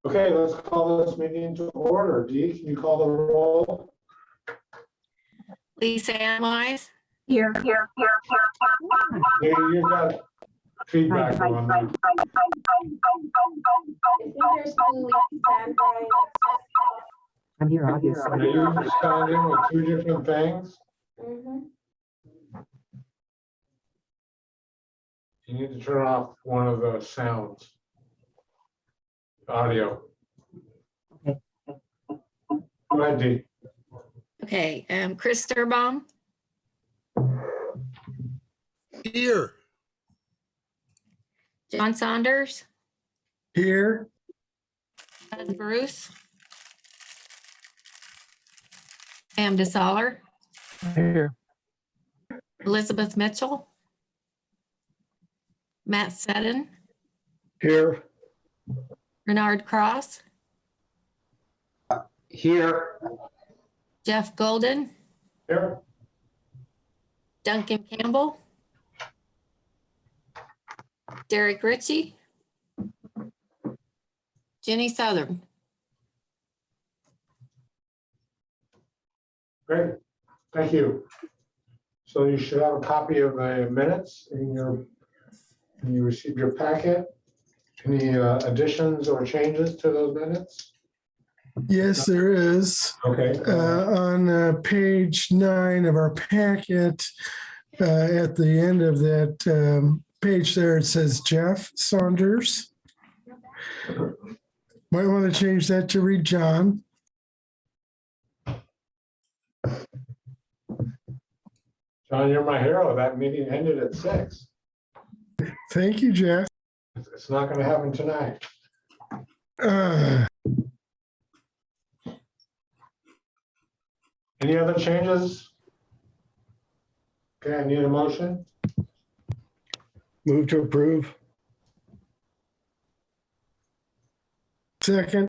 Okay, let's call this meeting to order. Dee, can you call the roll? Lisa Ann Wise, Here. You got feedback going there. I think there's two standby. I'm here, Are obviously. you responding with two different things? You need to turn off one of the sounds. Audio. Okay. Go ahead, Dee. okay, Chris Sturbaum, Here. John Saunders, Here. Doug Bruce, Pam DeSaller, Here. Elizabeth Mitchell, Matt Seddon, Here. Bernard Cross, Here. Jeff Golden, Here. Duncan Campbell, Derek Ritchie, Jenny Southern. Great. Thank you. So you should have a copy of the minutes in your, when you received your packet. Any additions or changes to those minutes? Yes, there is. Okay. On page 9 of our packet, at the end of that page there, it says Jeff Saunders. Might want to change that to read John. John, you're my hero. That meeting ended at 6. Thank you, Jeff. It's not going to happen tonight. Any other changes? Okay, I need a motion. Move to approve. Second.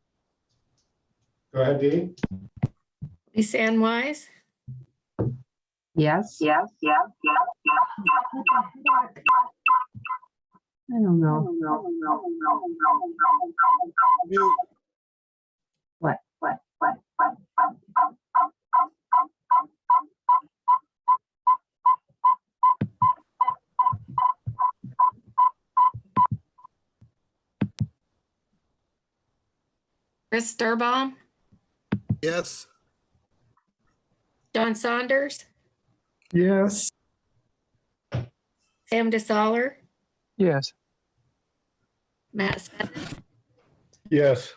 Go ahead, Dee. Lisa Ann Wise, Yes. I don't know. What? Chris Sturbaum, Yes. John Saunders, Yes. Sam DeSaller, Yes. Matt Seddon, Yes.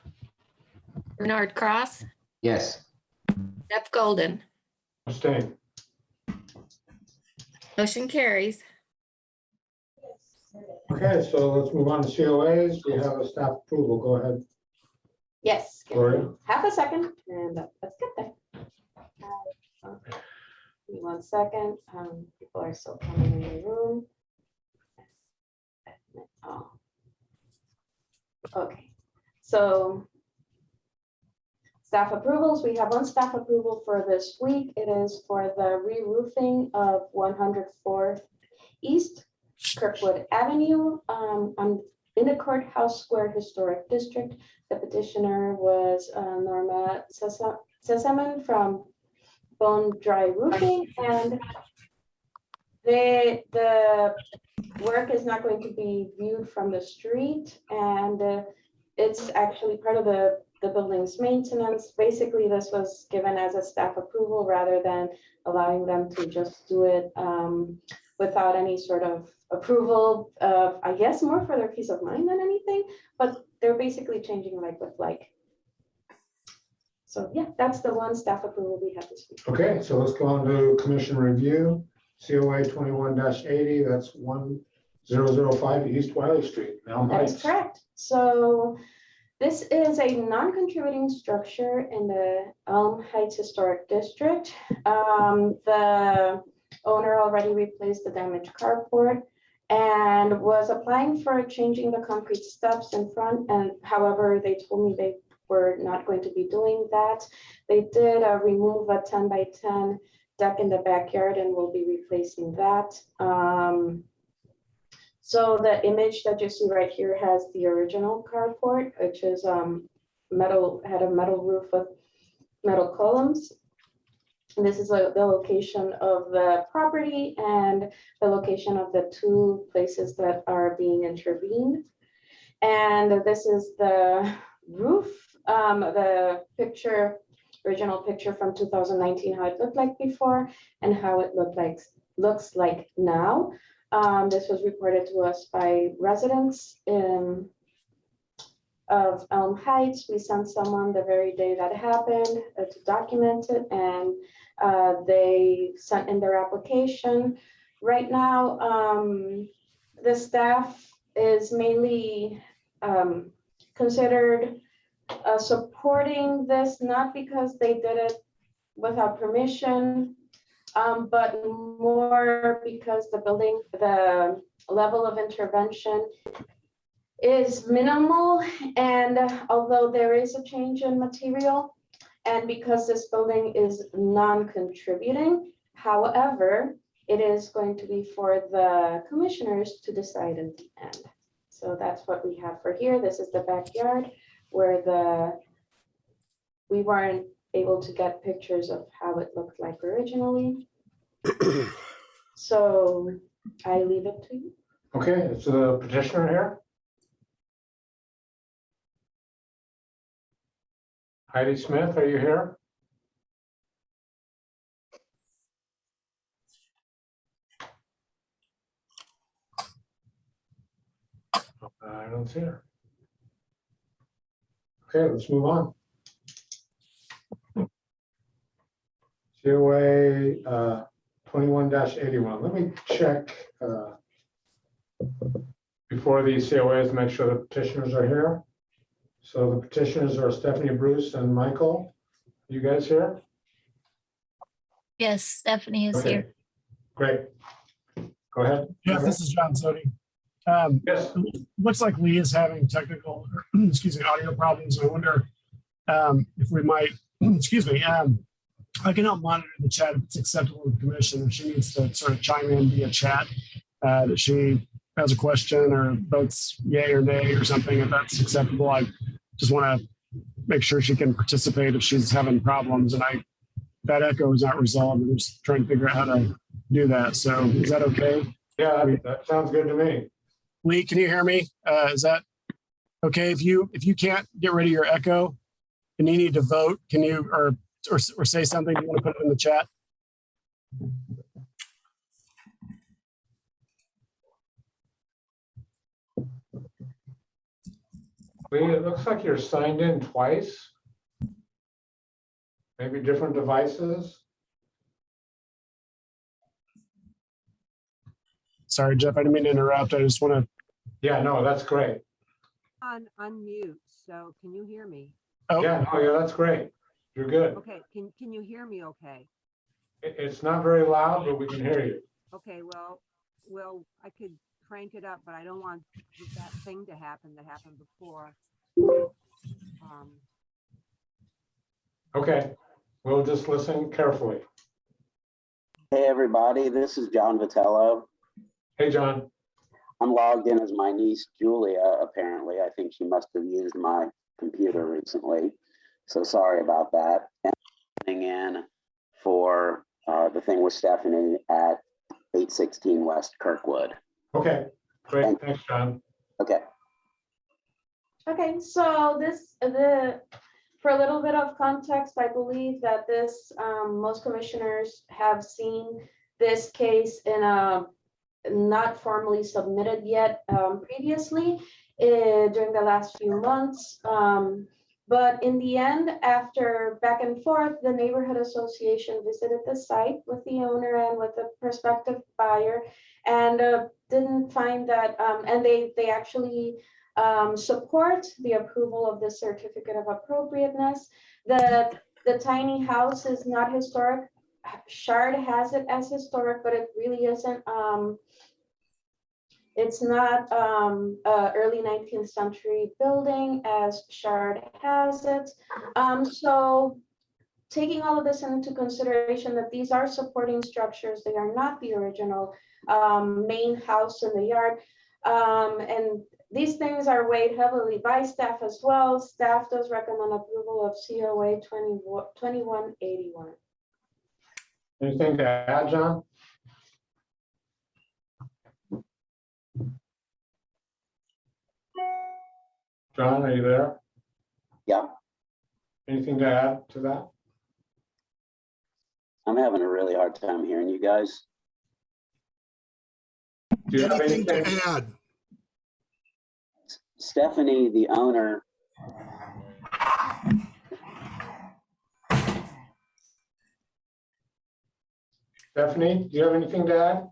Bernard Cross, Yes. Jeff Golden. Abstain. Motion carries. Okay, so let's move on to COAs. We have a staff approval. Go ahead, Yes, give Gloria. me half a second and let's get there. Give me 1 second. People are still coming in the room. Oh. Okay, so staff approvals. We have one staff approval for this week. It is for the re-roofing of 104th East Kirkwood Avenue in the Courthouse Square Historic District. The petitioner was Norma Sesaman from Bone Dry Roofing, and the work is not going to be viewed from the street, and it's actually part of the building's maintenance. Basically, this was given as a staff approval rather than allowing them to just do it without any sort of approval, I guess more for their peace of mind than anything, but they're basically changing like with like. So yeah, that's the one staff approval we have this week. Okay, so let's go on to commission review. COA 21-80, that's 1005 East Wiley Street, Elm That is Heights. correct. So this is a non-contributing structure in the Elm Heights Historic District. The owner already replaced the damaged carport and was applying for changing the concrete steps in front. And however, they told me they were not going to be doing that. They did remove a 10 by 10 deck in the backyard and will be replacing that. So the image that you see right here has the original carport, which is had a metal roof with metal columns. And this is the location of the property and the location of the two places that are being intervened. And this is the roof, the picture, original picture from 2019, how it looked like before and how it looks like now. This was reported to us by residents of Elm Heights. We sent someone the very day that happened to document it, and they sent in their application. Right now, the staff is mainly considered supporting this, not because they did it without permission, but more because the level of intervention is minimal. And although there is a change in material, and because this building is non-contributing, however, it is going to be for the commissioners to decide in the end. So that's what we have for here. This is the backyard where we weren't able to get pictures of how it looked like originally. So I leave it to you. Okay, is the petitioner here? Heidi Smith, are you here? I don't see her. Okay, let's move on. COA 21-81. Let me check before these COAs, make sure the petitioners are here. So the petitioners are Stephanie Bruce and Michael. You guys here? Yes, Stephanie is Okay, here. great. Go ahead. Yes, this is John Sodi. Yes. Looks like Lee is having technical, excuse me, audio problems. I wonder if we might, excuse me, I can help monitor the chat if it's acceptable to the commission. If she needs to sort of chime in via chat, that she has a question or votes yay or nay or something, if that's acceptable. I just want to make sure she can participate if she's having problems. And that echo is not resolved. I'm just trying to figure out how to do that. So is that okay? Yeah, that sounds good to me. Lee, can you hear me? Is that okay? If you can't get rid of your echo and you need to vote, can you or say something? You want to put it in the chat? Lee, it looks like you're signed in twice. Maybe different devices. Sorry, Jeff, I didn't mean to interrupt. I just want to. Yeah, no, that's great. On unmute, so can you hear me? Oh, Yeah, no, yeah, that's great. You're good. Okay, can you hear me okay? It's not very loud, but we can hear you. Okay, well, I could crank it up, but I don't want that thing to happen that happened before. Okay, we'll just listen carefully. Hey everybody, this is John Vitello. Hey, John. I'm logged in as my niece Julia, apparently. I think she must have used my computer recently. So sorry about that. And I'm in for the thing with Stephanie at 816 West Kirkwood. Okay, great. Thanks, John. Okay. Okay, so for a little bit of context, I believe that most commissioners have seen this case in a not formally submitted yet previously during the last few months. But in the end, after back and forth, the neighborhood association visited the site with the owner and with the prospective buyer and didn't find that, and they actually support the approval of the certificate of appropriateness. The tiny house is not historic. Shard has it as historic, but it really isn't. It's not early 19th century building as Shard has it. So taking all of this into consideration, that these are supporting structures, they are not the original main house in the yard. And these things are weighed heavily by staff as well. Staff does recommend approval of COA 2181. Anything to add, John? John, are you there? Yeah, Anything to add to that? I'm having a really hard time hearing you guys. Do you have Anything to anything? add? Stephanie, the owner, Stephanie, do you have anything to add?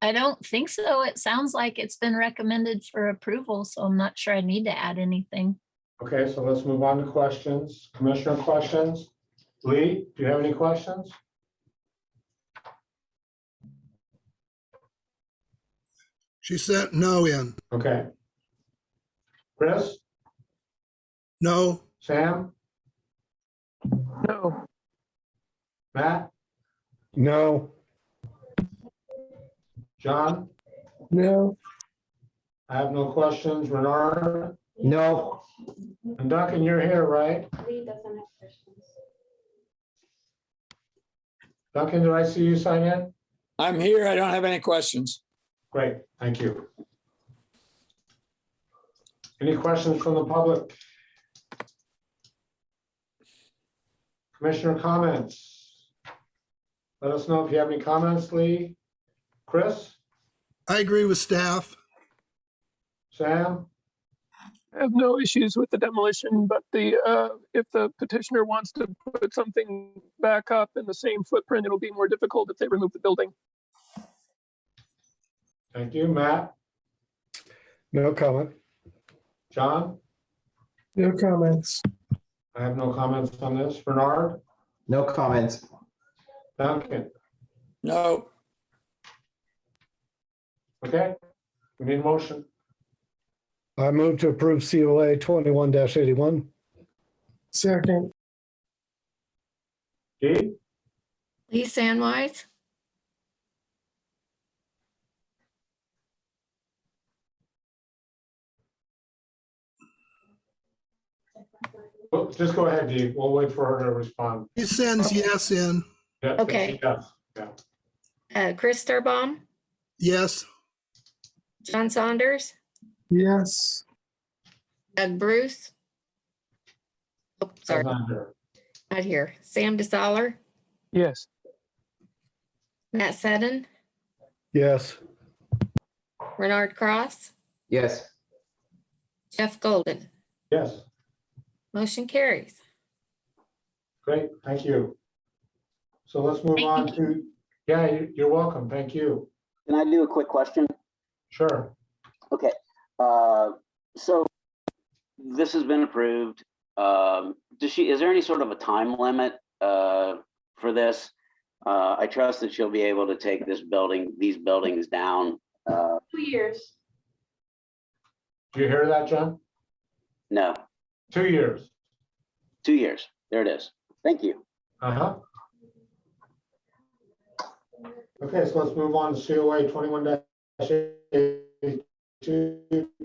I don't think so. It sounds like it's been recommended for approval, so I'm not sure I need to add anything. Okay, so let's move on to questions. Commissioner questions? Lee, do you have any questions? She sent no in. Okay. Chris, No, Sam, no, Matt, no, John? No, I have no questions. Renard no. and Duncan, you're here, right? Lee doesn't have questions. Duncan, did I see you sign in? I'm here. I don't have any questions. Great, thank you. Any questions from the public? Commissioner comments? Let us know if you have any comments, Lee. Chris, I agree with staff. Sam, I have no issues with the demolition, but if the petitioner wants to put something back up in the same footprint, it'll be more difficult if they remove the building. thank you. Matt, No comment. John? no comments. I have no comments on this. Bernard, No comments. Duncan, No, okay? We need a motion. I move to approve COA 21-81. Second, Dee, Lee Sandwise, well, just go ahead, Dee. We'll wait for her to respond. He sends yes in. Yeah, Okay. yes, yeah. Chris Sturbaum, Yes, John Saunders, yes. Doug Bruce. Oh, sorry, Not here. not here. Sam DeSaller, Yes. Matt Seddon, yes. Renard Cross, Yes. Jeff Golden. Yes, Motion carries. great, thank you. So let's move Thank on you. to, yeah, you're welcome, thank you. can I do a quick question? Sure. Okay, so this has been approved. Is there any sort of a time limit for this? I trust that she'll be able to take these buildings down. 2 years. Do you hear that, John? No, 2 years. 2 years. There it is. Thank you. Uh-huh. Okay, so let's move on to COA 21-82,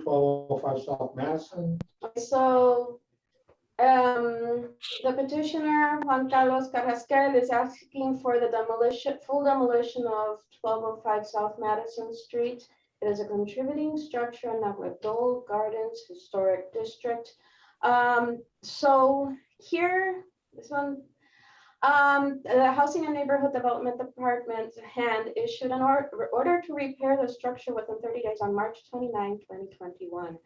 1205 South Madison. So, the petitioner, Juan Carlos Carrasquel, is asking for the full demolition of 1205 South Madison Street. It is a contributing structure in the Dole Gardens Historic District. So here, this one, the Housing and Neighborhood Development Department hand issued an order to repair the structure within 30 days on March 29, 2021.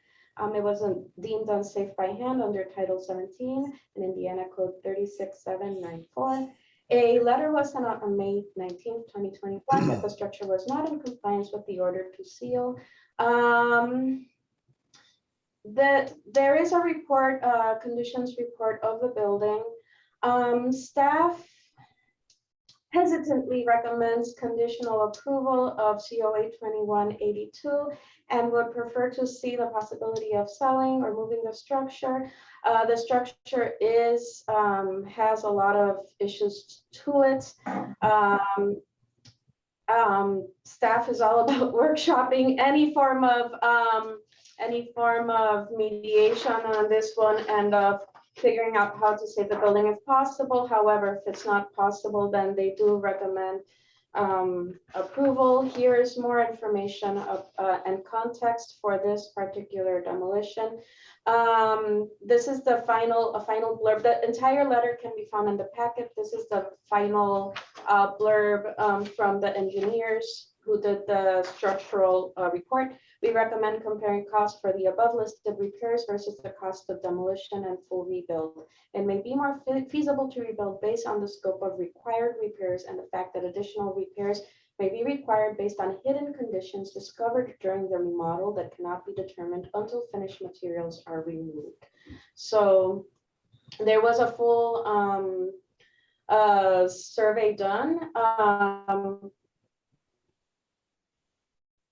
It wasn't deemed unsafe by hand under Title 17 in Indiana Code 36794. A letter was sent out on May 19, 2021 that the structure was not in compliance with the order to seal. That there is a report, conditions report of the building. Staff hesitantly recommends conditional approval of COA 2182 and would prefer to see the possibility of selling or moving the structure. The structure has a lot of issues to it. Staff is all about workshopping any form of any form of mediation on this one and figuring out how to save the building if possible. However, if it's not possible, then they do recommend approval. Here is more information and context for this particular demolition. This is the final blurb. The entire letter can be found in the packet. This is the final blurb from the engineers who did the structural report. We recommend comparing costs for the above listed repairs versus the cost of demolition and full rebuild. It may be more feasible to rebuild based on the scope of required repairs and the fact that additional repairs may be required based on hidden conditions discovered during the remodel that cannot be determined until finished materials are removed. So there was a full survey done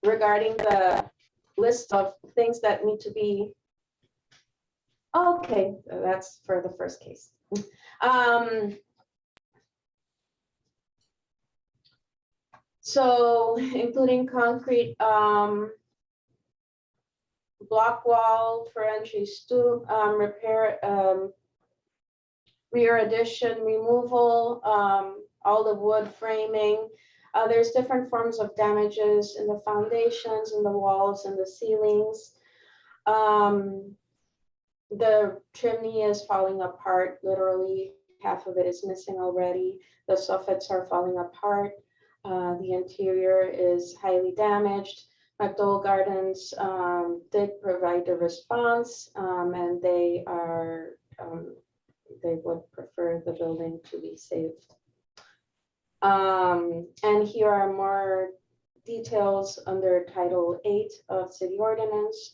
regarding the list of things that need to be. Okay, that's for the first case. So including concrete block wall for entry stoop, repair, rear addition removal, all the wood framing. There's different forms of damages in the foundations, in the walls, and the ceilings. The chimney is falling apart, literally half of it is missing already. The soffits are falling apart. The interior is highly damaged. McDowell Gardens did provide a response, and they would prefer the building to be saved. And here are more details under Title 8 of City Ordinance,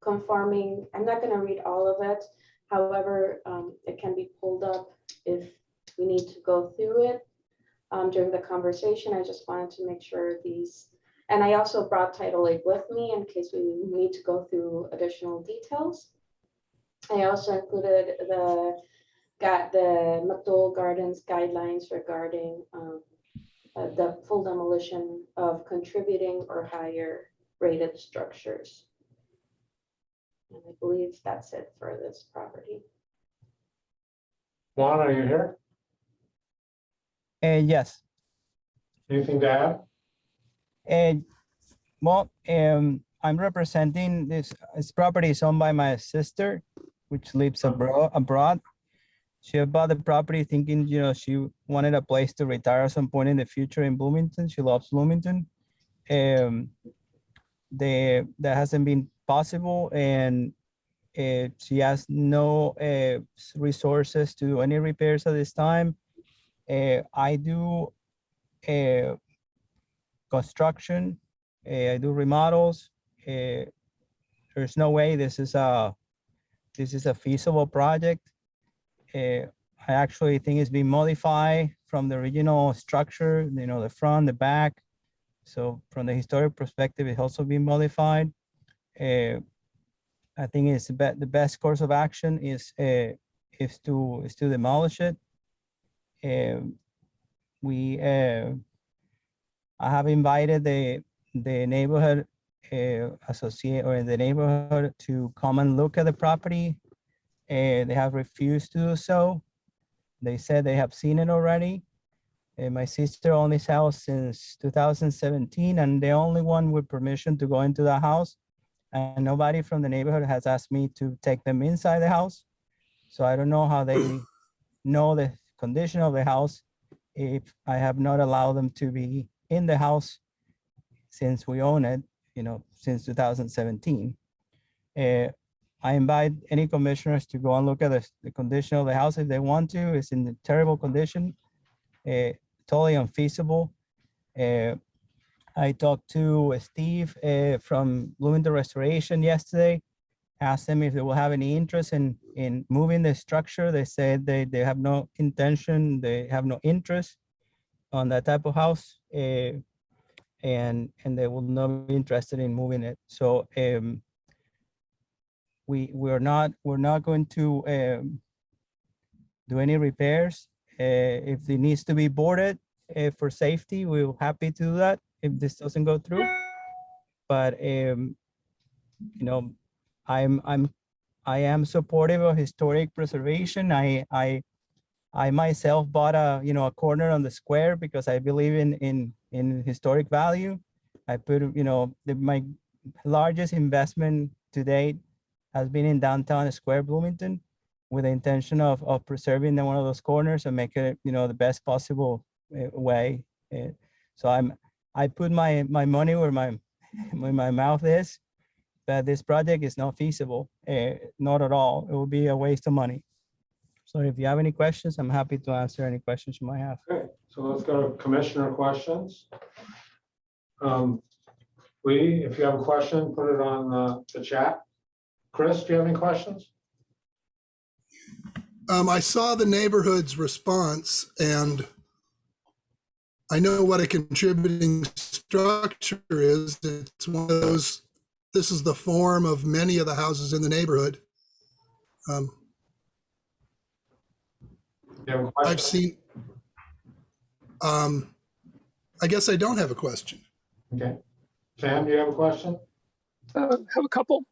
conforming. I'm not going to read all of it. However, it can be pulled up if we need to go through it. During the conversation, I just wanted to make sure these, and I also brought Title 8 with me in case we need to go through additional details. I also included the McDowell Gardens guidelines regarding the full demolition of contributing or higher rated structures. And I believe that's it for this property. Juan, are you here? Yes. Anything to add? Well, I'm representing this property is owned by my sister, which lives abroad. She bought the property thinking, she wanted a place to retire at some point in the future in Bloomington. She loves Bloomington. That hasn't been possible, and she has no resources to do any repairs at this time. I do construction. I do remodels. There's no way this is a feasible project. I actually think it's been modified from the original structure, the front, the back. So from the historic perspective, it's also been modified. I think it's the best course of action is to demolish it. I have invited the neighborhood associate or the neighborhood to come and look at the property. They have refused to do so. They said they have seen it already. My sister owned this house since 2017, and the only one with permission to go into the house. And nobody from the neighborhood has asked me to take them inside the house. So I don't know how they know the condition of the house if I have not allowed them to be in the house since we own it, since 2017. I invite any commissioners to go and look at the condition of the house if they want to. It's in a terrible condition, totally unfeasible. I talked to Steve from Bloomington Restoration yesterday, asked them if they will have any interest in moving the structure. They said they have no intention, they have no interest on that type of house, and they will not be interested in moving it. So we're not going to do any repairs. If it needs to be boarded for safety, we're happy to do that if this doesn't go through. But you know, I am supportive of historic preservation. I myself bought a corner on the square because I believe in historic value. I put, my largest investment to date has been in downtown Square Bloomington with the intention of preserving one of those corners and make it, the best possible way. So I put my money where my mouth is, but this project is not feasible, not at all. It will be a waste of money. So if you have any questions, I'm happy to answer any questions you might have. Okay, so let's go to commissioner questions. Lee, if you have a question, put it on the chat. Chris, do you have any questions? I saw the neighborhood's response, and I know what a contributing structure is. It's one of those, this is the form of many of the houses in the neighborhood. You have a question? I've seen, I guess I don't have a question. Okay. Sam, do you have a question? Have a couple.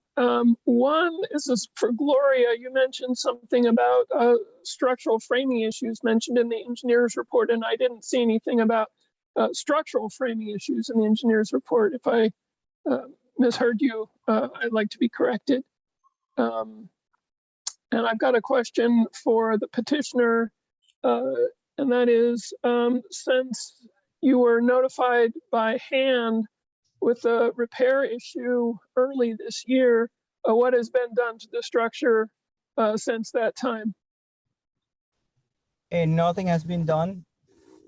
One is this for Gloria. You mentioned something about structural framing issues mentioned in the engineer's report, and I didn't see anything about structural framing issues in the engineer's report. If I misheard you, I'd like to be corrected. And I've got a question for the petitioner, and that is, since you were notified by hand with the repair issue early this year, what has been done to the structure since that time? And nothing has been done.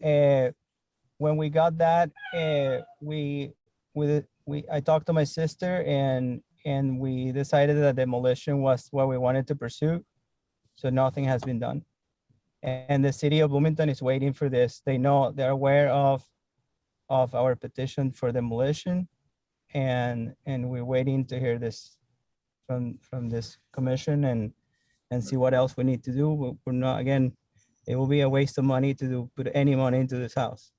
When we got that, I talked to my sister and we decided that demolition was what we wanted to pursue. So nothing has been done. And the city of Bloomington is waiting for this. They're aware of our petition for demolition, and we're waiting to hear this from this commission and see what else we need to do. We're not, again, it will be a waste of money to put any money into this house.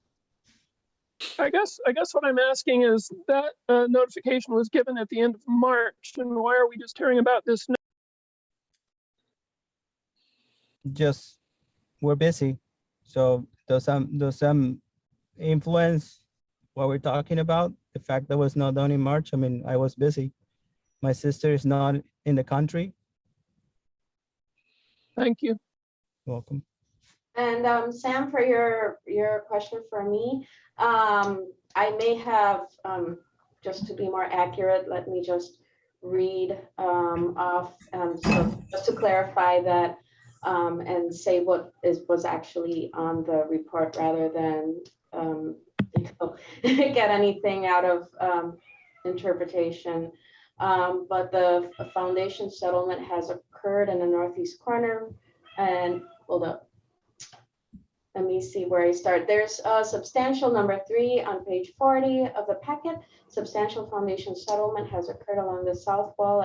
I guess what I'm asking is that notification was given at the end of March, and why are we just hearing about this now? Just we're busy, so does some influence what we're talking about? The fact that was not done in March. I mean, I was busy. My sister is not in the country. Thank you. Welcome. And Sam, for your question for me, I may have, just to be more accurate, let me just read off, so just to clarify that, and say what was actually on the report rather than get anything out of interpretation. But the foundation settlement has occurred in the northeast corner, and hold up. Let me see where I start. There's substantial number 3 on page 40 of the packet. Substantial foundation settlement has occurred along the south wall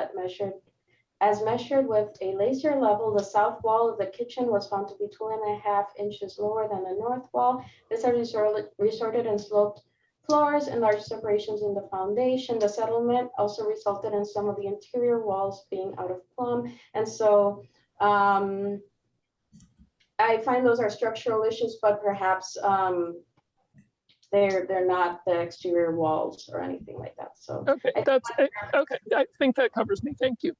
as measured with a laser level. The south wall of the kitchen was found to be 2.5 inches lower than the north wall. This has resulted in sloped floors and large separations in the foundation. The settlement also resulted in some of the interior walls being out of plumb. And so I find those are structural issues, but perhaps they're not the exterior walls or anything like that. So okay, okay. I think that covers me. Thank you.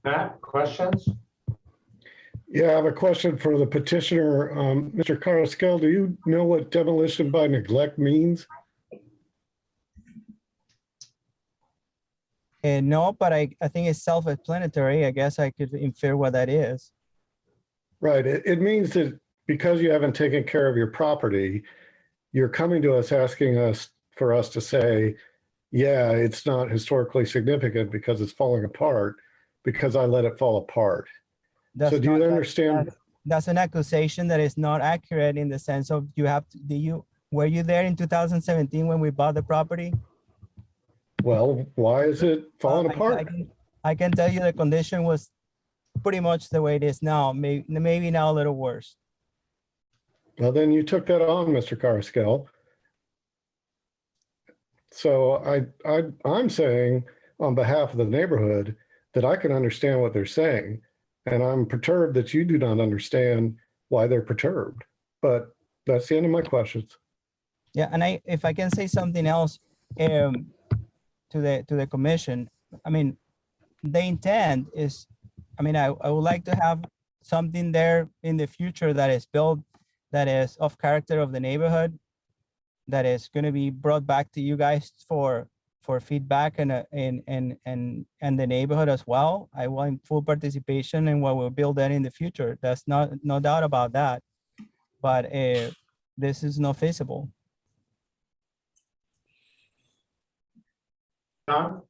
Matt, questions? Yeah, I have a question for the petitioner. Mr. Carrasquel, do you know what demolition by neglect means? No, but I think it's self-explanatory. I guess I could infer what that is. Right. It means that because you haven't taken care of your property, you're coming to us asking us for us to say, yeah, it's not historically significant because it's falling apart because I let it fall apart. So do you understand? That's an accusation that is not accurate in the sense of were you there in 2017 when we bought the property? Well, why is it falling apart? I can tell you the condition was pretty much the way it is now, maybe now a little worse. Well, then you took that on, Mr. Carrasquel. So I'm saying on behalf of the neighborhood that I can understand what they're saying. And I'm perturbed that you do not understand why they're perturbed. But that's the end of my questions. Yeah, and if I can say something else to the commission, I mean, the intent is, I mean, I would like to have something there in the future that is built, that is of character of the neighborhood, that is going to be brought back to you guys for feedback and the neighborhood as well. I want full participation in what we'll build that in the future. That's no doubt about that. But this is not feasible. John?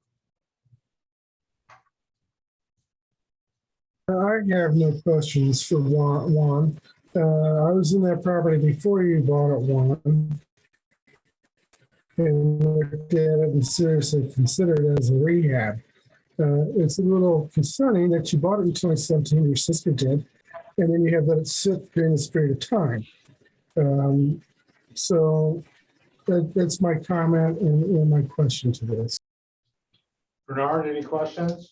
I have no questions for Juan. I was in that property before you bought it, Juan, and looked at it and seriously considered it as a rehab. It's a little concerning that you bought it in 2017, your sister did, and then you have let it sit during this period of time. So that's my comment and my question to this. Bernard, any questions?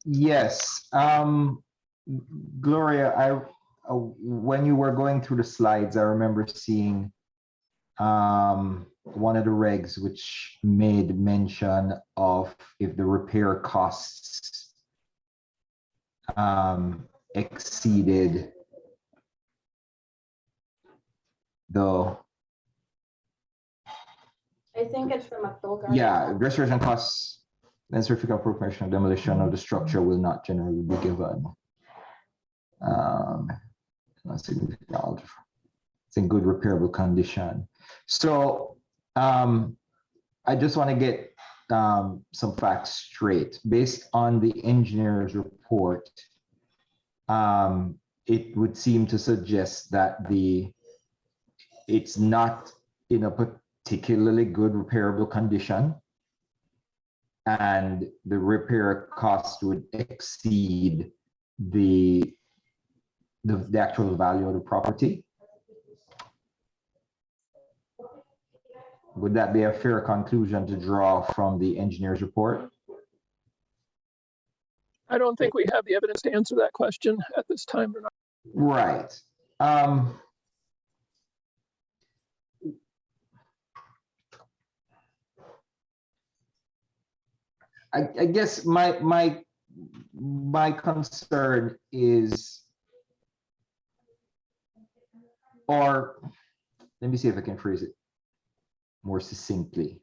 Yes. Gloria, when you were going through the slides, I remember seeing one of the regs which made mention of if the repair costs exceeded the I think it's the McDowell Garden. yeah, restoration costs and certificate of appropriation of demolition of the structure will not generally be given. Not significant. It's in good repairable condition. So I just want to get some facts straight. Based on the engineer's report, it would seem to suggest that it's not in a particularly good repairable condition, and the repair cost would exceed the actual value of the property. Would that be a fair conclusion to draw from the engineer's report? I don't think we have the evidence to answer that question at this time. Right. I guess my concern is, or let me see if I can phrase it more succinctly.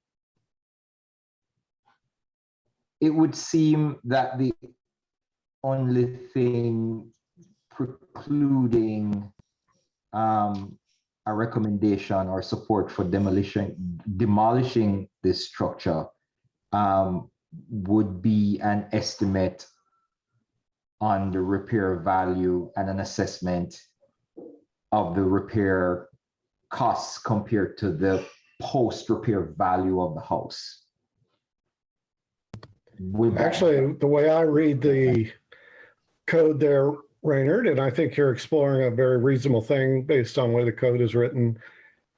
It would seem that the only thing precluding a recommendation or support for demolishing this structure would be an estimate on the repair value and an assessment of the repair costs compared to the post-repair value of the house. Actually, the way I read the code there, Raynard, and I think you're exploring a very reasonable thing based on the way the code is written.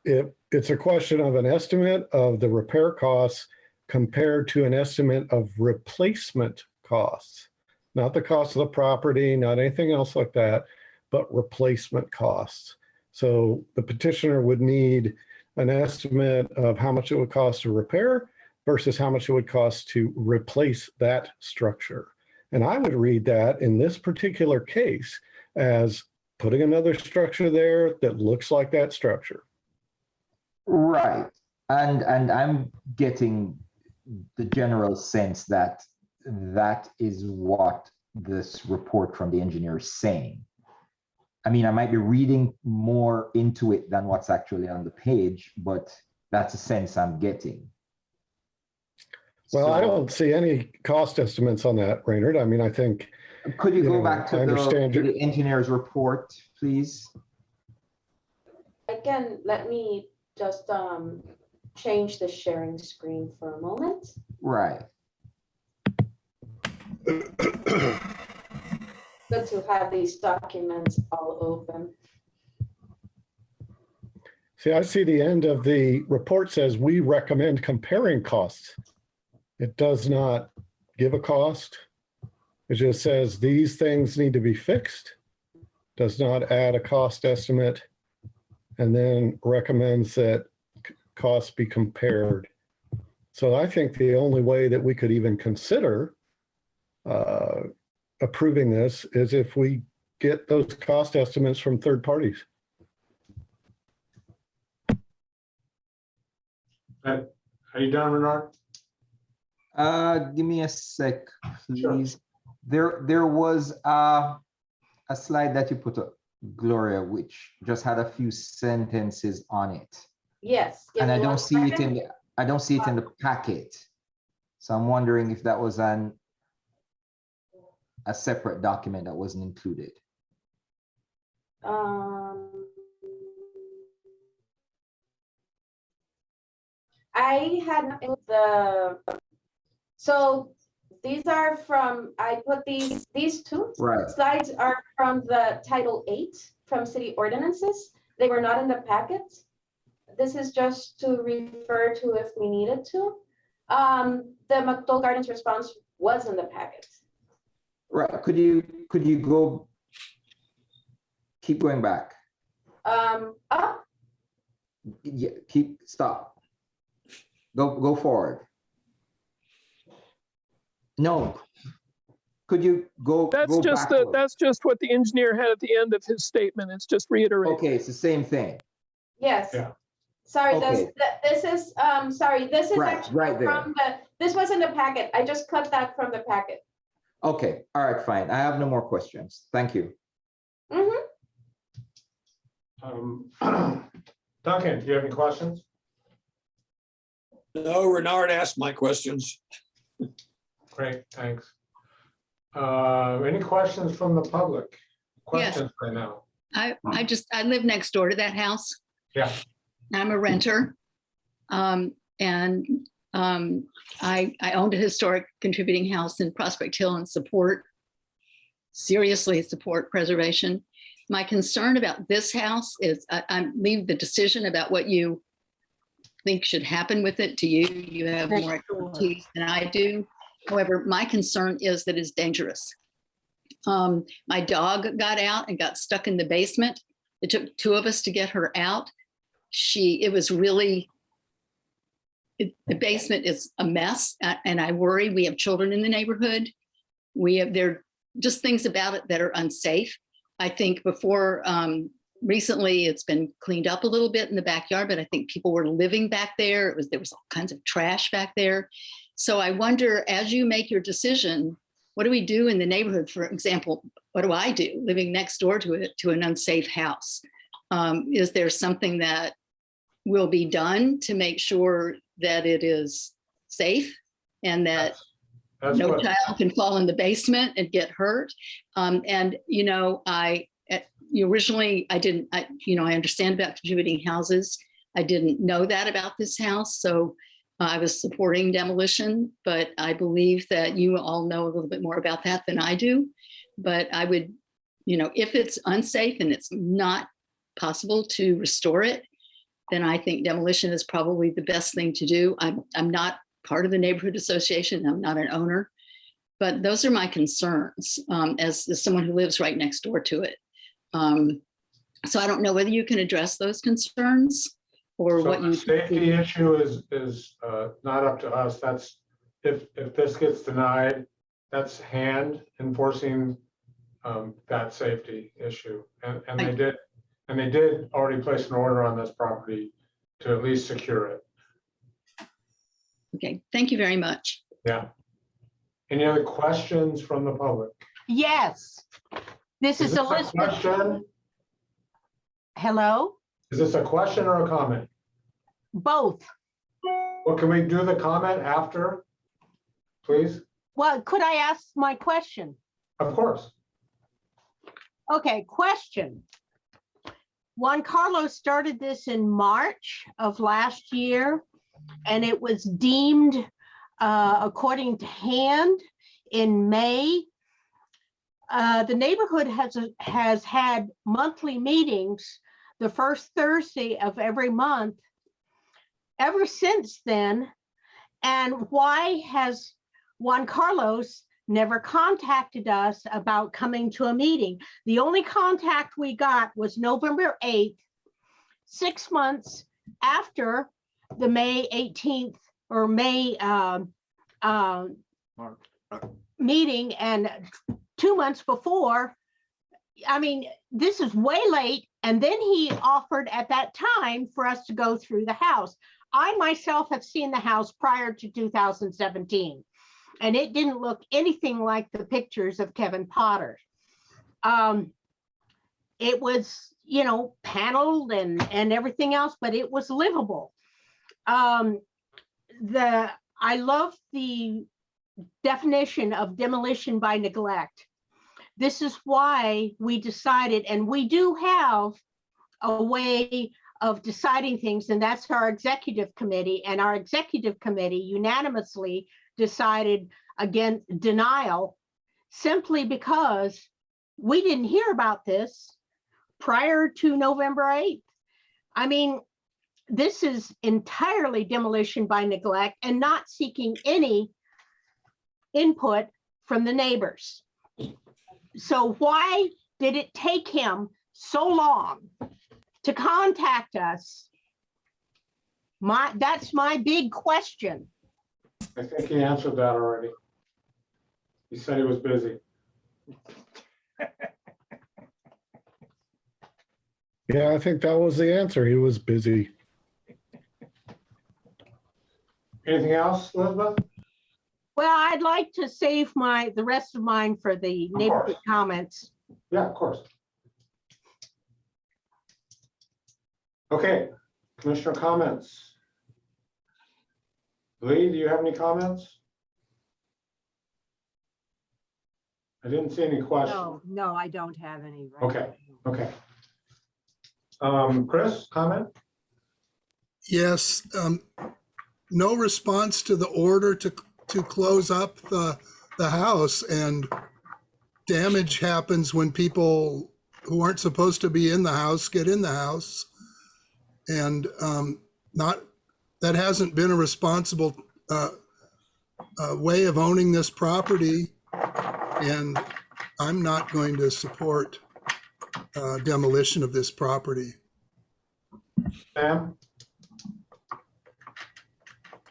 It's a question of an estimate of the repair costs compared to an estimate of replacement costs, not the cost of the property, not anything else like that, but replacement costs. So the petitioner would need an estimate of how much it would cost to repair versus how much it would cost to replace that structure. And I would read that in this particular case as putting another structure there that looks like that structure. Right. And I'm getting the general sense that that is what this report from the engineer is saying. I mean, I might be reading more into it than what's actually on the page, but that's a sense I'm getting. Well, So, I don't see any cost estimates on that, Raynard. I mean, I think. Could you go back to the engineer's report, please? Again, let me just change the sharing screen for a moment. Right. Good to have these documents all open. See, I see the end of the report says we recommend comparing costs. It does not give a cost. It just says these things need to be fixed, does not add a cost estimate, and then recommends that costs be compared. So I think the only way that we could even consider approving this is if we get those cost estimates from third parties. Are you done, Renard? Give me a sec, Sure. please. There was a slide that you put up, Gloria, which just had a few sentences on it. Yes. give And me I one don't see it second. I don't see it in the packet. So I'm wondering if that was a separate document that wasn't included. I had so these are from, I put these two Right. slides are from the Title 8 from city ordinances. They were not in the packet. This is just to refer to if we needed to. The McDowell Gardens response was in the packet. Right. Could you go, keep going back? Up. Yeah, stop. Go forward. No. Could you go backward? That's just what the engineer had at the end of his statement. It's just reiterating. Okay, it's the same thing. Yes. Yeah. Sorry, Okay. this is sorry, this is Right, actually right there. from this was in the packet. I just cut that from the packet. Okay, all right, fine. I have no more questions. Thank you. Duncan, do you have any questions? No, Renard asked my questions. Great, thanks. Any questions from the public? Questions right now? I live next door to that house. Yeah. I'm a renter. I owned a historic contributing house in Prospect Hill and seriously support preservation. My concern about this house is I leave the decision about what you think should happen with it to you. You have more expertise than I do. However, my concern is that it's dangerous. My dog got out and got stuck in the basement. It took two of us to get her out. The basement is a mess, and I worry. We have children in the neighborhood. There are just things about it that are unsafe. I think recently it's been cleaned up a little bit in the backyard, but I think people were living back there. There was all kinds of trash back there. So I wonder, as you make your decision, what do we do in the neighborhood? For example, what do I do living next door to an unsafe house? Is there something that will be done to make sure that it is safe and that no child can fall in the basement and get hurt? Originally I understand about contributing houses. I didn't know that about this house. So I was supporting demolition, but I believe that you all know a little bit more about that than I do. But I would, if it's unsafe and it's not possible to restore it, then I think demolition is probably the best thing to do. I'm not part of the neighborhood association. I'm not an owner, but those are my concerns as someone who lives right next door to it. So I don't know whether you can address those concerns or what you. The safety issue is not up to us. That's if this gets denied, that's hand enforcing that safety issue, and they did already place an order on this property to at least secure it. Okay, thank you very much. Yeah. Any other questions from the public? Yes. This is Elizabeth. Question? Hello? Is this a question or a comment? Both. Well, can we do the comment after, please? Well, could I ask my question? Of course. Okay, question. Juan Carlos started this in March of last year, and it was deemed according to hand in May. The neighborhood has had monthly meetings the first Thursday of every month ever since then. And why has Juan Carlos never contacted us about coming to a meeting? The only contact we got was November 8th, 6 months after the May 18th or May meeting, and 2 months before. I mean, this is way late. And then he offered at that time for us to go through the house. I myself have seen the house prior to 2017, and it didn't look anything like the pictures of Kevin Potter. It was, you know, paneled and everything else, but it was livable. I love the definition of demolition by neglect. This is why we decided, and we do have a way of deciding things, and that's our executive committee. And our executive committee unanimously decided against denial simply because we didn't hear about this prior to November 8th. I mean, this is entirely demolition by neglect and not seeking any input from the neighbors. So why did it take him so long to contact us? That's my big question. I think he answered that already. He said he was busy. Yeah, I think that was the answer. He was busy. Anything else, Elizabeth? Well, I'd like to save the rest of mine for the neighborhood comments. Yeah, of course. Okay, commissioner comments. Lee, do you have any comments? I didn't see any questions. No, I don't have any. Right Okay, okay. Chris, comment? Yes, no response to the order to close up the house, and damage happens when people who aren't supposed to be in the house get in the house. And that hasn't been a responsible way of owning this property, and I'm not going to support demolition of this property. Sam?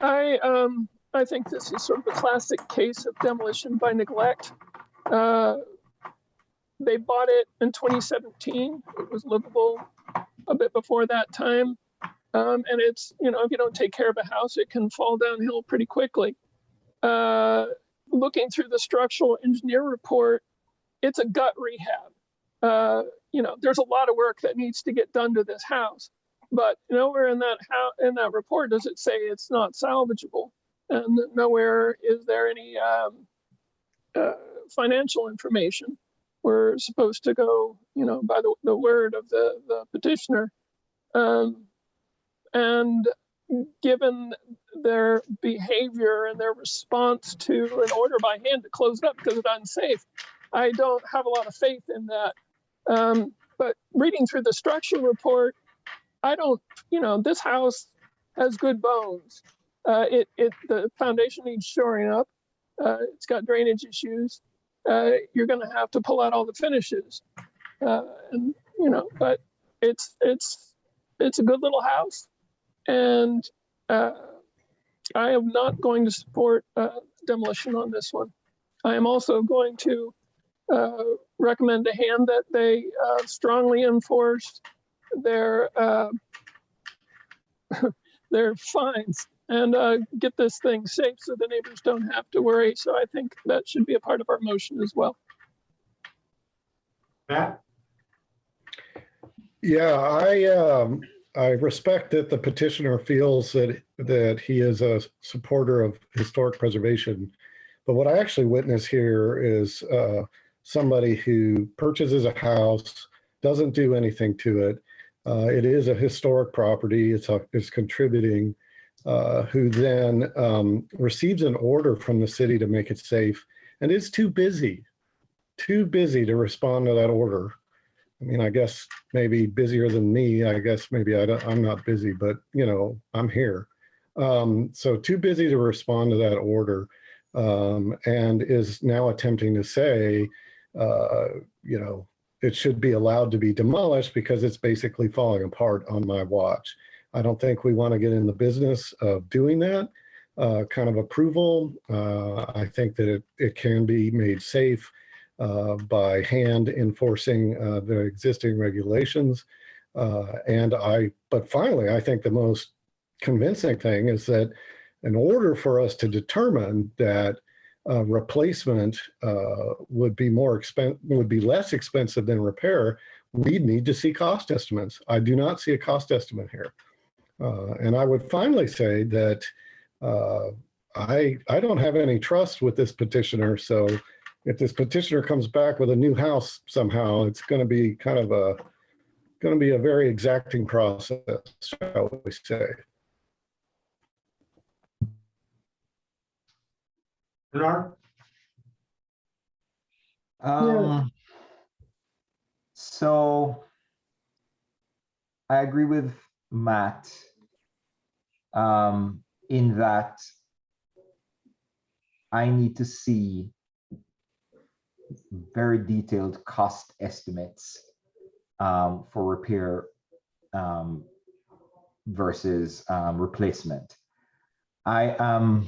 I think this is sort of a classic case of demolition by neglect. They bought it in 2017. It was livable a bit before that time. And it's, you know, if you don't take care of a house, it can fall downhill pretty quickly. Looking through the structural engineer report, it's a gut rehab. You know, there's a lot of work that needs to get done to this house, but nowhere in that report does it say it's not salvageable, and nowhere is there any financial information. We're supposed to go, you know, by the word of the petitioner, and given their behavior and their response to an order by hand to close it up because it's unsafe, I don't have a lot of faith in that. But reading through the structural report, I don't, you know, this house has good bones. The foundation needs shoring up. It's got drainage issues. You're going to have to pull out all the finishes, and you know. But it's a good little house, and I am not going to support demolition on this one. I am also going to recommend to hand that they strongly enforce their fines and get this thing safe so the neighbors don't have to worry. So I think that should be a part of our motion as well. Matt? Yeah, I respect that the petitioner feels that he is a supporter of historic preservation. But what I actually witness here is somebody who purchases a house, doesn't do anything to it. It is a historic property. It's contributing, who then receives an order from the city to make it safe and is too busy to respond to that order. I mean, I guess maybe busier than me. I guess maybe I'm not busy, but you know, I'm here. So too busy to respond to that order, and is now attempting to say, you know, it should be allowed to be demolished because it's basically falling apart on my watch. I don't think we want to get in the business of doing that kind of approval. I think that it can be made safe by hand enforcing the existing regulations. But finally, I think the most convincing thing is that in order for us to determine that replacement would be less expensive than repair, we'd need to see cost estimates. I do not see a cost estimate here. And I would finally say that I don't have any trust with this petitioner. So if this petitioner comes back with a new house somehow, it's going to be a very exacting process, shall we say. Bernard? So I agree with Matt in that I need to see very detailed cost estimates for repair versus replacement. I am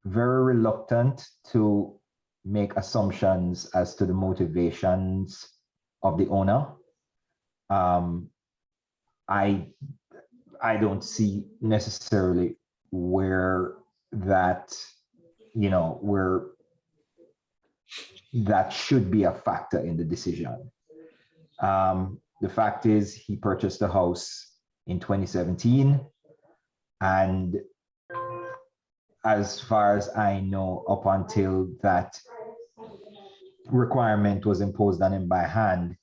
very reluctant to make assumptions as to the motivations of the owner. I don't see necessarily where that, where that should be a factor in the decision. The fact is, he purchased a house in 2017, and as far as I know, up until that requirement was imposed on him by hand,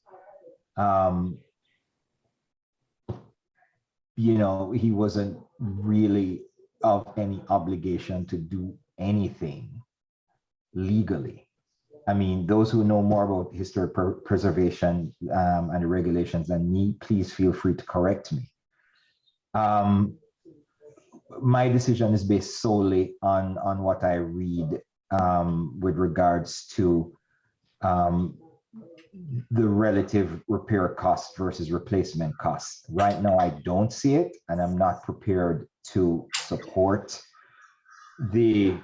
he wasn't really of any obligation to do anything legally. I mean, those who know more about historic preservation and the regulations than me, please feel free to correct me. My decision is based solely on what I read with regards to the relative repair cost versus replacement cost. Right now, I don't see it, and I'm not prepared to support the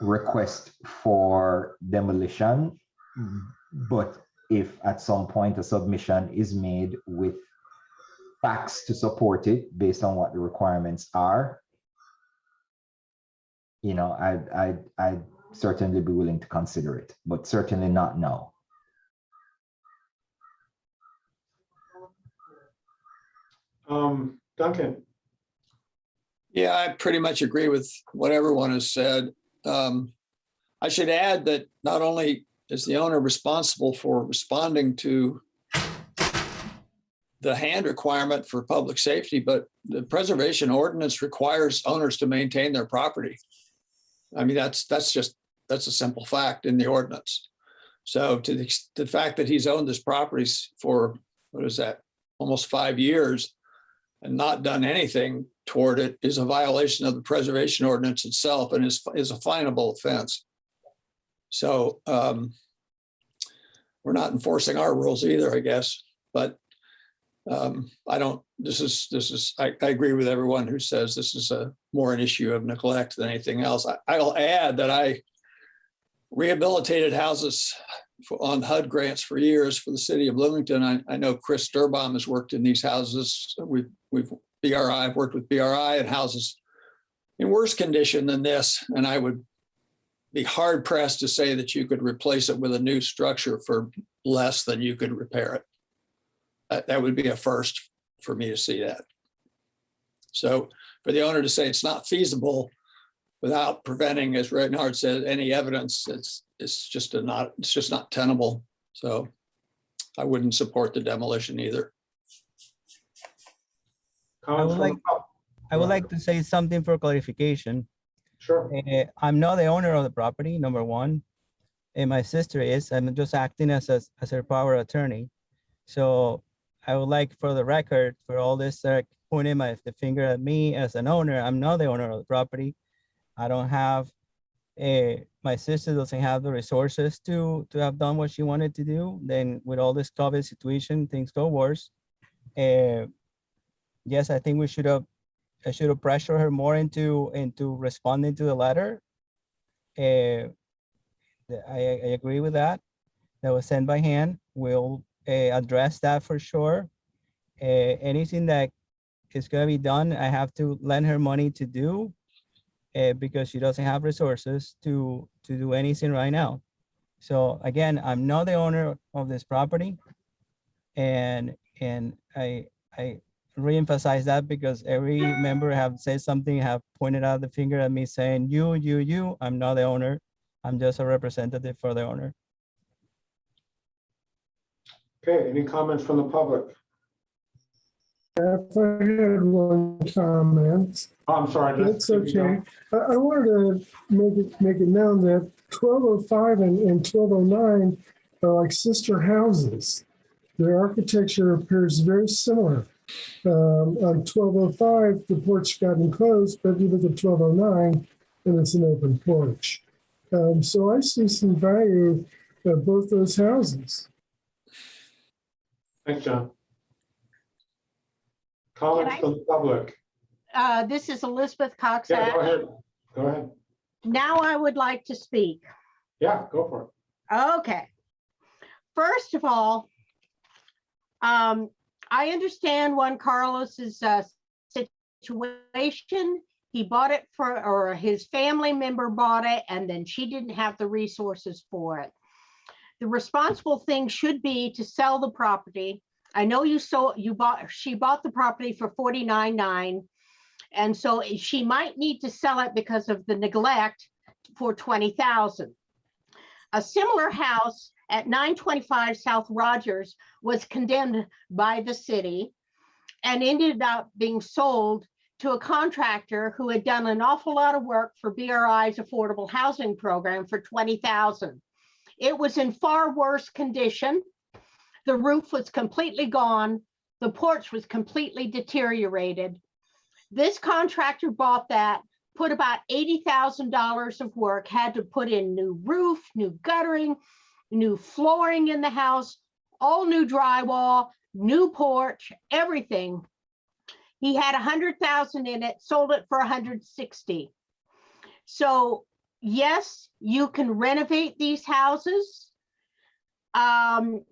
request for demolition. But if at some point a submission is made with facts to support it based on what the requirements are, I'd certainly be willing to consider it, but certainly not now. Duncan? Yeah, I pretty much agree with what everyone has said. I should add that not only is the owner responsible for responding to the hand requirement for public safety, but the preservation ordinance requires owners to maintain their property. I mean, that's a simple fact in the ordinance. So to the fact that he's owned this properties for, almost 5 years and not done anything toward it is a violation of the preservation ordinance itself and is a finable offense. So we're not enforcing our rules either, I guess, but I agree with everyone who says this is more an issue of neglect than anything else. I'll add that I rehabilitated houses on HUD grants for years for the city of Bloomington. I know Chris Sturbaum has worked in these houses. I've worked with BRI in houses in worse condition than this, and I would be hard pressed to say that you could replace it with a new structure for less than you could repair it. That would be a first for me to see that. So for the owner to say it's not feasible without preventing, as Renard said, any evidence, it's just not tenable. So I wouldn't support the demolition either. I would like to say something for clarification. Sure. I'm not the owner of the property, number one. and my sister is. I'm just acting as her power attorney. So I would like for the record, for all this pointing the finger at me as an owner, I'm not the owner of the property. I don't have my sister doesn't have the resources to have done what she wanted to do. Then with all this COVID situation, things go worse. Yes, I think I should have pressured her more into responding to the letter. I agree with that. That was sent by hand. We'll address that for sure. Anything that is going to be done, I have to lend her money to do because she doesn't have resources to do anything right now. So again, I'm not the owner of this property, and I reemphasize that because every member have said something, have pointed out the finger at me saying, you, I'm not the owner. I'm just a representative for the owner. Okay, any comments from the public? If I had one comment. Oh, I'm sorry. That's okay. I wanted to make it known that 1205 and 1209 are like sister houses. Their architecture appears very similar. On 1205, the porch got enclosed, but you look at 1209, and it's an open porch. So I see some value of both those houses. Thanks, John. Comments from the public? This is Elizabeth Cox. Yeah, go ahead. Go ahead. Now I would like to speak. Yeah, go for it. Okay. First of all, I understand Juan Carlos's situation. He bought it or his family member bought it, and then she didn't have the resources for it. The responsible thing should be to sell the property. I know she bought the property for $49,900, and so she might need to sell it because of the neglect for $20,000. A similar house at 925 South Rogers was condemned by the city and ended up being sold to a contractor who had done an awful lot of work for BRI's affordable housing program for $20,000. It was in far worse condition. The roof was completely gone. The porch was completely deteriorated. This contractor bought that, put about $80,000 of work, had to put in new roof, new guttering, new flooring in the house, all new drywall, new porch, everything. He had $100,000 in it, sold it for $160,000. So yes, you can renovate these houses. Lauren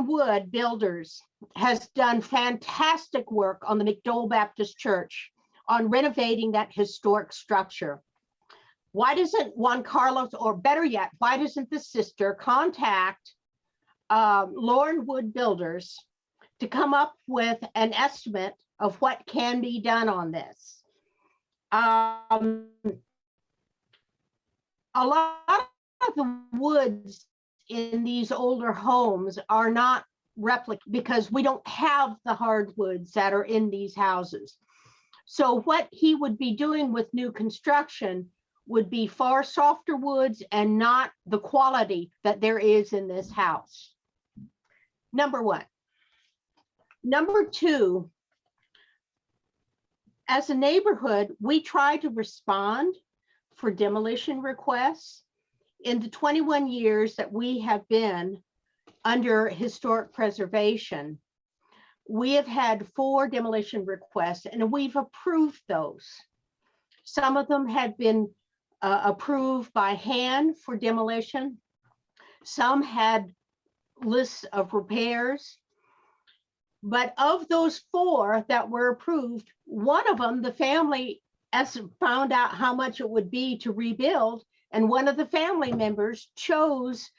Wood Builders has done fantastic work on the McDowell Baptist Church on renovating that historic structure. Why doesn't Juan Carlos, or better yet, why doesn't the sister contact Lauren Wood Builders to come up with an estimate of what can be done on this? A lot of the woods in these older homes are not replicated because we don't have the hardwoods that are in these houses. So what he would be doing with new construction would be far softer woods and not the quality that there is in this house. Number one. Number two, as a neighborhood, we try to respond for demolition requests. In the 21 years that we have been under historic preservation, we have had 4 demolition requests and we've approved those. Some of them have been approved by hand for demolition. Some had lists of repairs. But of those 4 that were approved, one of them, the family found out how much it would be to rebuild, and one of the family members chose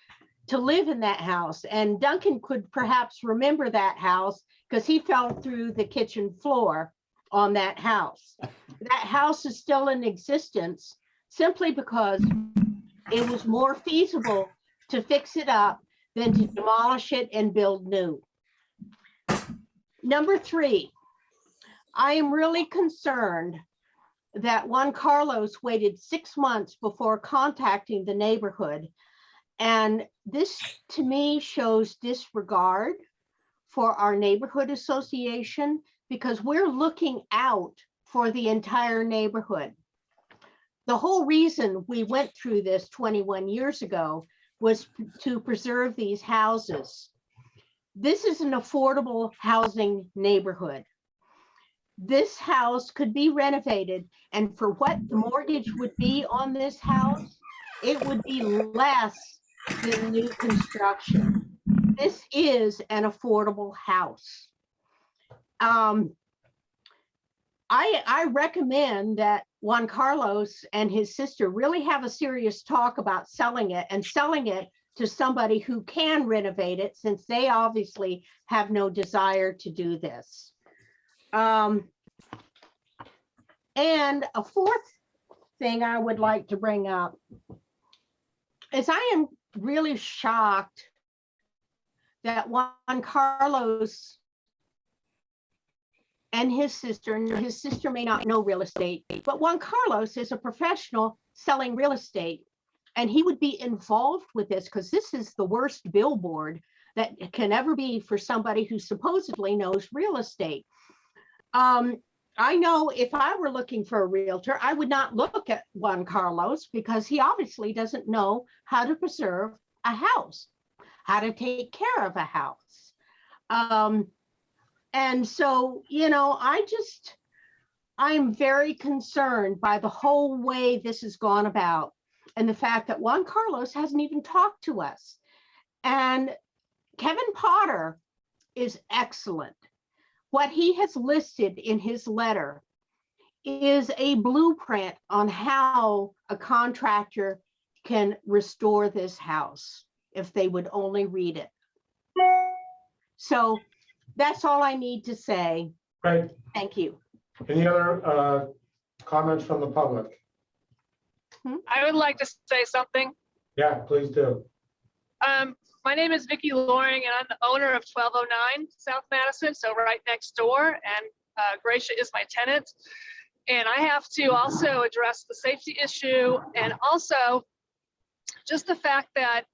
to live in that house. And Duncan could perhaps remember that house because he fell through the kitchen floor on that house. That house is still in existence simply because it was more feasible to fix it up than to demolish it and build new. Number 3, I am really concerned that Juan Carlos waited 6 months before contacting the neighborhood. And this to me shows disregard for our neighborhood association, because we're looking out for the entire neighborhood. The whole reason we went through this 21 years ago was to preserve these houses. This is an affordable housing neighborhood. This house could be renovated, and for what the mortgage would be on this house, it would be less than new construction. This is an affordable house. I recommend that Juan Carlos and his sister really have a serious talk about selling it, and selling it to somebody who can renovate it, since they obviously have no desire to do this. And a fourth thing I would like to bring up is I am really shocked that Juan Carlos and his sister may not know real estate, but Juan Carlos is a professional selling real estate, and he would be involved with this, because this is the worst billboard that can ever be for somebody who supposedly knows real estate. I know if I were looking for a realtor, I would not look at Juan Carlos, because he obviously doesn't know how to preserve a house, how to take care of a house. And so, you know, I'm very concerned by the whole way this has gone about, and the fact that Juan Carlos hasn't even talked to us. And Kevin Potter is excellent. What he has listed in his letter is a blueprint on how a contractor can restore this house if they would only read it. So that's all I need to say. Right. Thank you. Any other comments from the public? I would like to say something. Yeah, please do. My name is Vicki Loring, and I'm the owner of 1209 South Madison, so right next door, and Gracia is my tenant. And I have to also address the safety issue, and also just the fact that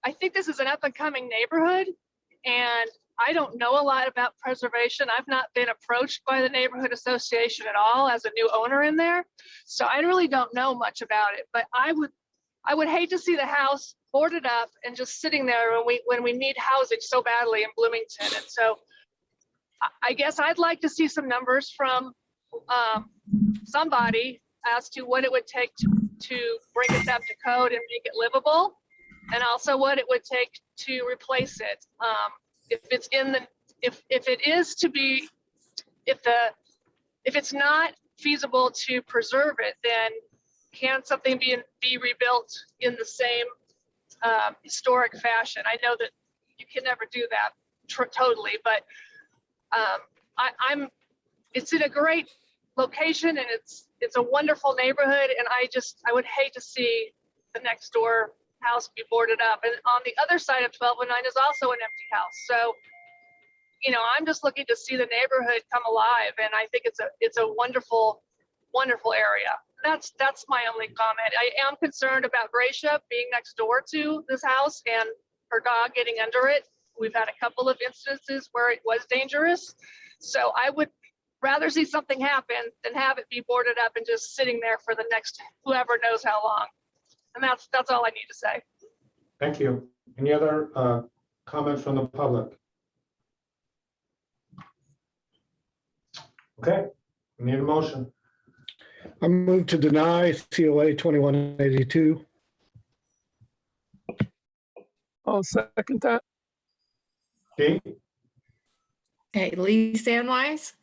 I think this is an up-and-coming neighborhood, and I don't know a lot about preservation. I've not been approached by the neighborhood association at all as a new owner in there, so I really don't know much about it. But I would hate to see the house boarded up and just sitting there when we need housing so badly in Bloomington. And so I guess I'd like to see some numbers from somebody as to what it would take to bring it up to code and make it livable, and also what it would take to replace it. If it's not feasible to preserve it, then can something be rebuilt in the same historic fashion? I know that you can never do that totally, but it's in a great location, and it's a wonderful neighborhood, and I would hate to see the next door house be boarded up. And on the other side of 1209 is also an empty house. So, you know, I'm just looking to see the neighborhood come alive, and I think it's a wonderful, wonderful area. That's my only comment. I am concerned about Gracia being next door to this house and her dog getting under it. We've had a couple of instances where it was dangerous. So I would rather see something happen than have it be boarded up and just sitting there for the next whoever knows how long. And that's all I need to say. Thank you. Any other comments from the public? Okay, we need a motion. I move to deny COA 2182. I'll second that. Dee? Okay, Lee Sandwise,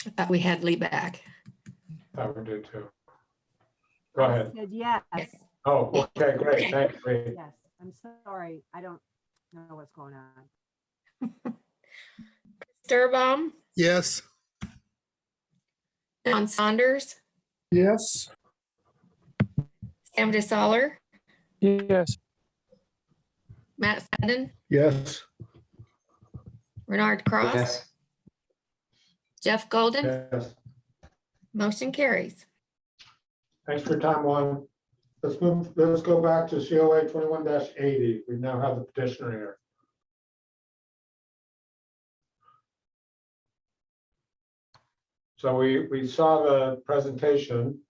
I thought we had Lee back. Thought we did too. Go ahead. I said yes. Oh, okay, great. Thanks, Lee. Yes, I'm sorry. I don't know what's going on. Sturbaum, Yes. Don Saunders, Yes. Sam DeSaller, Yes. Matt Sadden, Yes. Renard Cross, Yes. Jeff Golden, Yes. motion carries. Thanks for your time, Juan. Let's go back to COA 21-80. We now have the petitioner here. So we saw the presentation.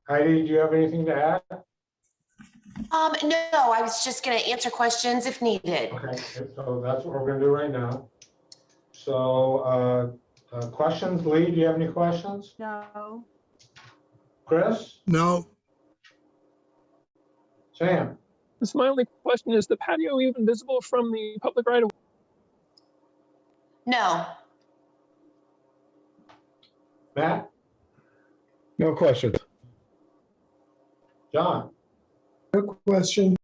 Heidi, do you have anything to add? No, I was just going to answer questions if needed. Okay, so that's what we're going to do right now. So questions, Lee, do you have any questions? No. Chris? No. Sam? This my only question, is the patio even visible from the public right of way? No. Matt? No questions. John? No question.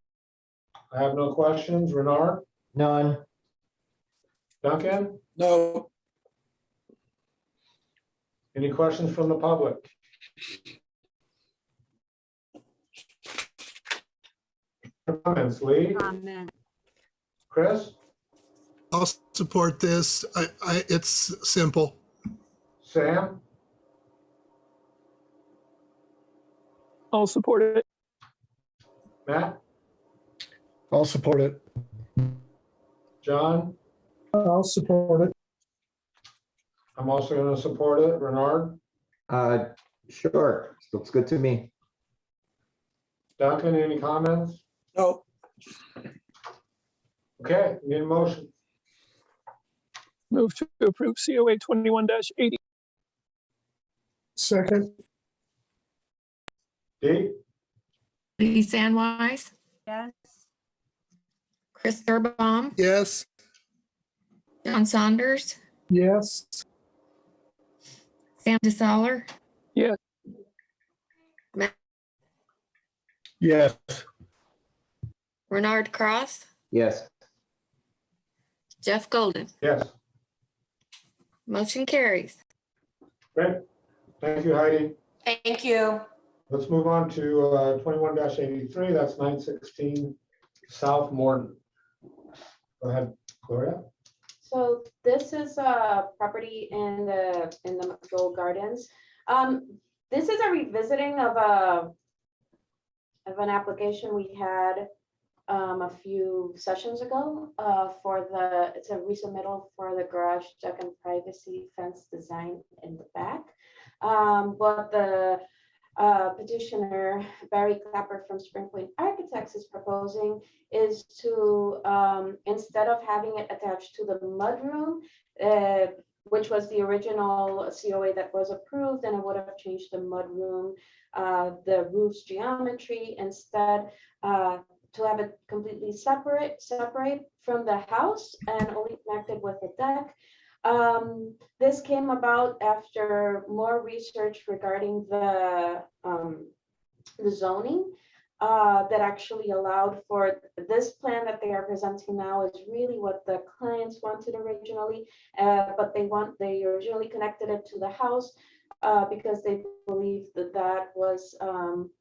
I have no questions. Renard? None. Duncan? No. Any questions from the public? Comments, Lee? Comment. Chris? I'll support this. It's simple. Sam? I'll support it. Matt? I'll support it. John? I'll support it. I'm also going to support it. Renard? Sure. Looks good to me. Duncan, any comments? No. Okay, need a motion. Move to approve COA 21-80. Second. Dee? Lee Sandwise, Yes. Chris Durbaum, Yes. John Saunders, Yes. Sam DeSaller, Yes. Matt Yes. Renard Cross, Yes. Jeff Golden, Yes. motion carries. Great. Thank you, Heidi. Thank you. Let's move on to 21-83. That's 916 South Morton. Go ahead, Gloria. So this is a property in the McDowell Gardens. This is a revisiting of an application we had a few sessions ago it's a resubmittal for the garage deck and privacy fence design in the back. But the petitioner, Barry Clapper from Spring Point Architects, is proposing is to, instead of having it attached to the mudroom, which was the original COA that was approved, and it would have changed the mudroom, the roof's geometry, instead to have it completely separate from the house and only connected with the deck. This came about after more research regarding the zoning that actually allowed for this plan that they are presenting now is really what the clients wanted originally, but they originally connected it to the house because they believed that was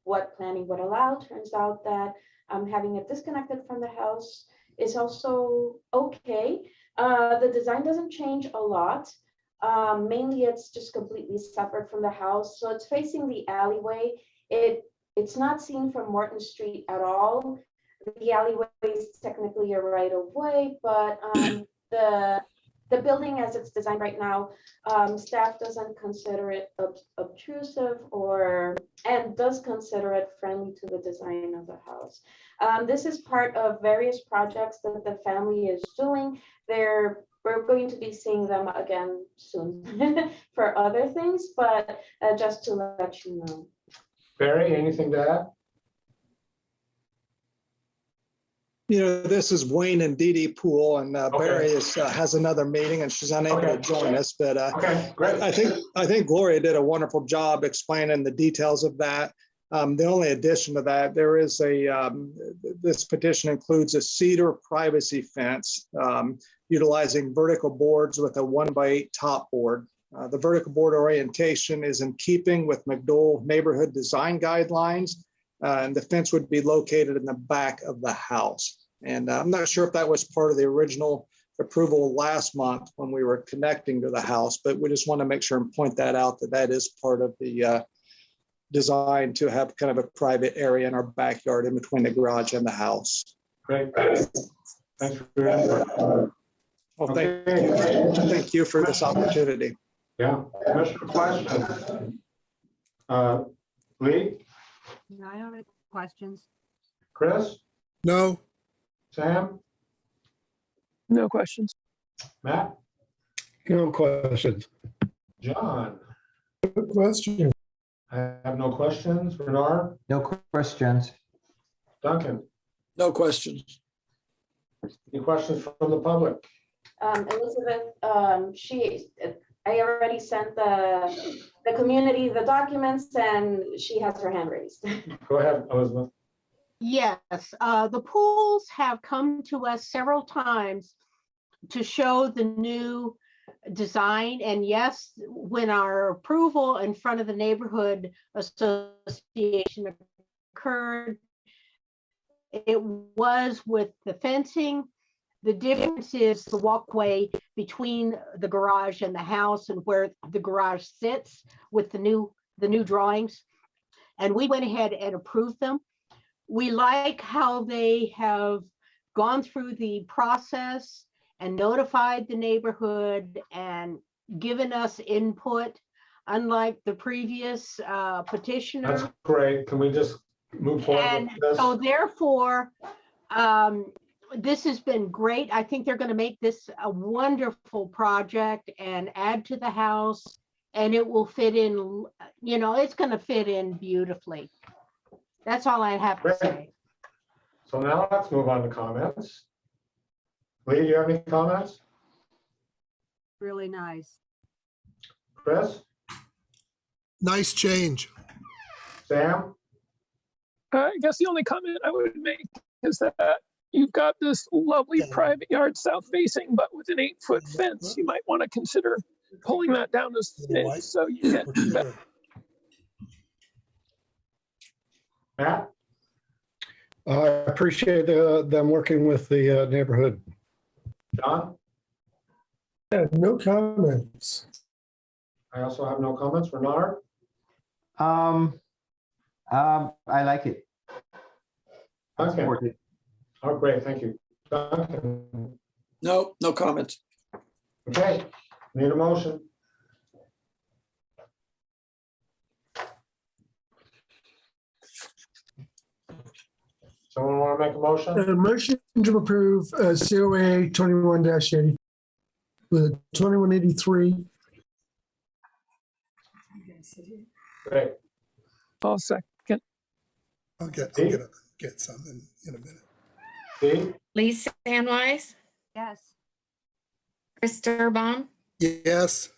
what planning would allow. Turns out that having it disconnected from the house is also okay. The design doesn't change a lot. Mainly it's just completely separate from the house. So it's facing the alleyway. It's not seen from Morton Street at all. The alleyway is technically a right of way, but the building as it's designed right now, staff doesn't consider it obtrusive and does consider it friendly to the design of the house. This is part of various projects that the family is doing. We're going to be seeing them again soon for other things, but just to let you know. Barry, anything to add? This is Wayne and Dee Dee Poole, and Barry has another meeting, and she's unable to join us. But great. I think Gloria did a wonderful job explaining the details of that. The only addition to that, there is this petition includes a cedar privacy fence utilizing vertical boards with a 1x8 top board. The vertical board orientation is in keeping with McDowell neighborhood design guidelines, and the fence would be located in the back of the house. And I'm not sure if that was part of the original approval last month when we were connecting to the house, but we just want to make sure and point that out, that that is part of the design to have kind of a private area in our backyard in between the garage and the house. Great. Thanks for your input. Well, thank you for this opportunity. Yeah, Commissioner questions? Lee, No, I don't have any questions. Chris, No, Sam, No questions. Matt, No questions. John? Good question. I have no questions. Bernard, No questions. Duncan, No questions. any questions from the public? Elizabeth, I already sent the community the documents and she has her hand raised. Go ahead, Elizabeth. Yes, the pools have come to us several times to show the new design. And yes, when our approval in front of the neighborhood association occurred, it was with the fencing. The difference is the walkway between the garage and the house and where the garage sits with the new drawings. And we went ahead and approved them. We like how they have gone through the process and notified the neighborhood and given us input, unlike the previous petitioner. That's great. Can we just move forward And with this? so therefore, this has been great. I think they're going to make this a wonderful project and add to the house, and it will fit in, it's going to fit in beautifully. That's all I have to say. So now let's move on to comments. Lee, do you have any comments? Really nice. Chris, nice change. Sam, I guess the only comment I would make is that you've got this lovely private yard south facing, but with an 8-foot fence, you might want to consider pulling that down as thin so you get better. Matt, I appreciate them working with the neighborhood. John, Yeah, no comments. I also have no comments. Bernard, I like it. I Okay. support it. Oh, great, thank you. Duncan, No comments. okay, need a motion. Someone want to make a motion? A motion to approve COA 21-80 with 2183. Great. I'll second. I'll get some in a minute. Steve, Lisa Sandwise, Yes. Chris Sturbaum, Yes,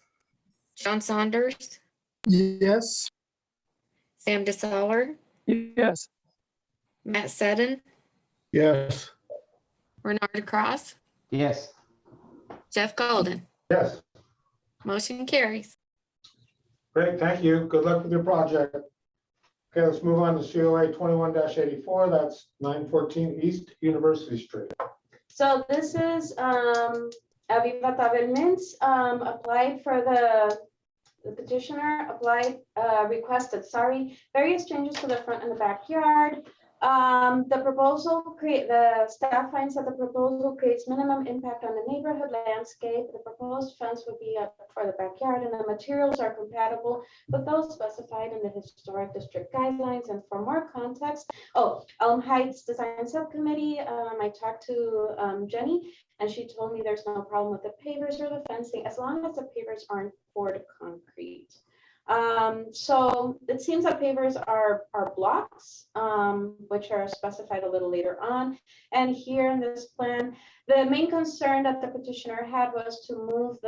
John Saunders, Yes, Sam DeSaller, Yes. Matt Seddon, Yes. Bernard Cross, Yes. Jeff Golden. yes, Motion carries. great, thank you. Good luck with your project. Okay, let's move on to COA 21-84. That's 914 East University Street. So this is Aviva Tavelmintz applied for the petitioner requested, various changes to the front and the backyard. The proposal the staff finds that the proposal creates minimum impact on the neighborhood landscape. The proposed fence would be up for the backyard and the materials are compatible with those specified in the historic district guidelines. And for more context, Elm Heights Design Subcommittee, I talked to Jenny and she told me there's no problem with the pavers or the fencing as long as the pavers aren't poured concrete. So it seems that pavers are blocks, which are specified a little later on. And here in this plan, the main concern that the petitioner had was to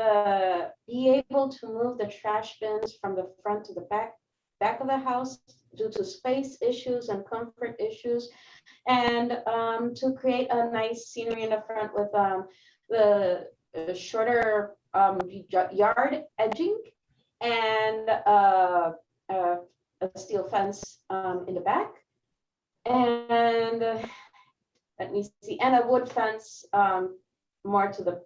be able to move the trash bins from the front to the back of the house due to space issues and comfort issues, and to create a nice scenery in the front with the shorter yard edging and a steel fence in the back. And Let me see, and a wood fence more to the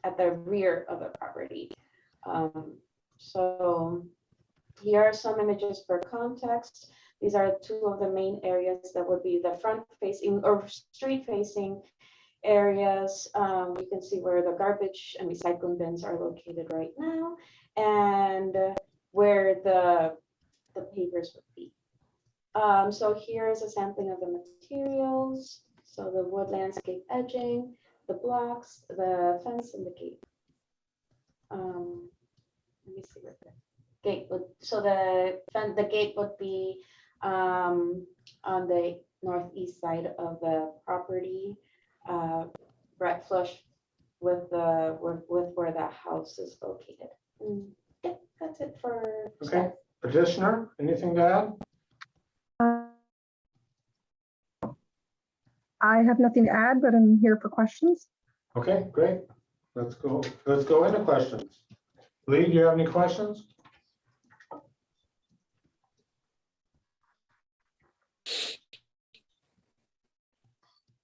at the rear of the property. So here are some images for context. These are two of the main areas that would be the front facing or street facing areas. You can see where the garbage and recycling bins are located right now, and where the pavers would be. So here is a sampling of the materials. So the wood landscape edging, the blocks, the fence, and the gate. Let me see where the gate would. So the gate would be on the northeast side of the property, right flush with the with where the house is located. Yeah, that's it for. Okay, petitioner, anything to add? I have nothing to add, but I'm here for questions. Okay, great. Let's go into questions. Lee, do you have any questions?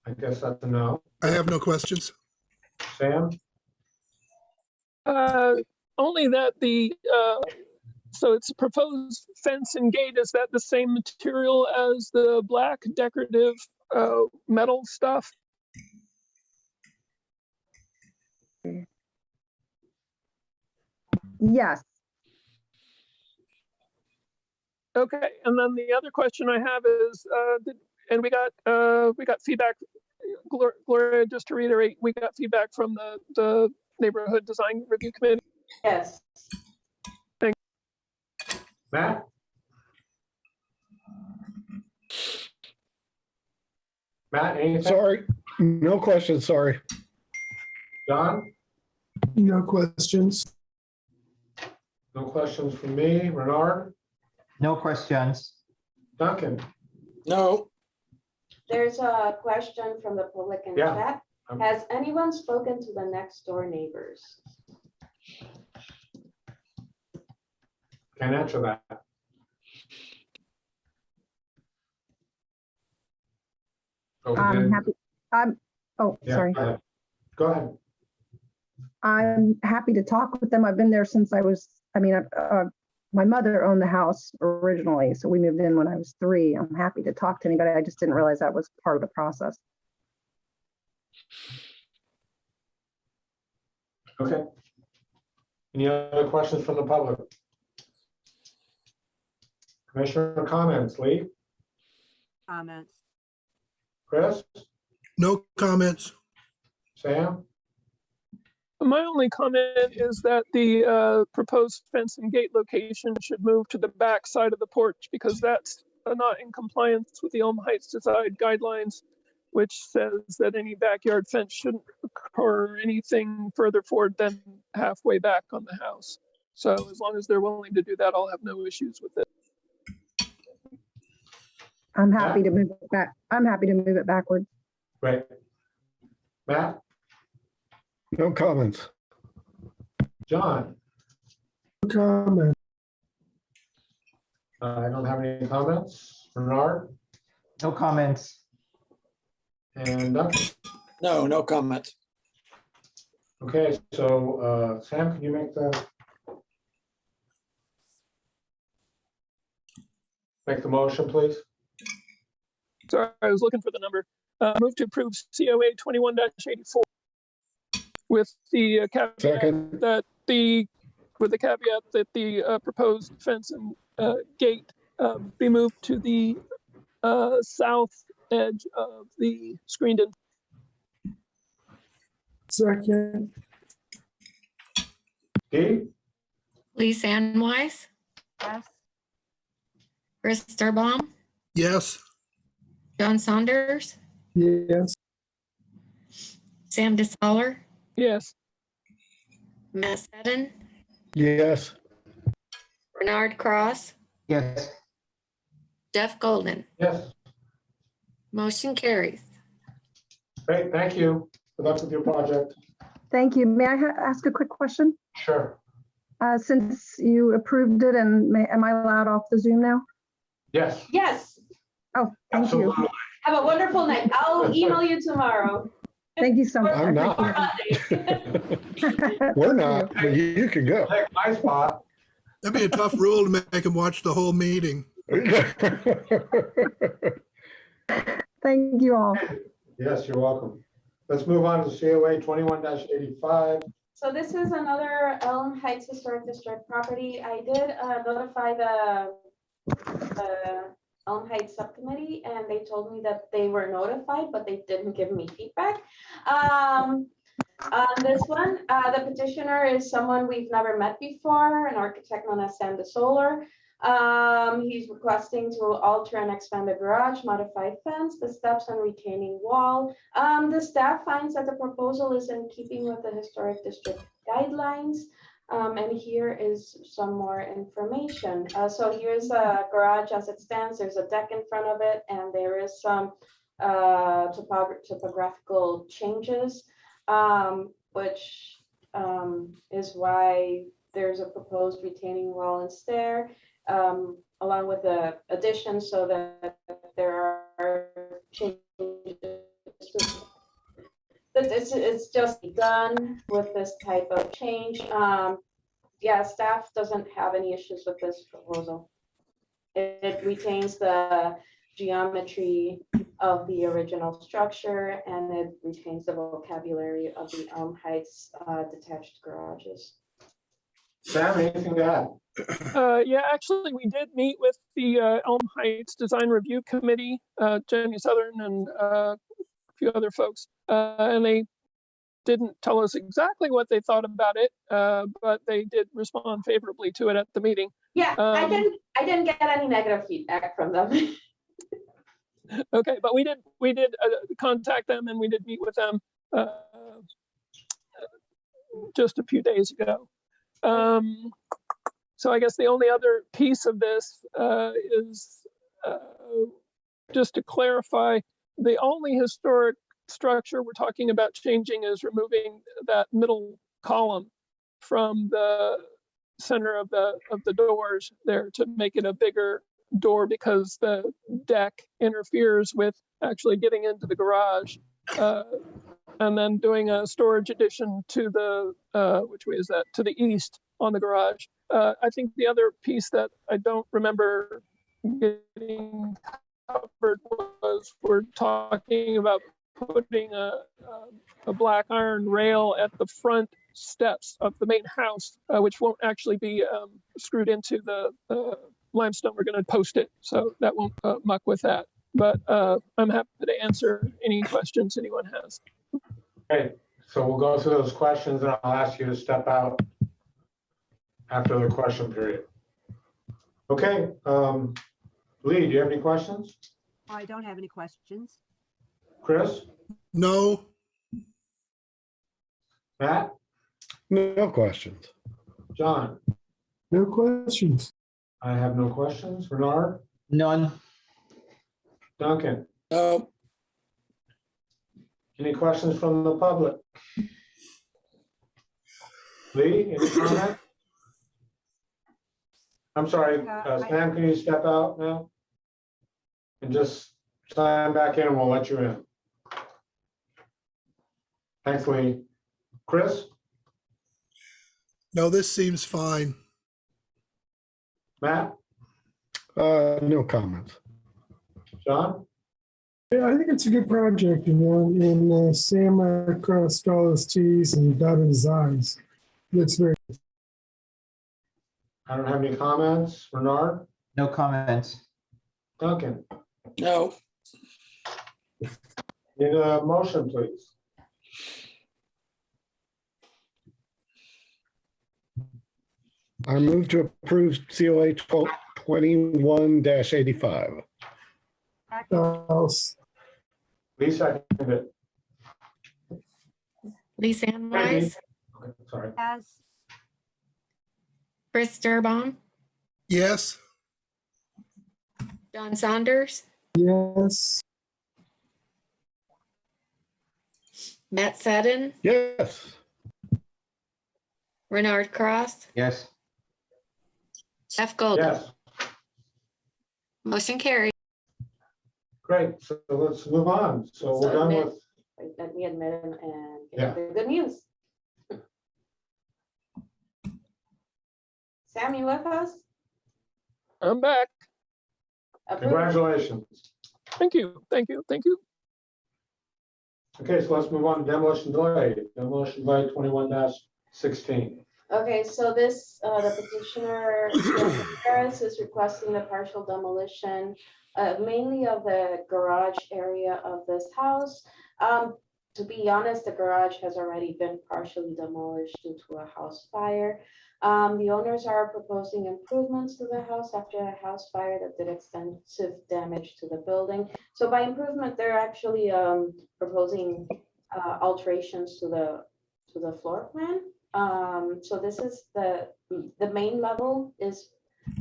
I guess that's a no. I have no questions. Sam? Only that so it's proposed fence and gate, is that the same material as the black decorative metal stuff? Yes. Okay, and then the other question I have is, and we got feedback, Gloria, just to reiterate, we got feedback from the Neighborhood Design Review Committee. Yes. Thank you. Matt? Matt, anything? Sorry, no questions, sorry. John? No questions. No questions from me. Bernard? No questions. Duncan? No. There's a question from the public in Yeah. chat. Has anyone spoken to the next door neighbors? Can't answer that. I'm happy. Oh, Yeah, sorry. Go ahead. I'm happy to talk with them. I've been there since I was, my mother owned the house originally, so we moved in when I was 3. I'm happy to talk to anybody. I just didn't realize that was part of the process. Okay. Any other questions from the public? Commissioner comments, Lee? Comments. Chris? No comments. Sam? My only comment is that the proposed fence and gate location should move to the back side of the porch, because that's not in compliance with the Elm Heights Design Guidelines, which says that any backyard fence shouldn't occur anything further forward than halfway back on the house. So as long as they're willing to do that, I'll have no issues with it. I'm happy to move it back. I'm happy to move it backward. Right. Matt? No comments. John? No comment. I don't have any comments. Bernard? No comments. And Duncan? No, no comments. Okay, so Sam, can you make the motion, please? Sorry, I was looking for the number. Move to approve COA 21-84 with the caveat that the proposed fence and gate be moved to the south edge of the screened-in. Second. Dee? Lee Sandweiss, Yes. Chris Sturbaum, Yes. John Saunders, Yes. Sam DeSaller, Yes. Matt Seddon, Yes. Bernard Cross, Yes. Jeff Golden. Yes. Motion carries. Great, thank you. Good luck with your project. Thank you. May I ask a quick question? Sure. Since you approved it, and am I allowed off the Zoom now? Yes. Yes. Oh, thank Absolutely. you. Have a wonderful night. I'll email you tomorrow. Thank you so much. I'm not. Or Monday. We're not, but you can go. Take my spot. That'd be a tough rule to make them watch the whole meeting. Thank you all. Yes, you're welcome. Let's move on to COA 21-85. So this is another Elm Heights Historic District property. I did notify the Elm Heights Subcommittee, and they told me that they were notified, but they didn't give me feedback. On this one, the petitioner is someone we've never met before, an architect known as Sam DeSolar. He's requesting to alter and expand the garage, modify fence, the steps and retaining wall. The staff finds that the proposal is in keeping with the historic district guidelines. And here is some more information. So here's a garage as it stands. There's a deck in front of it, and there is some topographical changes, which is why there's a proposed retaining wall and stair, along with the addition, so that there are changes. It's just done with this type of change. Yeah, staff doesn't have any issues with this proposal. It retains the geometry of the original structure, and it retains the vocabulary of the Elm Heights detached garages. Sam, anything to add? Yeah, actually, we did meet with the Elm Heights Design Review Committee, Jenny Southern and a few other folks, and they didn't tell us exactly what they thought about it, but they did respond favorably to it at the meeting. Yeah, I didn't get any negative feedback from them. Okay, but we did contact them, and we did meet with them just a few days ago. So I guess the only other piece of this is just to clarify, the only historic structure we're talking about changing is removing that middle column from the center of the doors there to make it a bigger door, because the deck interferes with actually getting into the garage, and then doing a storage addition to the which way is that, to the east on the garage. I think the other piece that I don't remember getting covered was we're talking about putting a black iron rail at the front steps of the main house, which won't actually be screwed into the limestone. We're going to post it, so that won't muck with that. But I'm happy to answer any questions anyone has. Okay, so we'll go through those questions, and I'll ask you to step out after the question period. Okay, Lee, do you have any questions? I don't have any questions. Chris? No. Matt? No questions. John? No questions. I have no questions. Bernard? None. Duncan? No. Any questions from the public? Lee, any comment? I'm sorry, Sam, can you step out now? And just sign back in and we'll let you in. Thanks, Lee. Chris? No, this seems fine. Matt? No comments. John? Yeah, I think it's a good project, and Sam crossed all his T's and dotted his I's. Looks very good. I don't have any comments. Bernard? No comments. Duncan? No. Need a motion, please. I move to approve COA 21-85. Lee seconded it. Lee Sandwise, Okay, sorry. Yes. Chris Durbong, Yes. John Saunders, Yes. Matt Seddon, Yes. Renard Cross, Yes. Jeff Golden. Yes. Motion carried. Great, so let's move on. So we're done with, Let me admit him and Yeah. get the good news. Sam, you with us? I'm back. Approved. congratulations. Thank you, thank you, thank you. Okay, so let's move on to demolition delay. Demolition delay 21-16. Okay, so this, the petitioner Harris is requesting the partial demolition, mainly of the garage area of this house. To be honest, the garage has already been partially demolished due to a house fire. The owners are proposing improvements to the house after a house fire that did extensive damage to the building. So by improvement, they're actually proposing alterations to the floor plan. So this is the main level is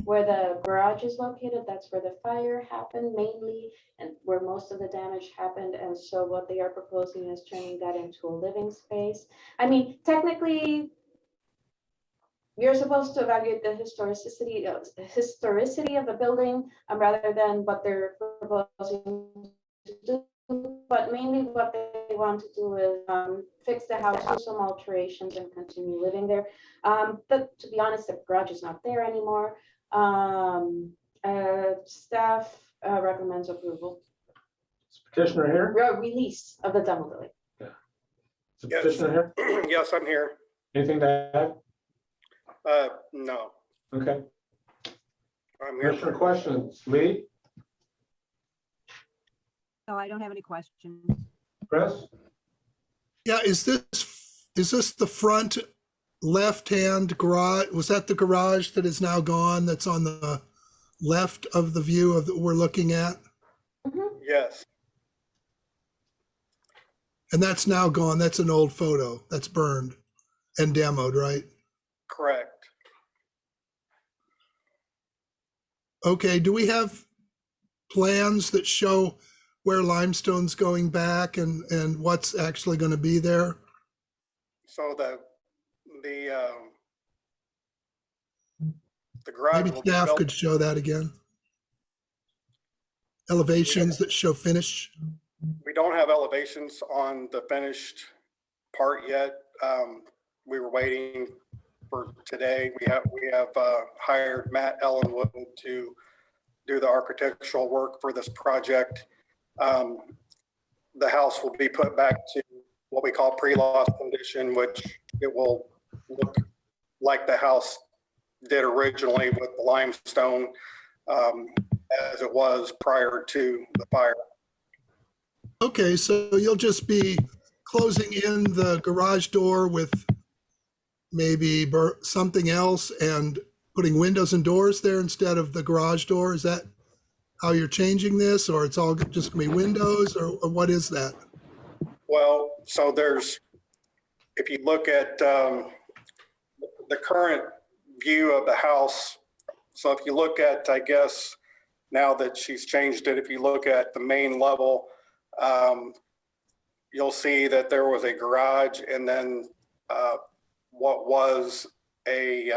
where the garage is located. That's where the fire happened mainly and where most of the damage happened. And so what they are proposing is turning that into a living space. I mean, technically, you're supposed to evaluate the historicity of the building rather than what they're proposing to do. But mainly what they want to do is fix the house, do some alterations and continue living there. But to be honest, the garage is not there anymore. Staff recommends approval. Is petitioner here? Release of the demo delay. Is petitioner here? Yes, I'm here. Anything to add? No, Okay. I'm here. Commissioner questions? Lee? No, I don't have any questions. Chris? Yeah, is this the front left-hand garage? Was that the garage that is now gone that's on the left of the view of that we're looking at? Yes, And that's now gone. That's an old photo. That's burned and demoed, right? correct. Okay, do we have plans that show where limestone's going back and what's actually going to be there? So the garage Maybe will be staff built. could show that again. Elevations that show finish. We don't have elevations on the finished part yet. We were waiting for today. We have hired Matt Ellenwood to do the architectural work for this project. The house will be put back to what we call pre-loss condition, which it will look like the house did originally with the limestone as it was prior to the fire. Okay, so you'll just be closing in the garage door with maybe something else and putting windows and doors there instead of the garage door? Is that how you're changing this, or it's all just gonna be windows, or what is that? Well, so if you look at the current view of the house, so if you look at, I guess, now that she's changed it, if you look at the main level, you'll see that there was a garage and then what was a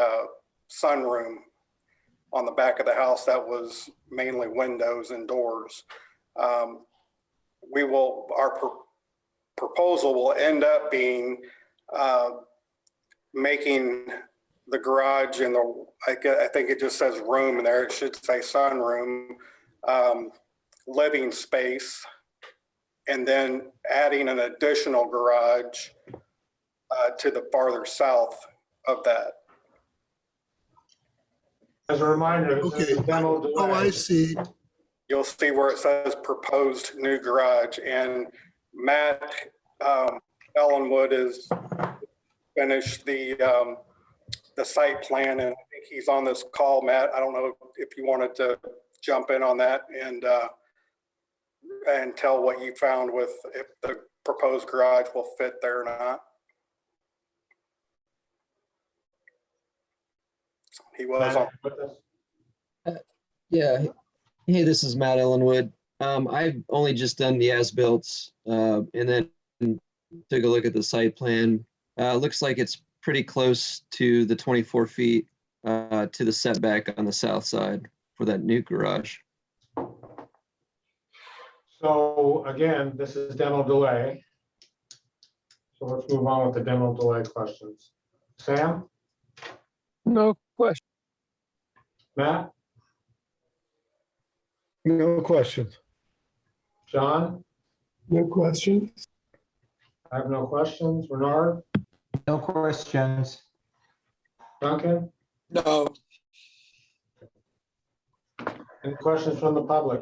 sunroom on the back of the house that was mainly windows and doors. Our proposal will end up being making the garage and I think it just says room in there. It should say sunroom, living space, and then adding an additional garage to the farther south of that. As a reminder, this is a demo delay. Oh, I see. You'll see where it says proposed new garage, and Matt Ellenwood is finished the site plan, and I think he's on this call. Matt, I don't know if you wanted to jump in on that and tell what you found with if the proposed garage will fit there or not. He was on. Yeah. Hey, this is Matt Ellenwood. I've only just done the as-built and then took a look at the site plan. Looks like it's pretty close to the 24 feet to the setback on the south side for that new garage. So again, this is demo delay. So let's move on with the demo delay questions. Sam, No question. Matt, No questions. John, No questions. I have no questions. Bernard, No questions. Duncan, No, any questions from the public?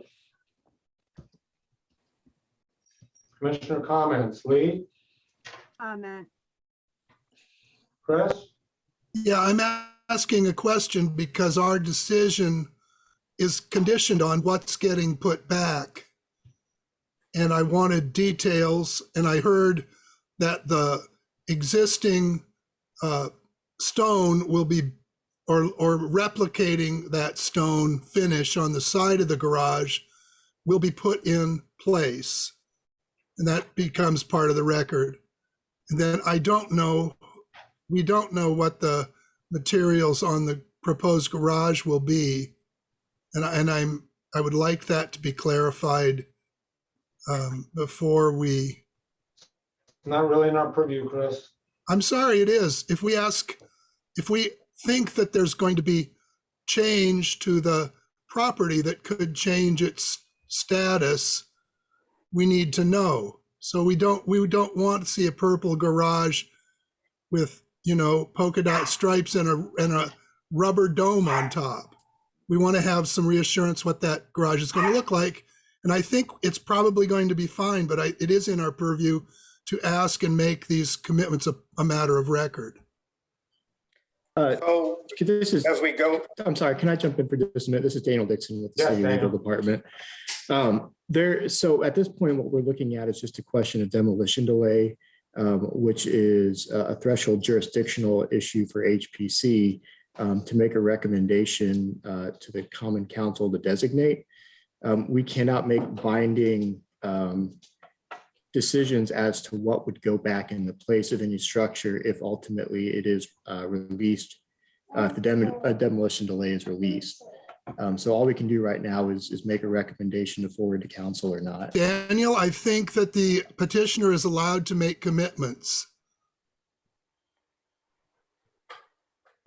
Commissioner comments, Lee, Comment. Chris, Yeah, I'm asking a question because our decision is conditioned on what's getting put back. And I wanted details, and I heard that the existing stone will be, or replicating that stone finish on the side of the garage will be put in place. And that becomes part of the record. And then we don't know what the materials on the proposed garage will be. And I would like that to be clarified before we. not really in our purview, Chris. I'm sorry, it is. If we think that there's going to be change to the property that could change its status, we need to know. So we don't want to see a purple garage with, polka dot stripes and a rubber dome on top. We want to have some reassurance what that garage is going to look like. And I think it's probably going to be fine, but it is in our purview to ask and make these commitments a matter of record. So This is, as we go, I'm sorry, can I jump in for just a minute? This is Daniel Dixon with the Yes, City Legal Daniel. Department. So at this point, what we're looking at is just a question of demolition delay, which is a threshold jurisdictional issue for HPC to make a recommendation to the Common Council to designate. We cannot make binding decisions as to what would go back in the place of any structure if ultimately it is released, if a demolition delay is released. So all we can do right now is make a recommendation to forward to council or not. Daniel, I think that the petitioner is allowed to make commitments.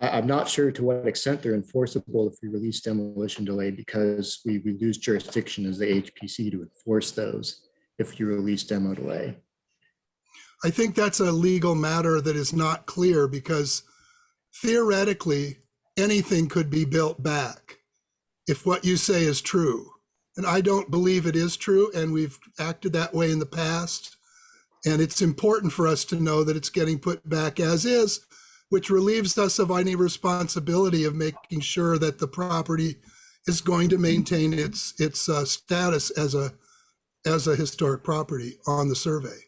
I'm not sure to what extent they're enforceable if we release demolition delay, because we lose jurisdiction as the HPC to enforce those if you release demo delay. I think that's a legal matter that is not clear because theoretically anything could be built back if what you say is true. And I don't believe it is true, and we've acted that way in the past. And it's important for us to know that it's getting put back as is, which relieves us of any responsibility of making sure that the property is going to maintain its status as a historic property on the survey.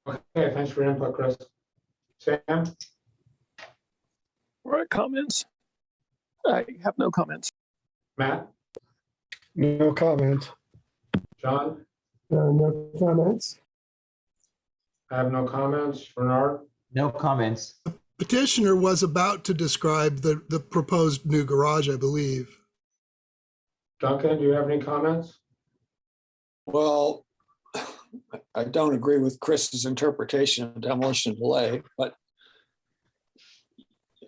Okay, thanks for your input, Chris. Sam, All right, comments? I have no comments. Matt, No comments. John, No comments. I have no comments. Bernard, No comments. Petitioner was about to describe the proposed new garage, I believe. Duncan, do you have any comments? well, I don't agree with Chris's interpretation of demolition delay, but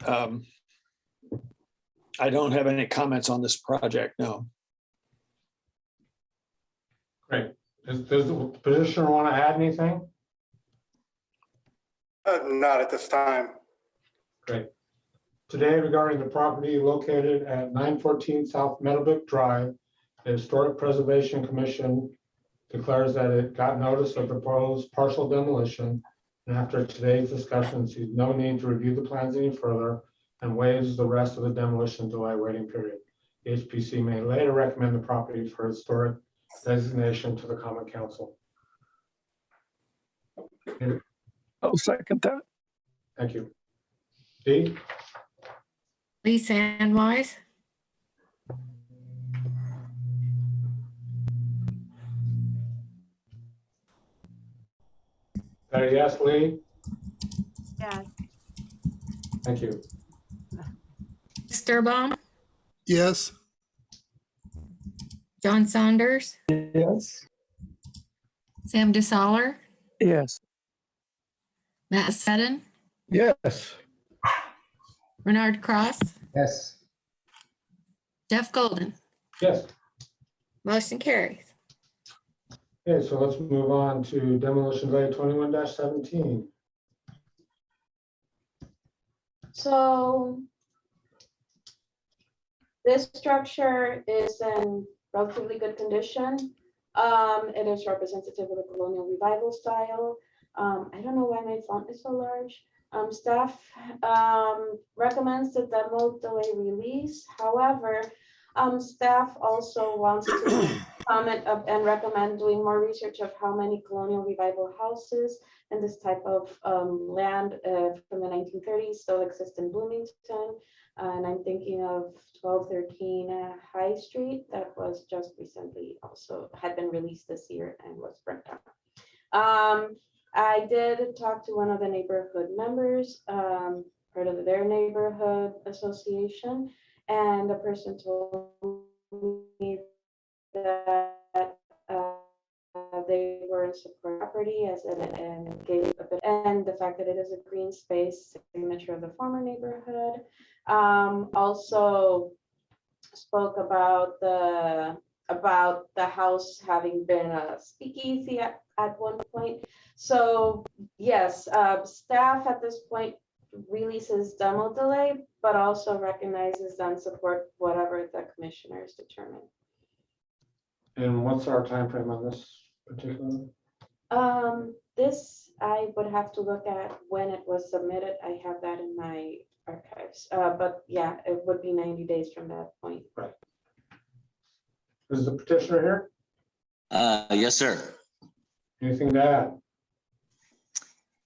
I don't have any comments on this project, no. Great. Does the petitioner want to add anything? not at this time. Great. Today, regarding the property located at 914 South Meadowbrook Drive, the Historic Preservation Commission declares that it got notice of the proposed partial demolition, and after today's discussion, sees no need to review the plans any further and waives the rest of the demolition delay waiting period. The HPC may later recommend the property for historic designation to the Common Council. I'll second that. Thank you. Dee? Lee Sandwise, Yes, Lee? Yes. Thank you. Sturbaum, Yes. John Saunders, Yes. Sam DeSaller, Yes. Matt Seddon, Yes. Bernard Cross, Yes. Jeff Golden. Yes. Motion carries. Okay, so let's move on to demolition delay 21-17. So this structure is in relatively good condition. It is representative of the colonial revival style. I don't know why my font is so large. Staff recommends the demo delay release. However, staff also wants to comment and recommend doing more research of how many colonial revival houses and this type of land from the 1930s still exist in Bloomington. And I'm thinking of 1213 High Street that was just recently also had been released this year and was burnt down. I did talk to one of the neighborhood members, part of their neighborhood association, and the person told me that they were in support of property as and gave a bit, and the fact that it is a green space signature of the former neighborhood. Also spoke about the house having been a speakeasy at one point. So yes, staff at this point releases demo delay, but also recognizes and support whatever the commissioners determine. And what's our time frame on this particular? This I would have to look at when it was submitted. I have that in my archives, but yeah, it would be 90 days from that point. Right. Is the petitioner here? Yes, sir. Anything to add?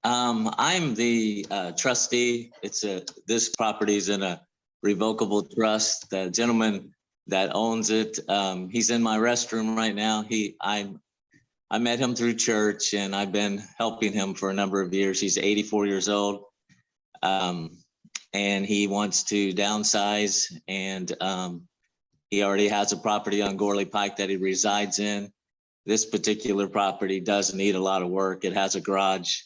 I'm the trustee. This property is in a revocable trust. The gentleman that owns it, he's in my restroom right now. I met him through church, and I've been helping him for a number of years. He's 84 years old, and he wants to downsize, and he already has a property on Gorley Pike that he resides in. This particular property does need a lot of work. It has a garage,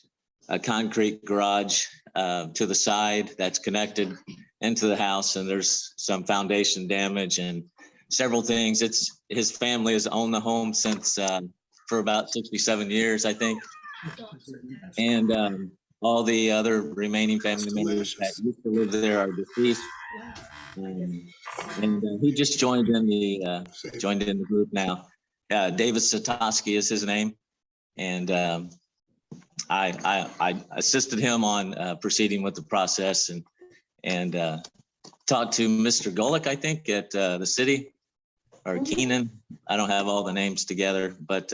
a concrete garage to the side that's connected into the house, and there's some foundation damage and several things. His family has owned the home since for about 67 years, I think. And all the other remaining family members that used to live there are deceased. And he just joined in the group now. David Satoski is his name, and I assisted him on proceeding with the process, and talked to Mr. Golick, I think, at the city, or Keenan. I don't have all the names together, but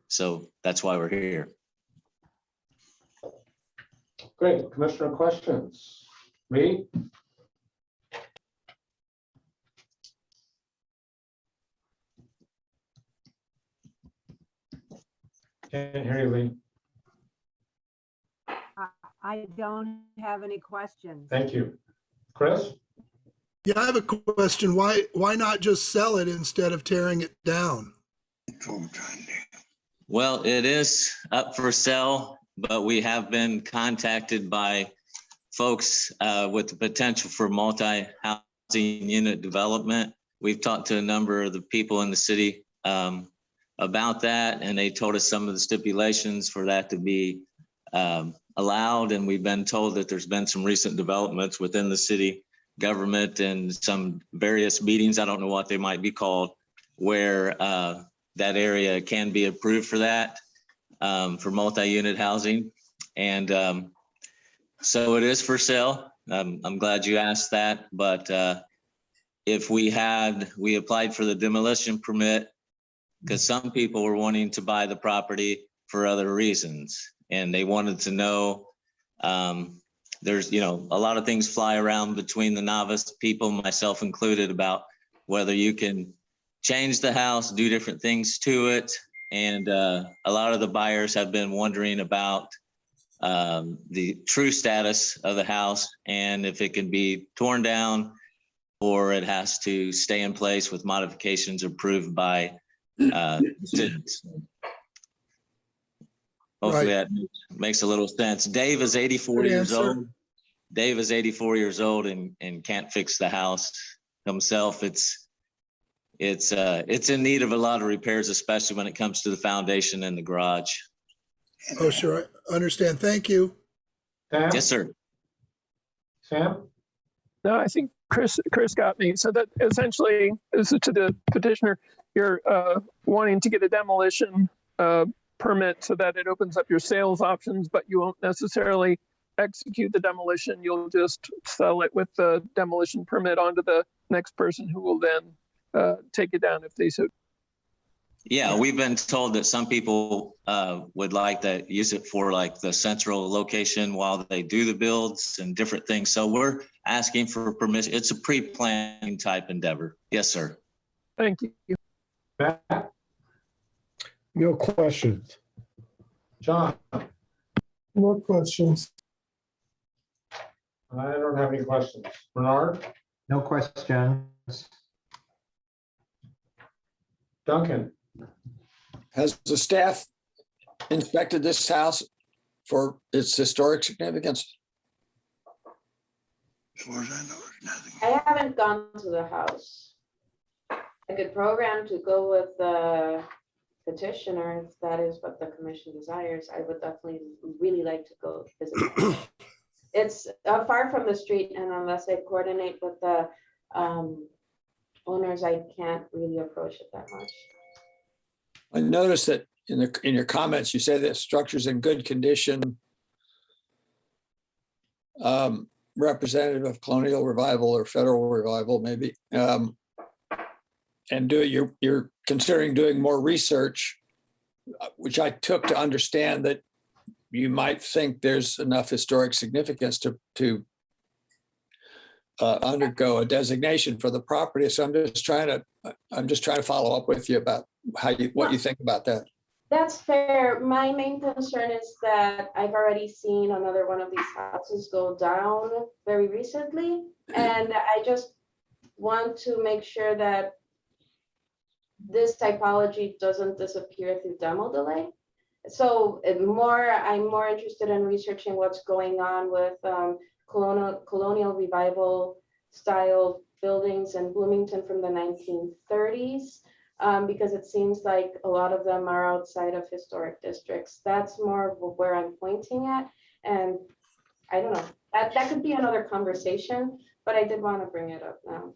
so that's why we're here. Great. Commissioner questions? Lee? Can't hear you, Lee. I don't have any questions. Thank you. Chris? Yeah, I have a question. Why not just sell it instead of tearing it down? Well, it is up for sale, but we have been contacted by folks with the potential for multi-housing unit development. We've talked to a number of the people in the city about that, and they told us some of the stipulations for that to be allowed. And we've been told that there's been some recent developments within the city government and some various meetings, I don't know what they might be called, where that area can be approved for that, for multi-unit housing. And so it is for sale. I'm glad you asked that, but if we applied for the demolition permit because some people were wanting to buy the property for other reasons, and they wanted to know, there's, a lot of things fly around between the novice people, myself included, about whether you can change the house, do different things to it. And a lot of the buyers have been wondering about the true status of the house and if it can be torn down or it has to stay in place with modifications approved by citizens. Hopefully that makes a little sense. Dave is 84 years old. Dave is 84 years old and can't fix the house himself. It's in need of a lot of repairs, especially when it comes to the foundation and the garage. Oh, sure. I understand. Thank you. Sam? Yes, sir. Sam? No, I think Chris got me. So that essentially, this is to the petitioner, you're wanting to get a demolition permit so that it opens up your sales options, but you won't necessarily execute the demolition. You'll just sell it with the demolition permit onto the next person who will then take it down if they so. Yeah, we've been told that some people would like to use it for like the central location while they do the builds and different things. So we're asking for permission. It's a pre-planning type endeavor. Yes, sir. Thank you. Matt? No questions. John? No questions. I don't have any questions. Bernard? No questions. Duncan? Has the staff inspected this house for its historic significance? I haven't gone to the house. I could program to go with the petitioner if that is what the commission desires. I would definitely really like to go visit. It's far from the street, and unless I coordinate with the owners, I can't really approach it that much. I noticed that in your comments, you say that structure's in good condition, representative of colonial revival or federal revival, maybe. And you're considering doing more research, which I took to understand that you might think there's enough historic significance to undergo a designation for the property. So I'm just trying to follow up with you about what you think about that. That's fair. My main concern is that I've already seen another one of these houses go down very recently, and I just want to make sure that this typology doesn't disappear through demo delay. So I'm more interested in researching what's going on with colonial revival style buildings in Bloomington from the 1930s, because it seems like a lot of them are outside of historic districts. That's more where I'm pointing at. And I don't know, that could be another conversation, but I did want to bring it up now.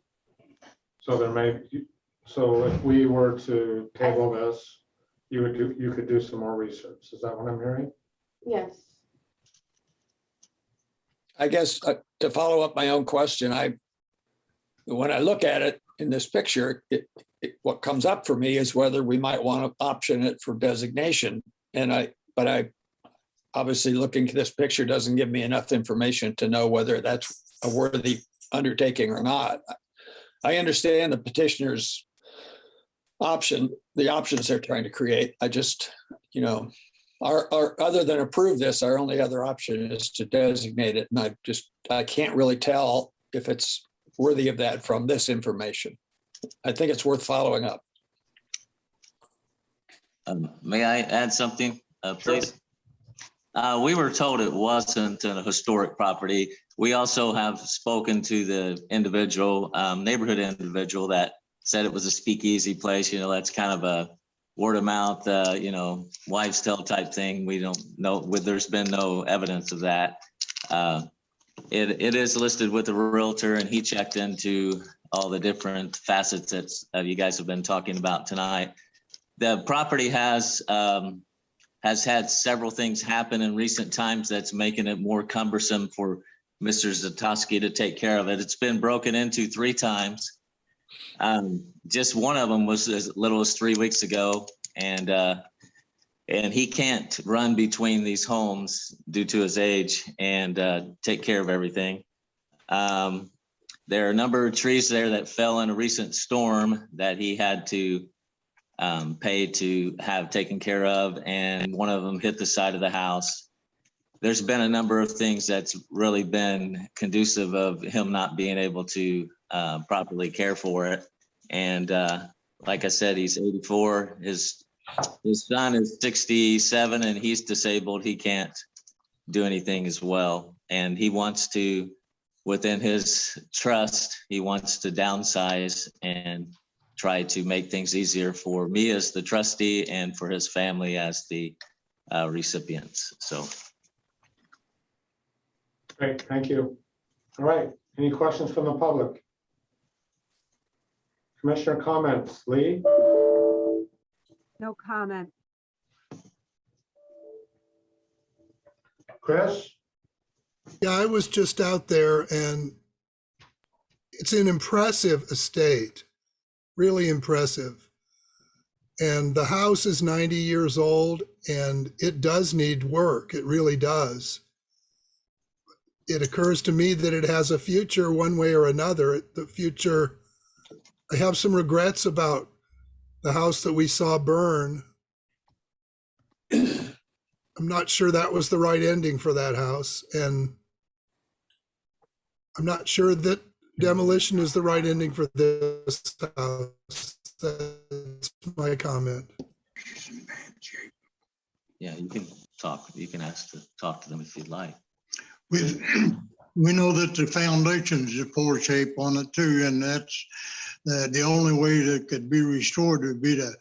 So if we were to table this, you could do some more research. Is that what I'm hearing? Yes. I guess to follow up my own question, when I look at it in this picture, what comes up for me is whether we might want to option it for designation. But I obviously looking at this picture doesn't give me enough information to know whether that's a worthy undertaking or not. I understand the petitioner's the options they're trying to create. I just, our other than approve this, our only other option is to designate it. And I can't really tell if it's worthy of that from this information. I think it's worth following up. May I add something, please? Sure. We were told it wasn't a historic property. We also have spoken to the individual, neighborhood individual that said it was a speakeasy place. That's kind of a word of mouth, wives' tale type thing. We don't know, there's been no evidence of that. It is listed with the realtor, and he checked into all the different facets that you guys have been talking about tonight. The property has had several things happen in recent times that's making it more cumbersome for Mr. Zatowski to take care of it. It's been broken into 3 times. Just one of them was as little as 3 weeks ago, and he can't run between these homes due to his age and take care of everything. There are a number of trees there that fell in a recent storm that he had to pay to have taken care of, and one of them hit the side of the house. there's been a number of things that's really been conducive of him not being able to properly care for it. And like I said, he's 84. His son is 67 and he's disabled. He can't do anything as well. And he wants to, within his trust, he wants to downsize and try to make things easier for me as the trustee and for his family as the recipients. So. Great, thank you. All right, any questions from the public? Commissioner comments, Lee? No comment. Chris? Yeah, I was just out there and it's an impressive estate, really impressive. And the house is 90 years old and it does need work. It really does. It occurs to me that it has a future one way or another. The future, I have some regrets about the house that we saw burn. I'm not sure that was the right ending for that house. And I'm not sure that demolition is the right ending for this house. That's my comment. Yeah, you can talk. You can ask to talk to them if you'd like. We know that the foundation's in poor shape on it too, and that's the only way that could be restored would be to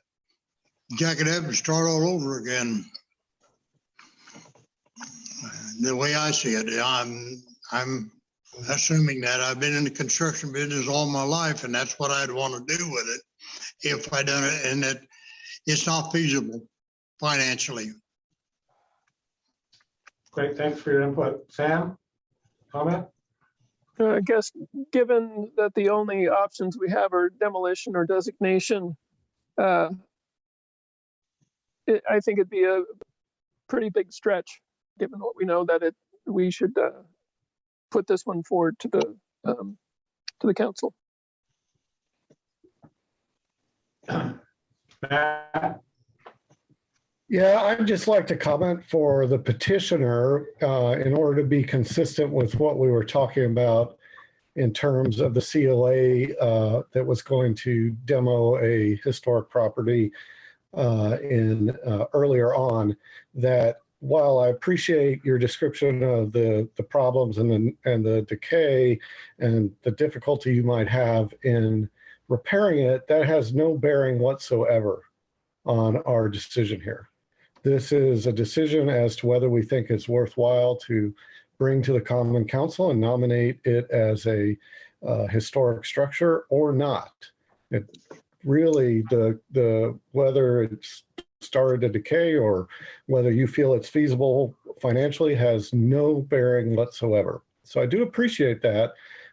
jack it up and start all over again. The way I see it, I'm assuming that I've been in the construction business all my life, and that's what I'd want to do with it if I done it, and that it's not feasible financially. Great, thanks for your input. Sam, comment? I guess, given that the only options we have are demolition or designation, I think it'd be a pretty big stretch, given what we know that we should put this one forward to the council. Matt? Yeah, I'd just like to comment for the petitioner in order to be consistent with what we were talking about in terms of the COA that was going to demo a historic property earlier on, that while I appreciate your description of the problems and the decay and the difficulty you might have in repairing it, that has no bearing whatsoever on our decision here. This is a decision as to whether we think it's worthwhile to bring to the Common Council and nominate it as a historic structure or not. It really, the whether it's started to decay or whether you feel it's feasible financially has no bearing whatsoever. So I do appreciate that,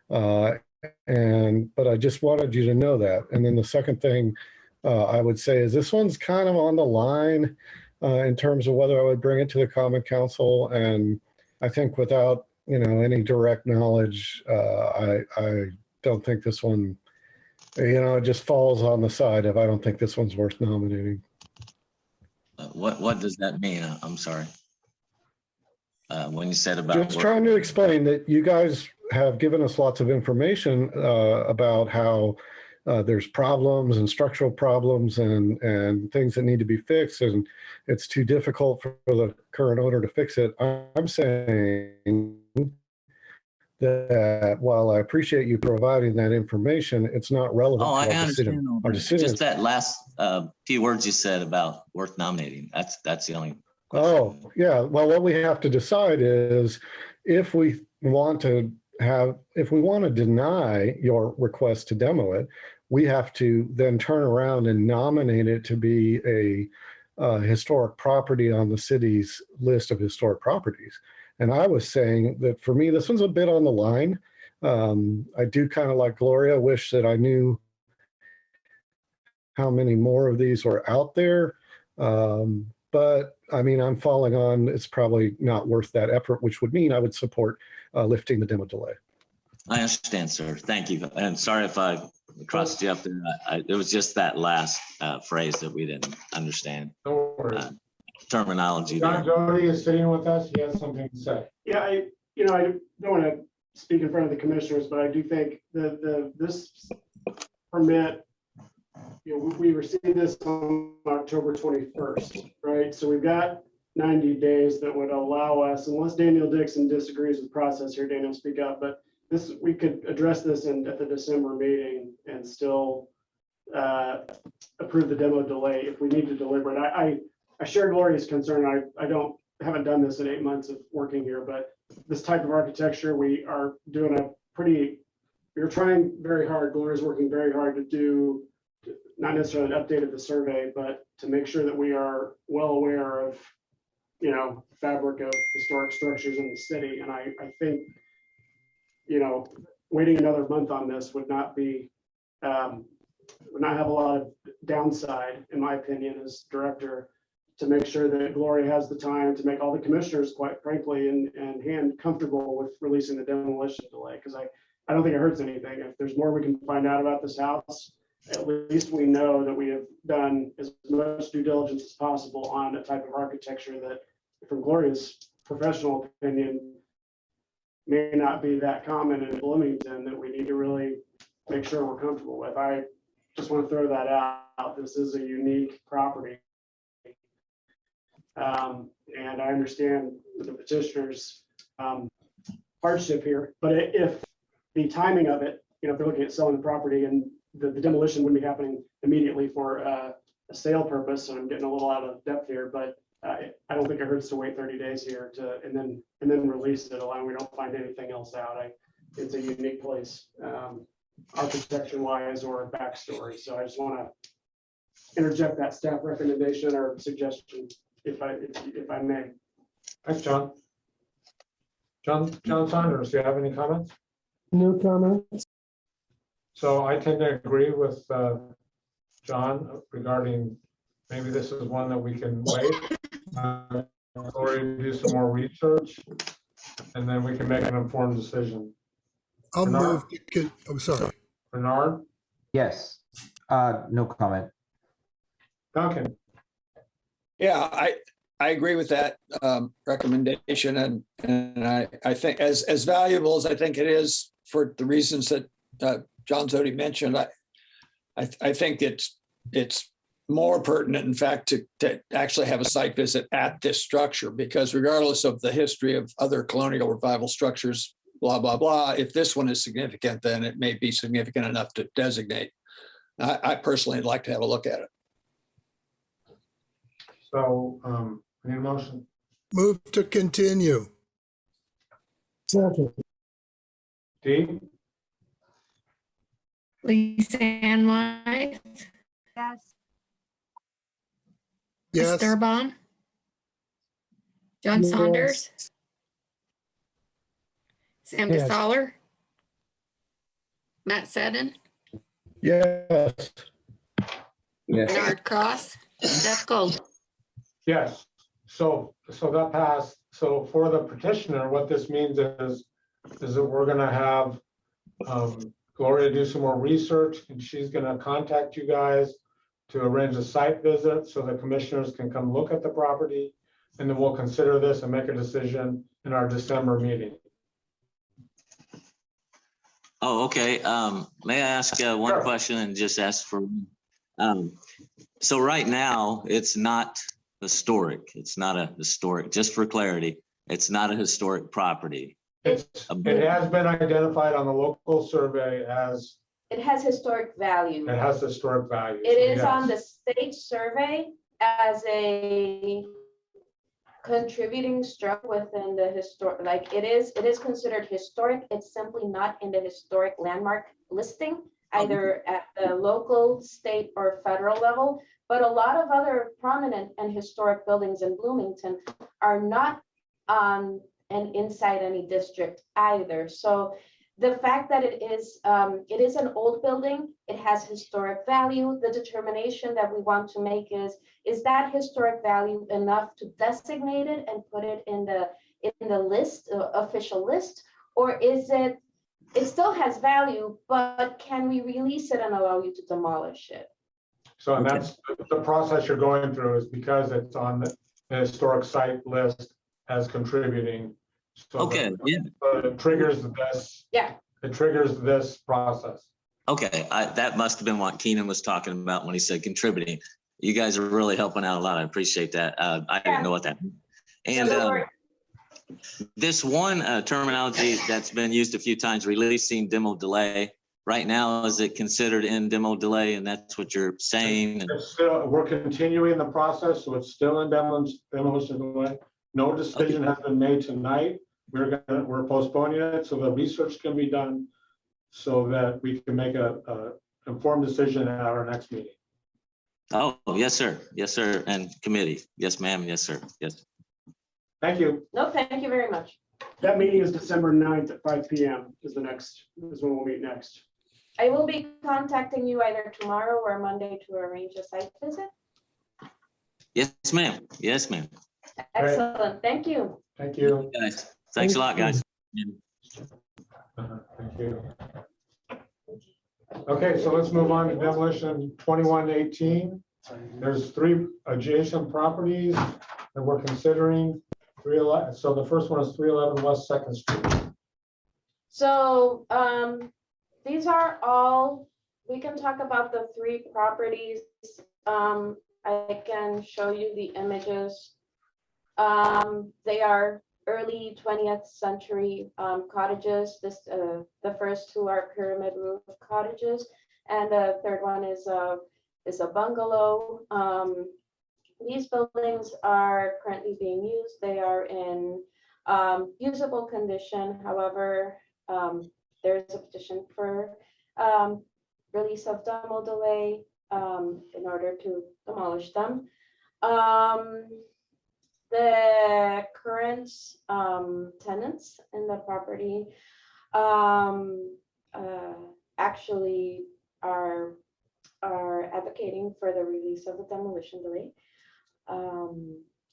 but I just wanted you to know that. And then the second thing I would say is this one's kind of on the line in terms of whether I would bring it to the Common Council. And I think without, any direct knowledge, I don't think this one, it just falls on the side of, I don't think this one's worth nominating. What does that mean? I'm sorry. When you said about just trying to explain that you guys have given us lots of information about how there's problems and structural problems and things that need to be fixed, and it's too difficult for the current owner to fix it. I'm saying that while I appreciate you providing that information, it's not relevant to our decision. Our decision just that last few words you said about worth nominating. That's the only. Oh, yeah. Well, what we have to decide is if we want to deny your request to demo it, we have to then turn around and nominate it to be a historic property on the city's list of historic properties. And I was saying that for me, this one's a bit on the line. I do kind of like Gloria, wish that I knew how many more of these were out there. But I mean, I'm falling on, it's probably not worth that effort, which would mean I would support lifting the demo delay. I understand, sir. Thank you. And sorry if I crossed you up there. It was just that last phrase that we didn't understand. No worries. terminology John there. Doty is sitting with us. He has something to say. Yeah, I don't want to speak in front of the commissioners, but I do think this permit, we received this on October 21st, right? So we've got 90 days that would allow us, unless Daniel Dixon disagrees with the process here, Daniel, speak up, but we could address this at the December meeting and still approve the demo delay if we need to deliberate. I share Gloria's concern. I haven't done this in 8 months of working here, but this type of architecture, we are doing we're trying very hard. Gloria's working very hard to do, not necessarily an update of the survey, but to make sure that we are well aware of, fabric of historic structures in the city. And I think, waiting another month on this would not have a lot of downside, in my opinion, as director, to make sure that Gloria has the time to make all the commissioners, quite frankly, and comfortable with releasing the demolition delay. Because I don't think it hurts anything. If there's more we can find out about this house, at least we know that we have done as much due diligence as possible on a type of architecture that, from Gloria's professional opinion, may not be that common in Bloomington, that we need to really make sure we're comfortable with. I just want to throw that out. This is a unique property. And I understand the petitioner's hardship here, but if the timing of it, if they're looking at selling the property and the demolition wouldn't be happening immediately for a sale purpose, and I'm getting a little out of depth here, but I don't think it hurts to wait 30 days here and then release it, allowing we don't find anything else out. It's a unique place, architecture wise or backstory. So I just want to interject that staff recommendation or suggestion, if I may. Thanks, John. John Saunders, do you have any comments? No comments. So I tend to agree with John regarding maybe this is one that we can wait or do some more research, and then we can make an informed decision. I'll Bernard? move. I'm sorry. Bernard? Yes. No comment. Duncan? Yeah, I agree with that recommendation, and I think as valuable as I think it is for the reasons that John's already mentioned, I think it's more pertinent, in fact, to actually have a site visit at this structure, because regardless of the history of other colonial revival structures, blah, blah, blah, if this one is significant, then it may be significant enough to designate. I personally would like to have a look at it. So, any motion? Move to continue. Second. Dee? Lisa Ann White, Yes. Yes. Sturbaum, John Yes. Saunders, Sam Yes. DeSaller, Matt Seddon, Yes. Bernard Cross, Jeff Gold. Yes. So that passed. So for the petitioner, what this means is that we're going to have Gloria do some more research, and she's going to contact you guys to arrange a site visit so the commissioners can come look at the property, and then we'll consider this and make a decision in our December meeting. Oh, okay. May I ask one question and just ask for, so right now it's not historic. It's not a historic, just for clarity, it's not a historic property. It has been identified on the local survey as. It has historic value. It has historic value. It is yes. on the state survey as a contributing structure within the historic, like it is considered historic. It's simply not in the historic landmark listing, either at the local, state, or federal level. But a lot of other prominent and historic buildings in Bloomington are not on and inside any district either. So the fact that it is an old building, it has historic value. The determination that we want to make is that historic value enough to designate it and put it in the list, official list, or is it still has value, but can we release it and allow you to demolish it? So and that's the process you're going through, is because it's on an historic site list as contributing. So Okay, that- yeah. so it triggers this. Yeah. It triggers this process. Okay, that must have been what Keenan was talking about when he said contributing. You guys are really helping out a lot. I appreciate that. I didn't know what that meant. And Don't worry. this one terminology that's been used a few times, releasing demo delay. Right now, is it considered in demo delay, and that's what you're saying? It's still, we're continuing the process, so it's still in demolition delay. No decision has been made tonight. We're postponing it so the research can be done so that we can make a informed decision at our next meeting. Oh, yes, sir. Yes, sir. And committee. Yes, ma'am. Yes, sir. Yes. Thank you. No, thank you very much. That meeting is December 9th at 5 p.m. is when we'll meet next. I will be contacting you either tomorrow or Monday to arrange a site visit. Yes, ma'am. Yes, ma'am. Excellent, thank you. Thank you. Guys, thanks a lot, guys. Thank you. Okay, so let's move on to demolition 2118. There's 3 adjacent properties that we're considering. So the first one is 311 West 2nd Street. So these are all, we can talk about the 3 properties. I can show you the images. They are early 20th century cottages. The first 2 are pyramid roof cottages, and the third one is a bungalow. These buildings are currently being used. They are in usable condition. However, there's a petition for release of demo delay in order to demolish them. The current tenants in the property actually are advocating for the release of the demolition delay.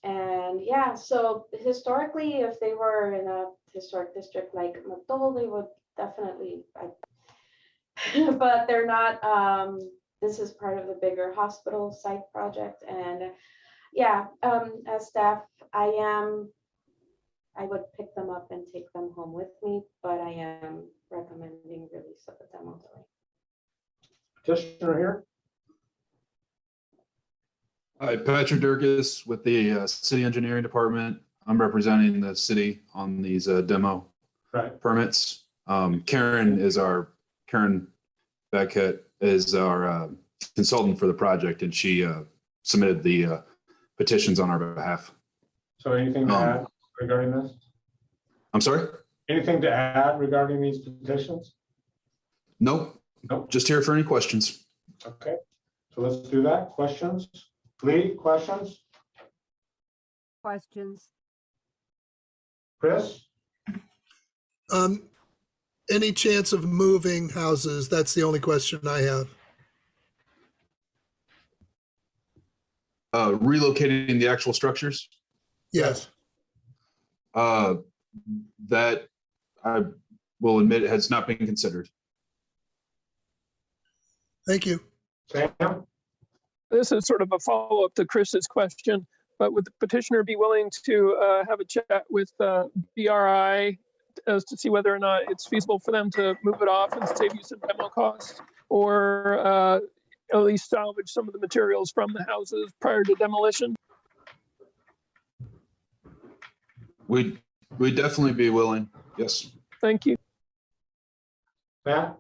And yeah, so historically, if they were in a historic district like McDowell, they would definitely, but they're not. This is part of the bigger hospital site project, and yeah, as staff, I would pick them up and take them home with me, but I am recommending release of the demo delay. Petitioner here. Hi, Patrick Durkis with the City Engineering Department. I'm representing the city on these demo permits. Karen Beckett is our consultant for the project, and she submitted the petitions on our behalf. So anything to add regarding this? I'm sorry? Anything to add regarding these petitions? Nope. Just here for any questions. Okay, so let's do that. Questions? Lee, questions? Questions? Chris? Any chance of moving houses? That's the only question I have. Relocating the actual structures? Yes. That I will admit has not been considered. Thank you. Sam? This is sort of a follow-up to Chris's question, but would the petitioner be willing to have a chat with BRI as to see whether or not it's feasible for them to move it off and save you some demo costs, or at least salvage some of the materials from the houses prior to demolition? We'd definitely be willing. Yes. Thank you. Matt?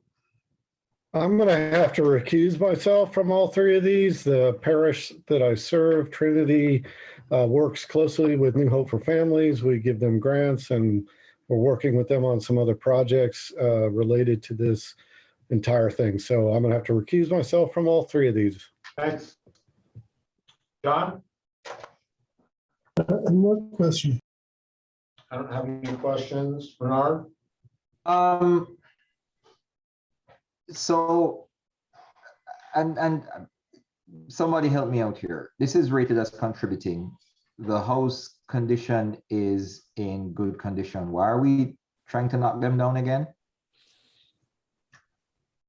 I'm going to have to recuse myself from all 3 of these. The parish that I serve, Trinity, works closely with New Hope for Families. We give them grants, and we're working with them on some other projects related to this entire thing. So I'm going to have to recuse myself from all 3 of these. Thanks. John? No question. I don't have any questions. Bernard? So, and somebody help me out here. This is rated as contributing. The house condition is in good condition. Why are we trying to knock them down again?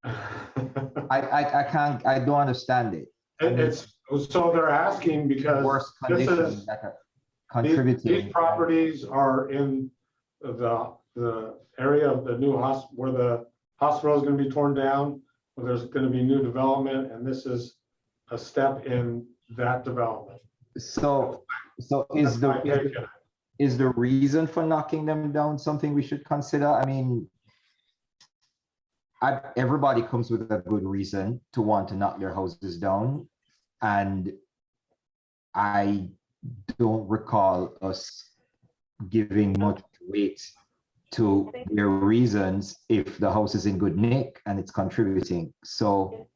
I don't understand it. It's so they're asking because worse this condition. is contributing. These properties are in the area of the new hospital where the hospital is going to be torn down, where there's going to be new development, and this is a step in that development. So is the reason for knocking them down something we should consider? I mean, everybody comes with a good reason to want to knock their houses down, and I don't recall us giving much weight to their reasons if the house is in good nick and it's contributing. So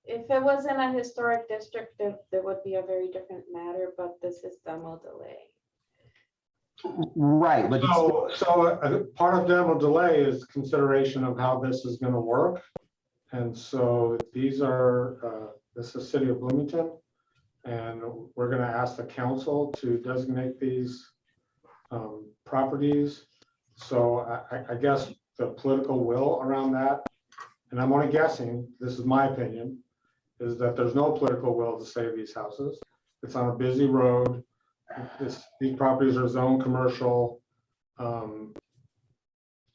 if it was in a historic district, there would be a very different matter, but this is demo delay. Right, but so part of demo delay is consideration of how this is going to work, and so these are this is City of Bloomington, and we're going to ask the council to designate these properties. So I guess the political will around that, and I'm only guessing, this is my opinion, is that there's no political will to save these houses. It's on a busy road. These properties are zone commercial.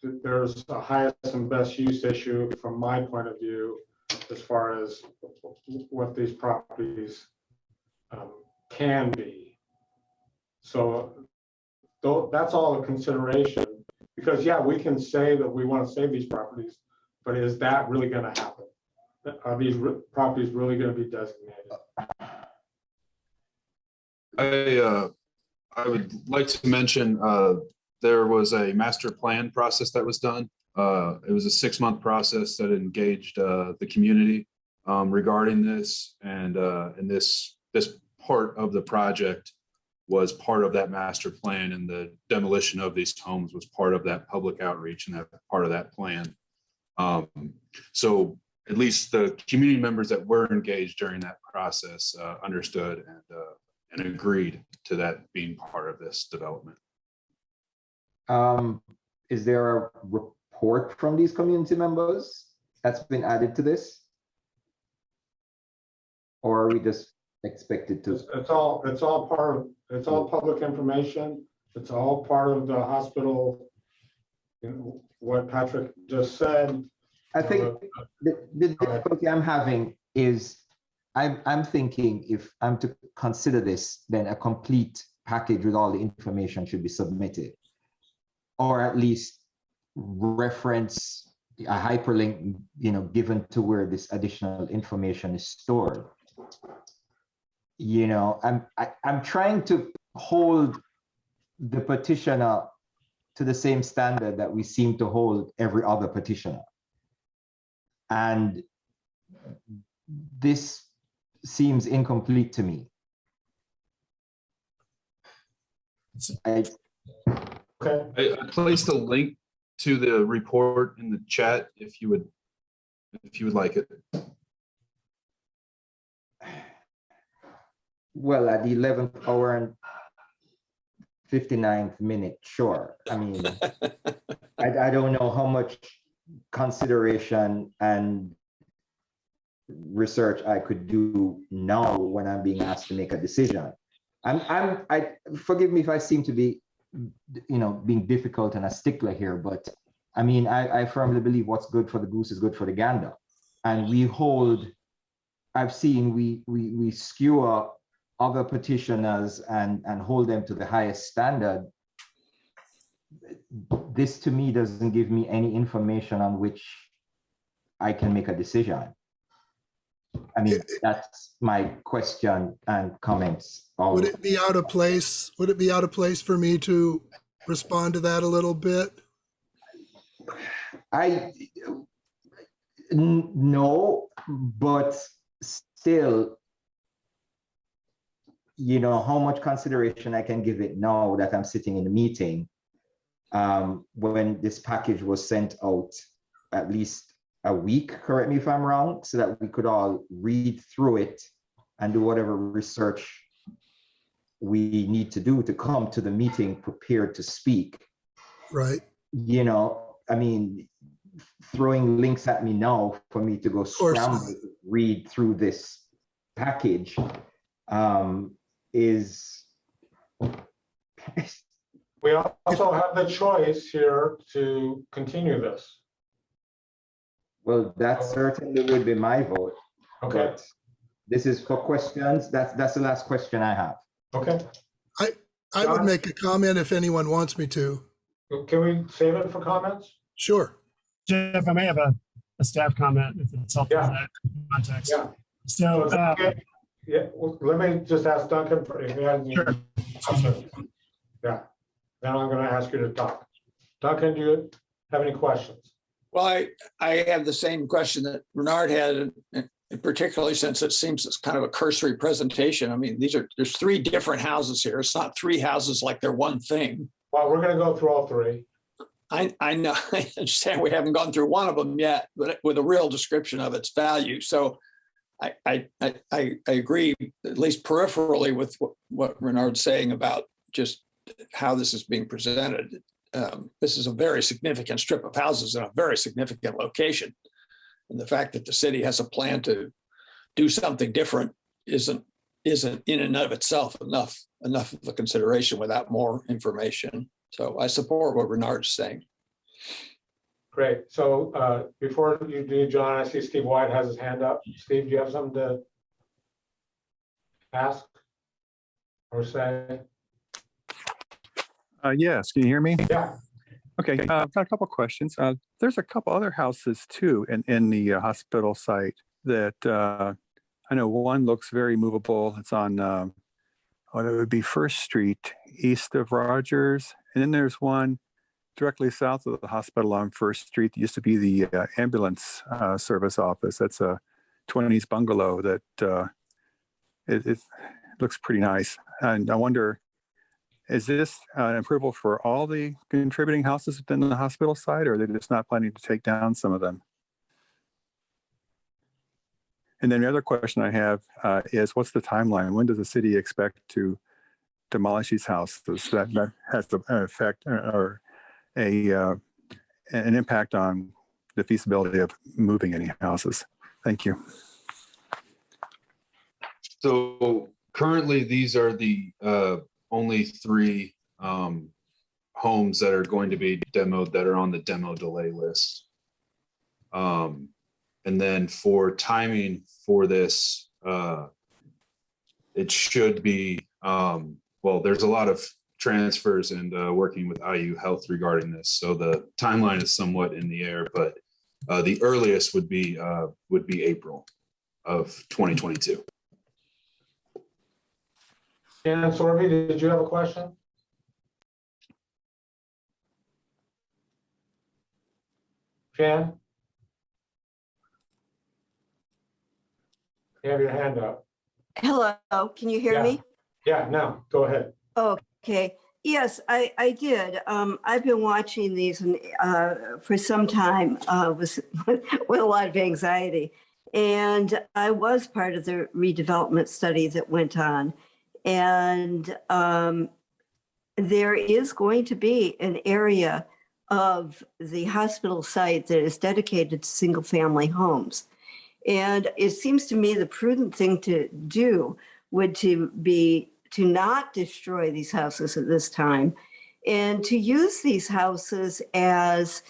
There's a highest and best use issue from my point of view as far as what these properties can be. So that's all a consideration, because yeah, we can say that we want to save these properties, but is that really going to happen? Are these properties really going to be designated? I would like to mention there was a master plan process that was done. It was a 6-month process that engaged the community regarding this, and this part of the project was part of that master plan, and the demolition of these homes was part of that public outreach and that part of that plan. So at least the community members that were engaged during that process understood and agreed to that being part of this development. Is there a report from these community members that's been added to this? Or are we just expected to? It's all part of, it's all public information. It's all part of the hospital, you know, what Patrick just said. I think the difficulty I'm having is I'm thinking if I'm to consider this, then a complete package with all the information should be submitted, or at least reference a hyperlink, you know, given to where this additional information is stored. You know, I'm trying to hold the petitioner to the same standard that we seem to hold every other petitioner. And this seems incomplete to me. I placed a link to the report in the chat if you would like it. Well, at the 11th hour and 59th minute, sure. I mean, I don't know how much consideration and research I could do now when I'm being asked to make a decision. I forgive me if I seem to be, you know, being difficult and a stickler here, but I mean, I firmly believe what's good for the goose is good for the gander. And we hold, I've seen we skewer other petitioners and hold them to the highest standard. This to me doesn't give me any information on which I can make a decision. I mean, that's my question and comments. Would it be out of place? Would it be out of place for me to respond to that a little bit? No, but still, you know, how much consideration I can give it now that I'm sitting in the meeting, when this package was sent out at least a week, correct me if I'm wrong, so that we could all read through it and do whatever research we need to do to come to the meeting prepared to speak. Right. You know, I mean, throwing links at me now for me to go scramble to read through this package is We also have the choice here to continue this. Well, that certainly would be my vote. Okay. But this is for questions. That's the last question I have. Okay. I would make a comment if anyone wants me to. Can we save it for comments? Sure. Jeff, I may have a staff comment if it's helpful in that context. Yeah. So, Yeah, well, let me just ask Duncan for if he has any questions. Yeah, then I'm going to ask you to talk. Duncan, do you have any questions? Well, I have the same question that Renard had, and particularly since it seems it's kind of a cursory presentation. I mean, there's three different houses here. It's not three houses like they're one thing. Well, we're going to go through all three. I know, I understand we haven't gone through one of them yet, but with a real description of its value. So I agree, at least peripherally, with what Renard's saying about just how this is being presented. This is a very significant strip of houses in a very significant location. And the fact that the city has a plan to do something different isn't in and of itself enough of a consideration without more information. So I support what Renard's saying. Great. So before you do, John, I see Steve White has his hand up. Steve, do you have something to ask or say? Yes, can you hear me? Yeah. Okay, I've got a couple questions. There's a couple other houses too in the hospital site that I know one looks very movable. It's on it would be First Street east of Rogers. And then there's one directly south of the hospital on First Street. It used to be the ambulance service office. That's a 20s bungalow that it looks pretty nice. And I wonder, is this an approval for all the contributing houses within the hospital site, or are they just not planning to take down some of them? And then the other question I have is, what's the timeline? When does the city expect to demolish these houses? That has an effect or an impact on the feasibility of moving any houses. Thank you. So currently, these are the only three homes that are going to be demoed that are on the demo delay list. And then for timing for this, it should be, well, there's a lot of transfers and working with IU Health regarding this. So the timeline is somewhat in the air, but the earliest would be April of 2022. Shannon Sorby, did you have a question? Shan? You have your hand up. Hello, can you hear me? Yeah, now go ahead. Okay, yes, I did. I've been watching these for some time with a lot of anxiety. And I was part of the redevelopment study that went on. And there is going to be an area of the hospital site that is dedicated to single family homes. And it seems to me the prudent thing to do would be to not destroy these houses at this time and to use these houses as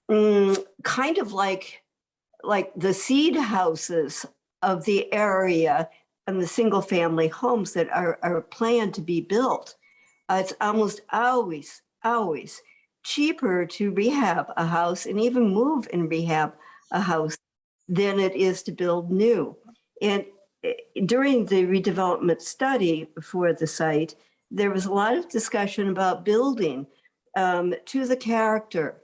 kind of like the seed houses of the area and the single family homes that are planned to be built. It's almost always cheaper to rehab a house and even move and rehab a house than it is to build new. And during the redevelopment study for the site, there was a lot of discussion about building to the character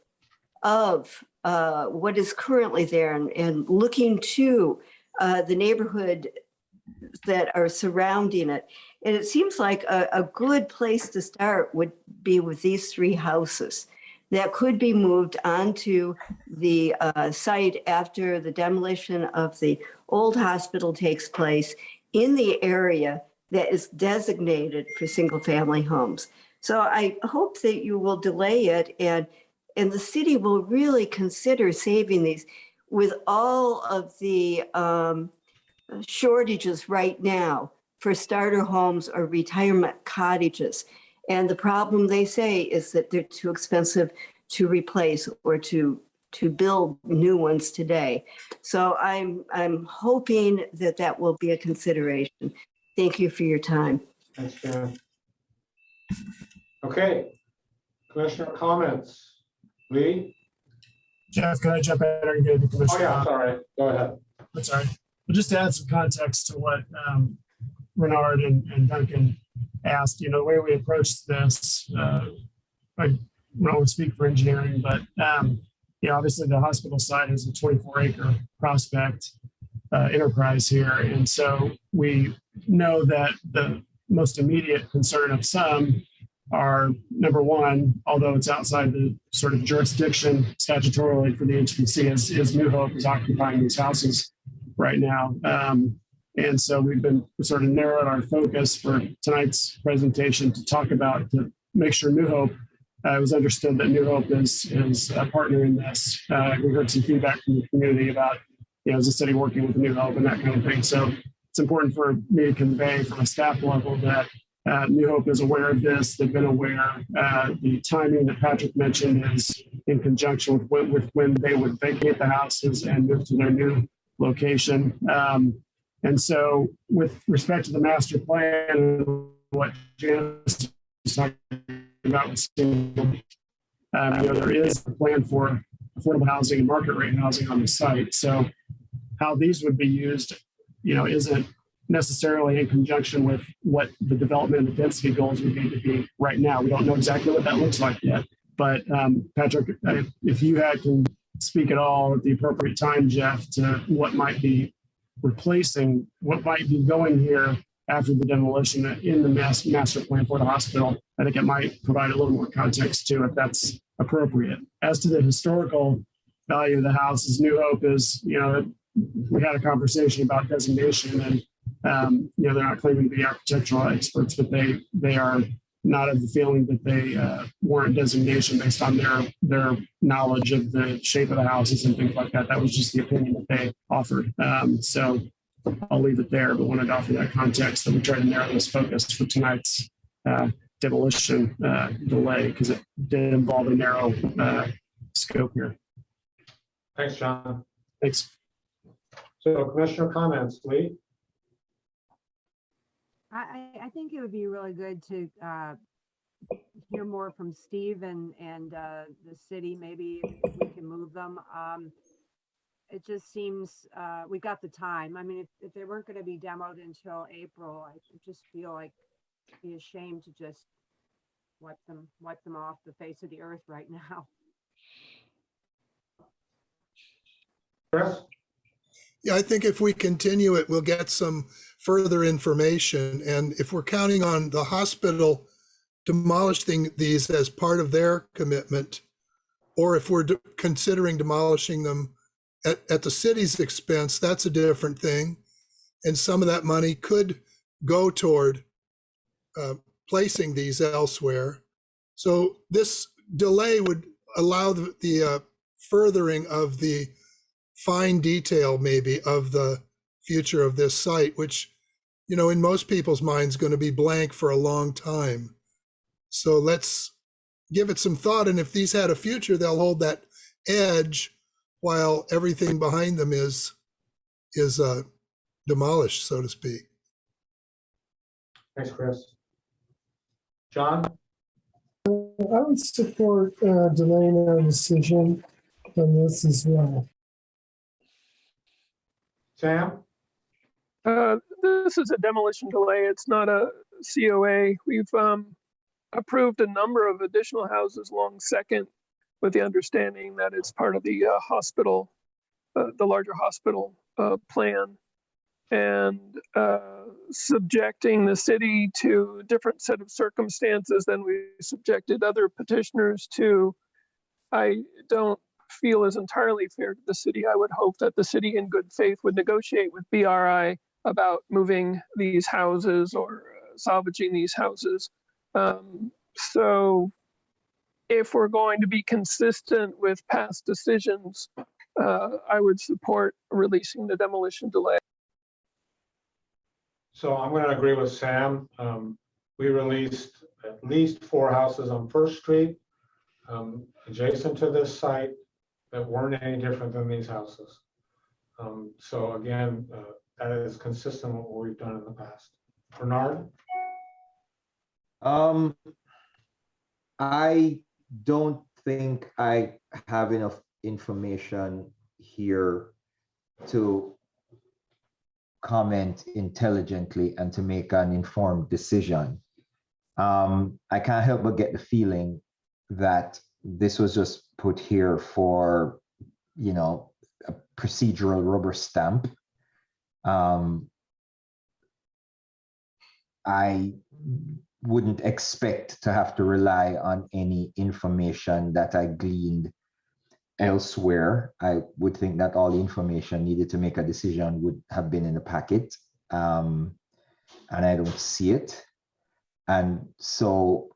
of what is currently there and looking to the neighborhood that are surrounding it. And it seems like a good place to start would be with these three houses that could be moved onto the site after the demolition of the old hospital takes place in the area that is designated for single family homes. So I hope that you will delay it and the city will really consider saving these with all of the shortages right now for starter homes or retirement cottages. And the problem, they say, is that they're too expensive to replace or to build new ones today. So I'm hoping that that will be a consideration. Thank you for your time. Thanks, Jan. Okay, commissioner comments. Lee? Jeff, can I jump in and give the Oh commissioner? yeah, sorry, go ahead. That's all right. But just to add some context to what Renard and Duncan asked, the way we approached this, I don't want to speak for engineering, but obviously the hospital site is a 24-acre prospect enterprise here. And so we know that the most immediate concern of some are, number one, although it's outside the sort of jurisdiction statutorily for the HPC, is New Hope is occupying these houses right now. And so we've been sort of narrowed our focus for tonight's presentation to talk about, to make sure New Hope, it was understood that New Hope is a partner in this. We heard some feedback from the community about, is the city working with New Hope and that kind of thing. So it's important for me to convey from a staff level that New Hope is aware of this. They've been aware. The timing that Patrick mentioned is in conjunction with when they would vacate the houses and move to their new location. And so with respect to the master plan, what Janice was talking about, there is a plan for affordable housing and market rate housing on the site. So how these would be used, isn't necessarily in conjunction with what the development and the density goals would need to be right now. We don't know exactly what that looks like yet. But Patrick, if you can speak at all at the appropriate time, Jeff, to what might be replacing, what might be going here after the demolition in the master plan for the hospital, I think it might provide a little more context too, if that's appropriate. As to the historical value of the houses, New Hope is, we had a conversation about designation, and they're not claiming to be architectural experts, but they are not of the feeling that they warrant designation based on their knowledge of the shape of the houses and things like that. That was just the opinion that they offered. So I'll leave it there, but wanted to offer that context that we try to narrow this focus for tonight's demolition delay, because it did involve a narrow scope here. Thanks, John. Thanks. So commissioner comments, Lee? I think it would be really good to hear more from Steve and the city. Maybe if we can move them. It just seems we got the time. I mean, if they weren't going to be demoed until April, I just feel like it'd be a shame to just wipe them off the face of the earth right now. Chris? Yeah, I think if we continue it, we'll get some further information. And if we're counting on the hospital demolishing these as part of their commitment, or if we're considering demolishing them at the city's expense, that's a different thing. And some of that money could go toward placing these elsewhere. So this delay would allow the furthering of the fine detail maybe of the future of this site, which, in most people's minds going to be blank for a long time. So let's give it some thought. And if these had a future, they'll hold that edge while everything behind them is demolished, so to speak. Thanks, Chris. John? I would support delaying our decision on this as well. Sam? This is a demolition delay. It's not a COA. We've approved a number of additional houses along Second with the understanding that it's part of the hospital, the larger hospital plan, and subjecting the city to a different set of circumstances than we subjected other petitioners to, I don't feel is entirely fair to the city. I would hope that the city in good faith would negotiate with BRI about moving these houses or salvaging these houses. So if we're going to be consistent with past decisions, I would support releasing the demolition delay. So I'm going to agree with Sam. we released at least 4 houses on First Street adjacent to this site that weren't any different than these houses. So again, that is consistent with what we've done in the past. Bernard? I don't think I have enough information here to comment intelligently and to make an informed decision. I can't help but get the feeling that this was just put here for, you know, a procedural rubber stamp. I wouldn't expect to have to rely on any information that I gleaned elsewhere. I would think that all the information needed to make a decision would have been in the packet, and I don't see it. And so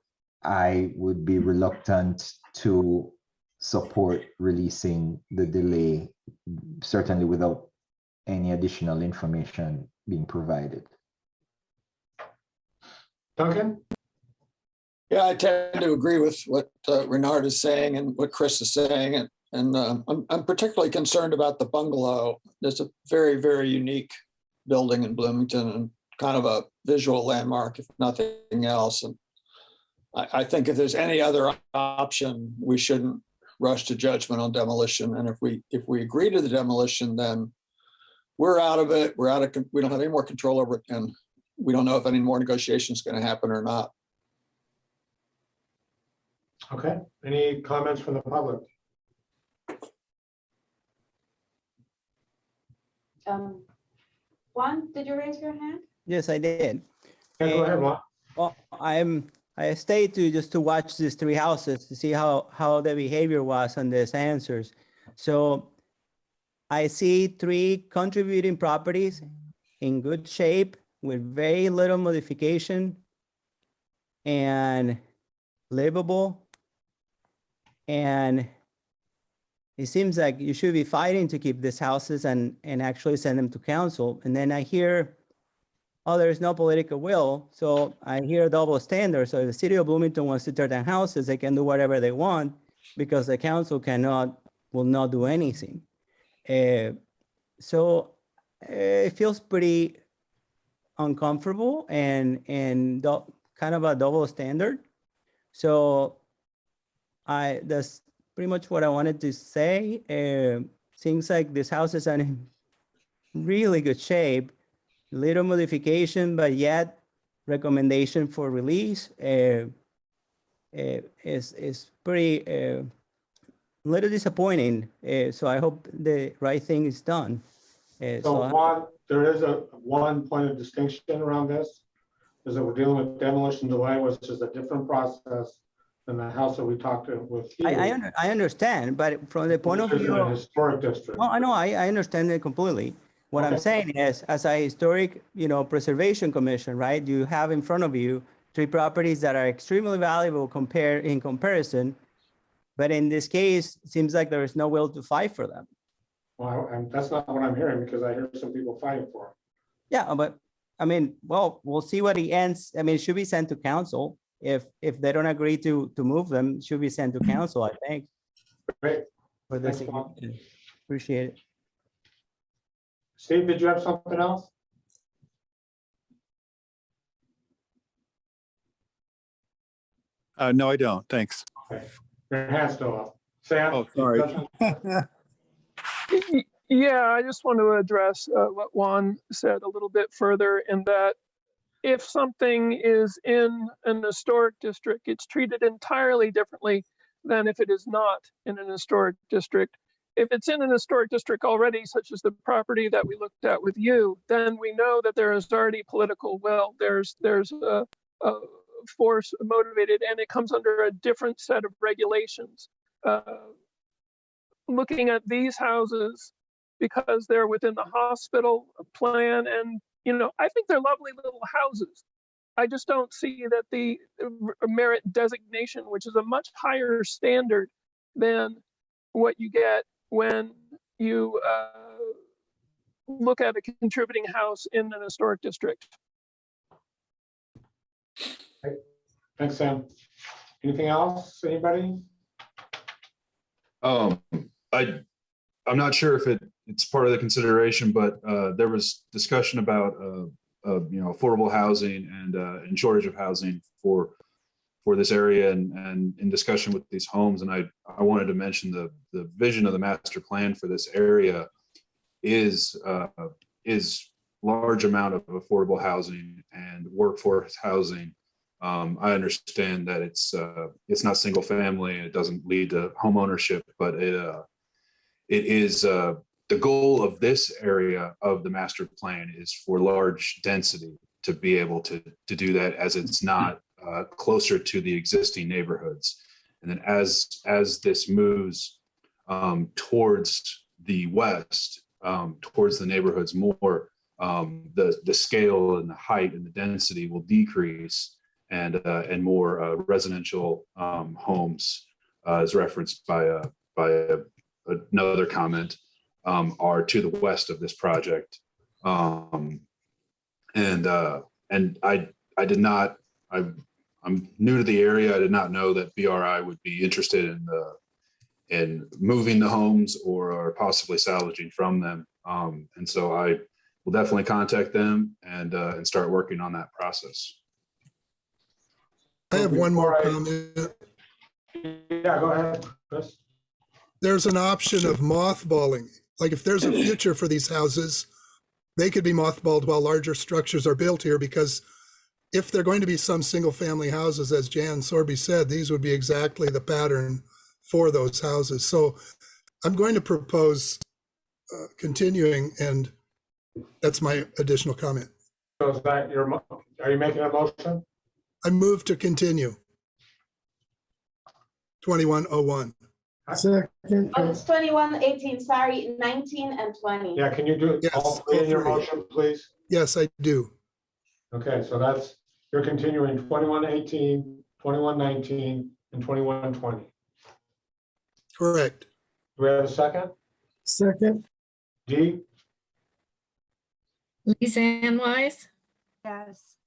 I would be reluctant to support releasing the delay, certainly without any additional information being provided. Duncan? Yeah, I tend to agree with what Renard is saying and what Chris is saying. And I'm particularly concerned about the bungalow. It's a very, very unique building in Bloomington and kind of a visual landmark, if nothing else. And I think if there's any other option, we shouldn't rush to judgment on demolition. And if we agree to the demolition, then we're out of it. We don't have any more control over it, and we don't know if any more negotiation is going to happen or not. Okay. Any comments from the public? Juan, did you raise your hand? Yes, I did. Yeah, go ahead, Juan. Well, I stayed to watch these 3 houses to see how the behavior was on these answers. So I see 3 contributing properties in good shape with very little modification and livable. And it seems like you should be fighting to keep these houses and actually send them to council. And then I hear, oh, there's no political will. So I hear a double standard. So if the city of Bloomington wants to tear down houses, they can do whatever they want because the council will not do anything. So it feels pretty uncomfortable and kind of a double standard. So that's pretty much what I wanted to say. Seems like this house is in really good shape, little modification, but yet recommendation for release is pretty little disappointing. So I hope the right thing is done. So Juan, there is one point of distinction around this, is that we're dealing with demolition delay, which is a different process than the house that we talked with here. I understand, but from the point of view of historic district. No, I know, I understand it completely. What I'm saying is, as a historic, preservation commission, right? You have in front of you 3 properties that are extremely valuable in comparison, but in this case, it seems like there is no will to fight for them. Well, that's not what I'm hearing, because I hear some people fighting for them. Yeah, but I mean, well, we'll see what he ends. I mean, it should be sent to council. If they don't agree to move them, it should be sent to council, I think. Great. For this, Thanks, appreciate it. Steve, did you have something else? No, I don't. Thanks. Okay. Your hand's still up. Sam? Oh, sorry. Yeah, I just want to address what Juan said a little bit further, in that if something is in an historic district, it's treated entirely differently than if it is not in an historic district. If it's in an historic district already, such as the property that we looked at with you, then we know that there is already political will. There's a force motivated, and it comes under a different set of regulations. Looking at these houses, because they're within the hospital plan, and I think they're lovely little houses. I just don't see that the merit designation, which is a much higher standard than what you get when you look at a contributing house in an historic district. Thanks, Sam. Anything else, anybody? I'm not sure if it's part of the consideration, but there was discussion about affordable housing and shortage of housing for this area and in discussion with these homes. And I wanted to mention the vision of the master plan for this area is large amount of affordable housing and workforce housing. I understand that it's not single family and it doesn't lead to home ownership, but it is the goal of this area of the master plan is for large density to be able to do that, as it's not closer to the existing neighborhoods. And then as this moves towards the west, towards the neighborhoods more, the scale and the height and the density will decrease, and more residential homes, as referenced by another comment, are to the west of this project. And I did not, I'm new to the area. I did not know that BRI would be interested in moving the homes or possibly salvaging from them. And so I will definitely contact them and start working on that process. I have one more comment. Yeah, go ahead, Chris. There's an option of mothballing. Like if there's a future for these houses, they could be mothballed while larger structures are built here, because if they're going to be some single family houses, as Jan Sorby said, these would be exactly the pattern for those houses. So I'm going to propose continuing, and that's my additional comment. So is that are you making a motion? I move to continue. 2101. Second. Oh, it's 2118, sorry, 19 and 20. Yeah, can you do Yes, all three in your all three. motion, please? Yes, I do. Okay, so that's, you're continuing 2118, 2119, and 2120. Correct. Do we have a second? Second. Dee? Lisa Ann Wise, Yes.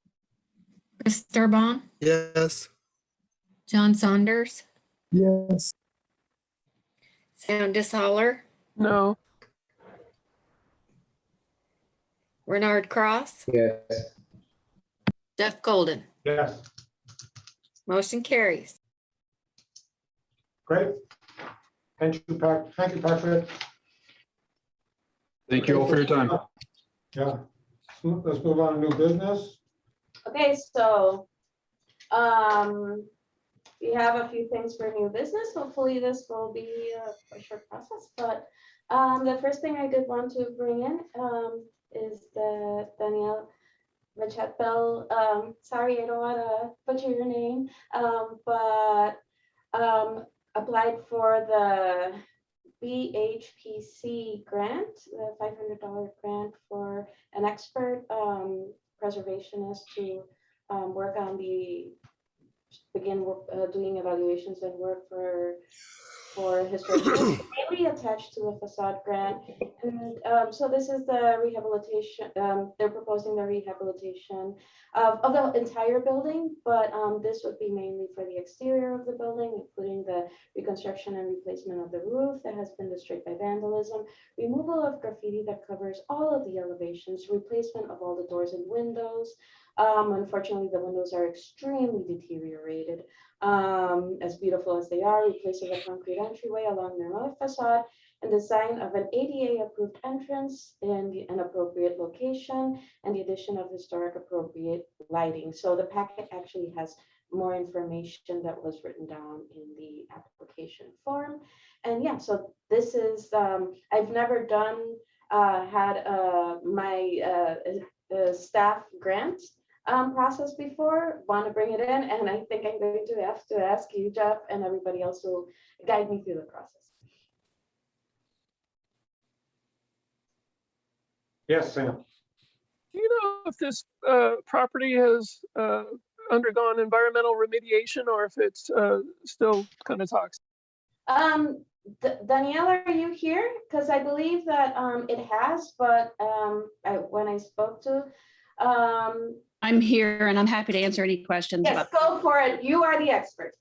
Chris Sturbaum, Yes. John Saunders, Yes. Sam Disholler, No. Renard Cross, Yes. Jeff Golden. Yes. Motion carries. Great. Thank you, Patrick. Thank you all for your time. Yeah. Let's move on to new business. Okay, so we have a few things for new business. Hopefully this will be a short process, but the first thing I did want to bring in is the Danielle Machetbel. Sorry, I don't want to butcher your name, but applied for the BHPC grant, the $500 grant for an expert preservationist to work on doing evaluations and work for historic buildings, mainly attached to the facade grant. And so this is the rehabilitation. They're proposing the rehabilitation of the entire building, but this would be mainly for the exterior of the building, including the reconstruction and replacement of the roof that has been destroyed by vandalism, removal of graffiti that covers all of the elevations, replacement of all the doors and windows. Unfortunately, the windows are extremely deteriorated. As beautiful as they are, replacing a concrete entryway along the north facade, and design of an ADA approved entrance in an appropriate location, and the addition of historic appropriate lighting. So the packet actually has more information that was written down in the application form. And yeah, so this is, I've never had my staff grant process before, want to bring it in, and I think I'm going to have to ask you, Jeff, and everybody else who will guide me through the process. Yes, Sam. Do you know if this property has undergone environmental remediation or if it's still kind of toxic? Danielle, are you here? Because I believe that it has, but when I spoke to I'm here and I'm happy to answer any questions. Yes, go for it. You are the expert.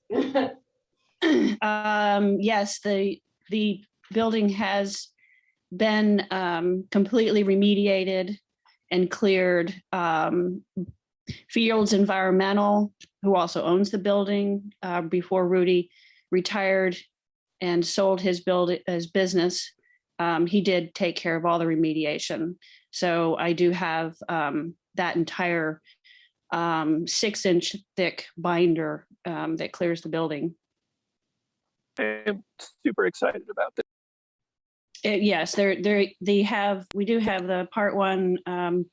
Yes, the building has been completely remediated and cleared. Fields Environmental, who also owns the building, before Rudy retired and sold his business, he did take care of all the remediation. So I do have that entire 6-inch thick binder that clears the building. I'm super excited about this. Yes, we do have the part 1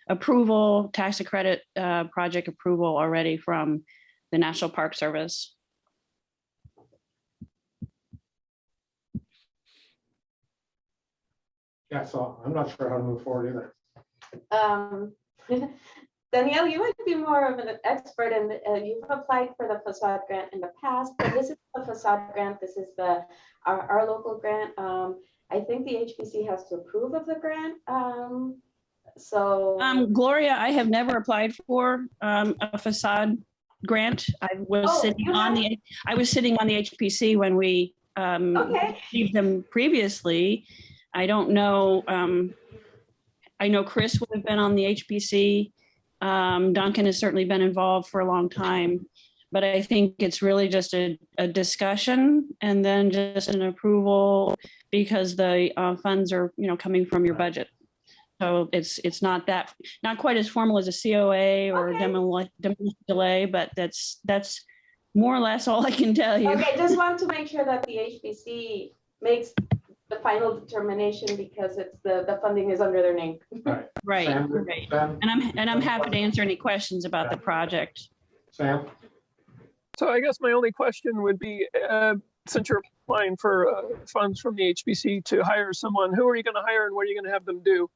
approval, tax credit project approval already from the National Park Service. Yeah, so I'm not sure how to move forward either. Danielle, you might be more of an expert, and you've applied for the facade grant in the past, but this is the facade grant. This is our local grant. I think the HPC has to approve of the grant. Gloria, I have never applied for a facade grant. I was sitting on the HPC when we received them previously. I don't know. I know Chris would have been on the HPC. Duncan has certainly been involved for a long time, but I think it's really just a discussion and then just an approval because the funds are, coming from your budget. So it's not quite as formal as a COA or a demolition delay, but that's more or less all I can tell you. Okay, just want to make sure that the HPC makes the final determination because it's the funding is under their name. Right. Sam, Right. Sam? And I'm happy to answer any questions about the project. Sam? So I guess my only question would be, since you're applying for funds from the HBC to hire someone, who are you going to hire and what are you going to have them do?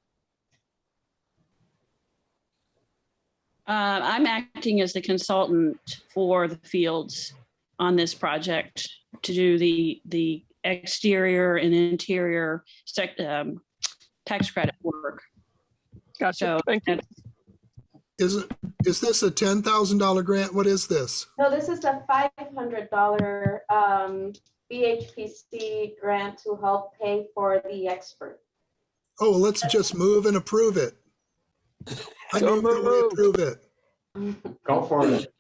I'm acting as the consultant for the fields on this project to do the exterior and interior tax credit work. Gotcha. So thank you. Is this a $10,000 grant? What is this? No, this is a $500 BHPC grant to help pay for the expert. Oh, well, let's just move and approve it. I move that we approve it. Go for it.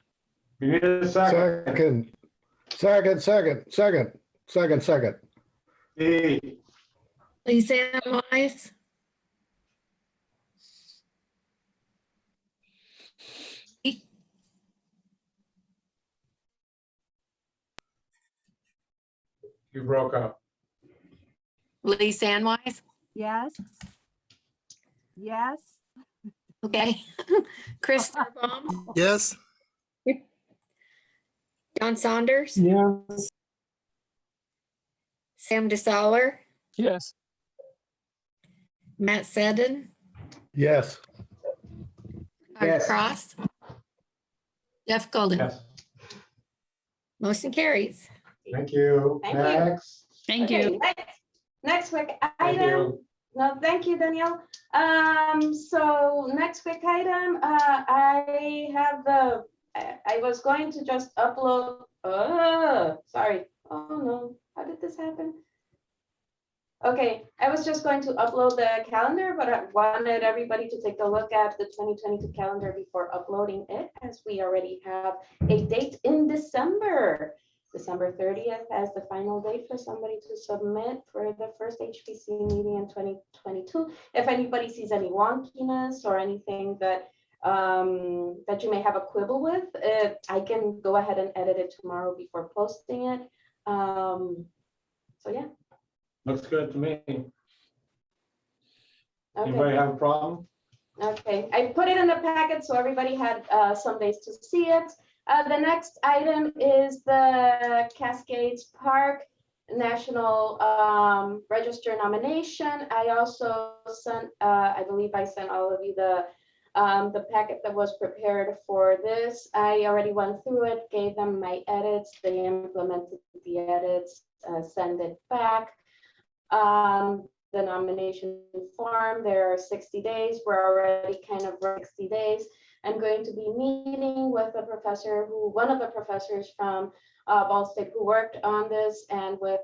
You need a second. Second. E. Lisa Ann Wise, You broke up. Lisa Ann Wise. Yes. Yes. Okay. Chris Starbaum, Yes. John Saunders, Yes. Sam DeSaller, Yes. Matt Seddon, Yes. Art Cross, Jeff Golden. Yes. Motion carries. Thank you. Thank you. Next. Thank Okay, you. next quick Thank item. you. No, thank you, Danielle. So next quick item, I was going to just upload, sorry. Oh no, how did this happen? Okay, I was just going to upload the calendar, but I wanted everybody to take a look at the 2022 calendar before uploading it, as we already have a date in December. December 30th as the final date for somebody to submit for the first HPC meeting in 2022. If anybody sees any wonkiness or anything that that you may have a quibble with, I can go ahead and edit it tomorrow before posting it. So yeah. Looks good to me. Okay. Anybody have a problem? Okay, I put it in the packet so everybody had some days to see it. The next item is the Cascades Park National Register nomination. I also sent, I believe I sent all of you the packet that was prepared for this. I already went through it, gave them my edits. They implemented the edits, send it back. The nomination form, there are 60 days. We're already kind of 60 days. I'm going to be meeting with one of the professors from Ball State who worked on this, and with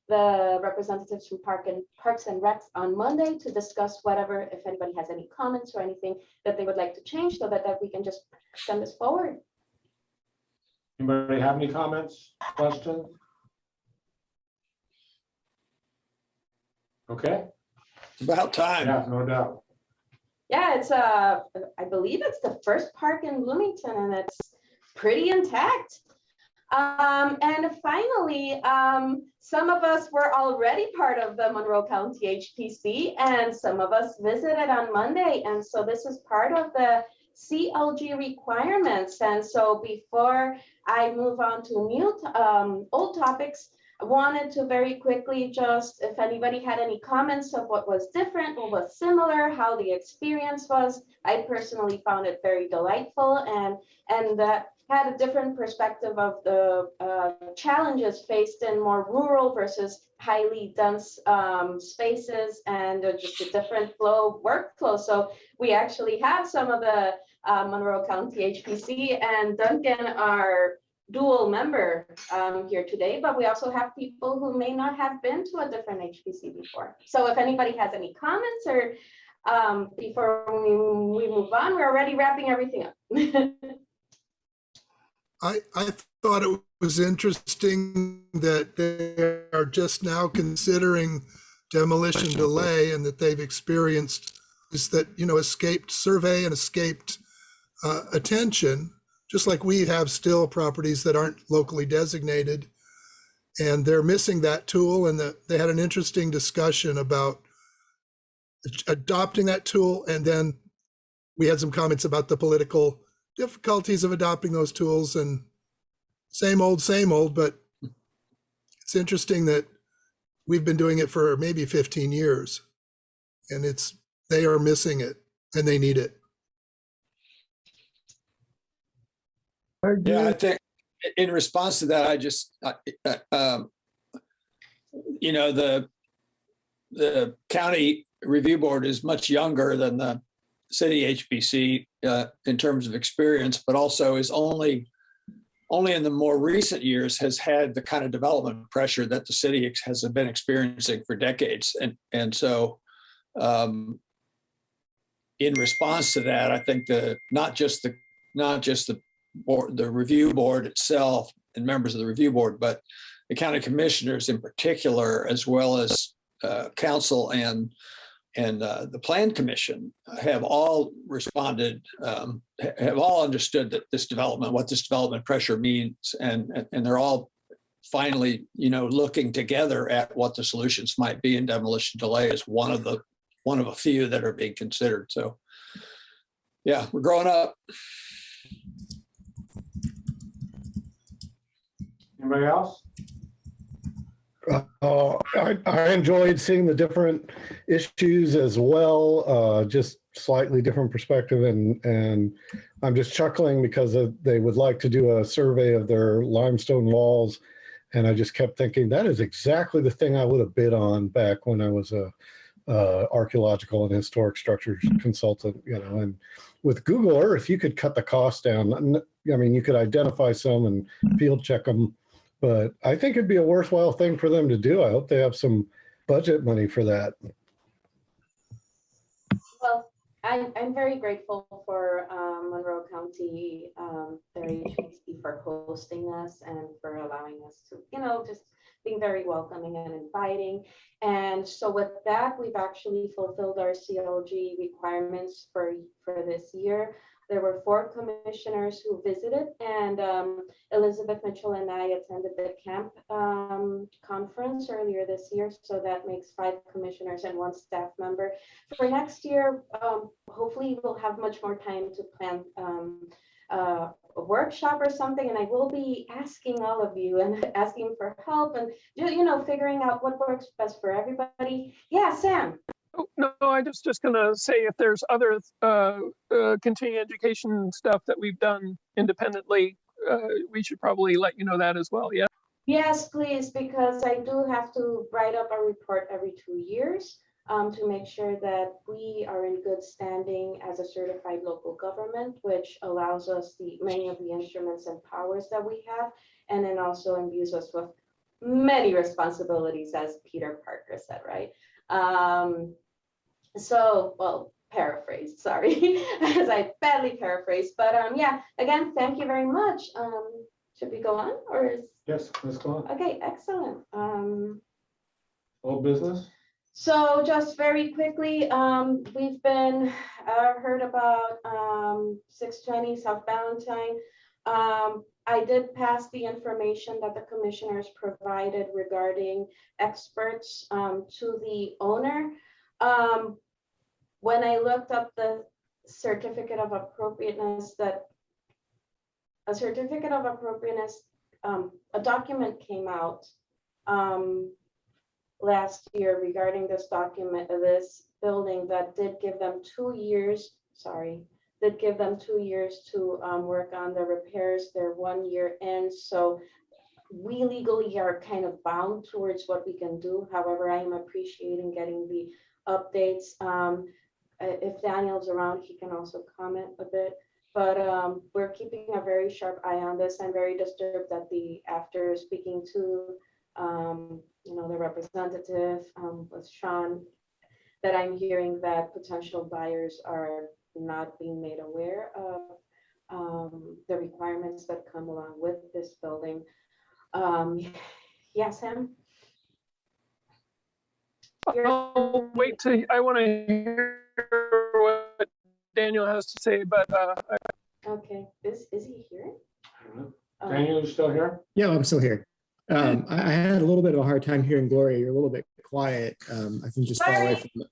the representatives from Parks and Recs on Monday to discuss whatever, if anybody has any comments or anything that they would like to change, so that we can just send this forward. Anybody have any comments, questions? Okay. It's about time. Yeah, no doubt. Yeah, it's I believe it's the first park in Bloomington, and it's pretty intact. And finally, some of us were already part of the Monroe County HPC, and some of us visited on Monday. And so this is part of the CLG requirements. And so before I move on to old topics, I wanted to very quickly just, if anybody had any comments of what was different, what was similar, how the experience was. I personally found it very delightful, and had a different perspective of the challenges faced in more rural versus highly dense spaces, and just a different workflow. So we actually have some of the Monroe County HPC and Duncan are dual member here today, but we also have people who may not have been to a different HPC before. So if anybody has any comments, or before we move on, we're already wrapping everything up. I thought it was interesting that they are just now considering demolition delay, and that they've experienced is that, escaped survey and escaped attention, just like we have still properties that aren't locally designated, and they're missing that tool. And they had an interesting discussion about adopting that tool, and then we had some comments about the political difficulties of adopting those tools, and same old, but it's interesting that we've been doing it for maybe 15 years, and they are missing it, and they need it. Yeah, I think in response to that, I just, the county review board is much younger than the city HPC in terms of experience, but also is only in the more recent years has had the kind of development pressure that the city has been experiencing for decades. And so in response to that, I think not just the board, the review board itself and members of the review board, but the county commissioners in particular, as well as council and the plan commission, have all responded, have all understood that what this development pressure means, and they're all finally, looking together at what the solutions might be. And demolition delay is one of a few that are being considered. So, yeah, we're growing up. Anybody else? I enjoyed seeing the different issues as well, just slightly different perspective, and I'm just chuckling because they would like to do a survey of their limestone walls, and I just kept thinking that is exactly the thing I would have bid on back when I was a archaeological and historic structures consultant, and with Google Earth you could cut the cost down. I mean, you could identify some and field check them, but I think it'd be a worthwhile thing for them to do. I hope they have some budget money for that. Well, I'm very grateful for Monroe County, their agency, for hosting us and for allowing us to, just being very welcoming and inviting. And so with that, we've actually fulfilled our CLG requirements for this year. There were 4 commissioners who visited, and Elizabeth Mitchell and I attended the camp conference earlier this year. So that makes 5 commissioners and 1 staff member. For next year, hopefully we'll have much more time to plan a workshop or something, and I will be asking all of you and asking for help and figuring out what works best for everybody. Yeah, Sam. Oh, no, I was just going to say, if there's other continuing education stuff that we've done independently, we should probably let you know that as well. Yeah. Yes, please, because I do have to write up a report every 2 years. to make sure that we are in good standing as a certified local government, which allows us many of the instruments and powers that we have, and then also imbues us with many responsibilities, as Peter Parker said, right? Well, paraphrased, sorry, as I badly paraphrased, but yeah, again, thank you very much. Should we go on, or is? Yes, let's go on. Okay, excellent. Old business? So just very quickly, we've been heard about 620 South Valentine. I did pass the information that the commissioners provided regarding experts to the owner. When I looked up the certificate of appropriateness, a document came out last year regarding this building that did give them 2 years, did give them 2 years to work on the repairs. They're 1 year in, so we legally are kind of bound towards what we can do. However, I am appreciating getting the updates. If Daniel's around, he can also comment a bit. But we're keeping a very sharp eye on this. I'm very disturbed that after speaking to the representative with Sean, that I'm hearing that potential buyers are not being made aware of the requirements that come along with this building. Yes, Sam? I'll wait till I want to hear what Daniel has to say, but okay, is he here? Daniel, you still here? Yeah, I'm still here. I had a little bit of a hard time hearing Gloria. You're a little bit quiet. I think just far away from it.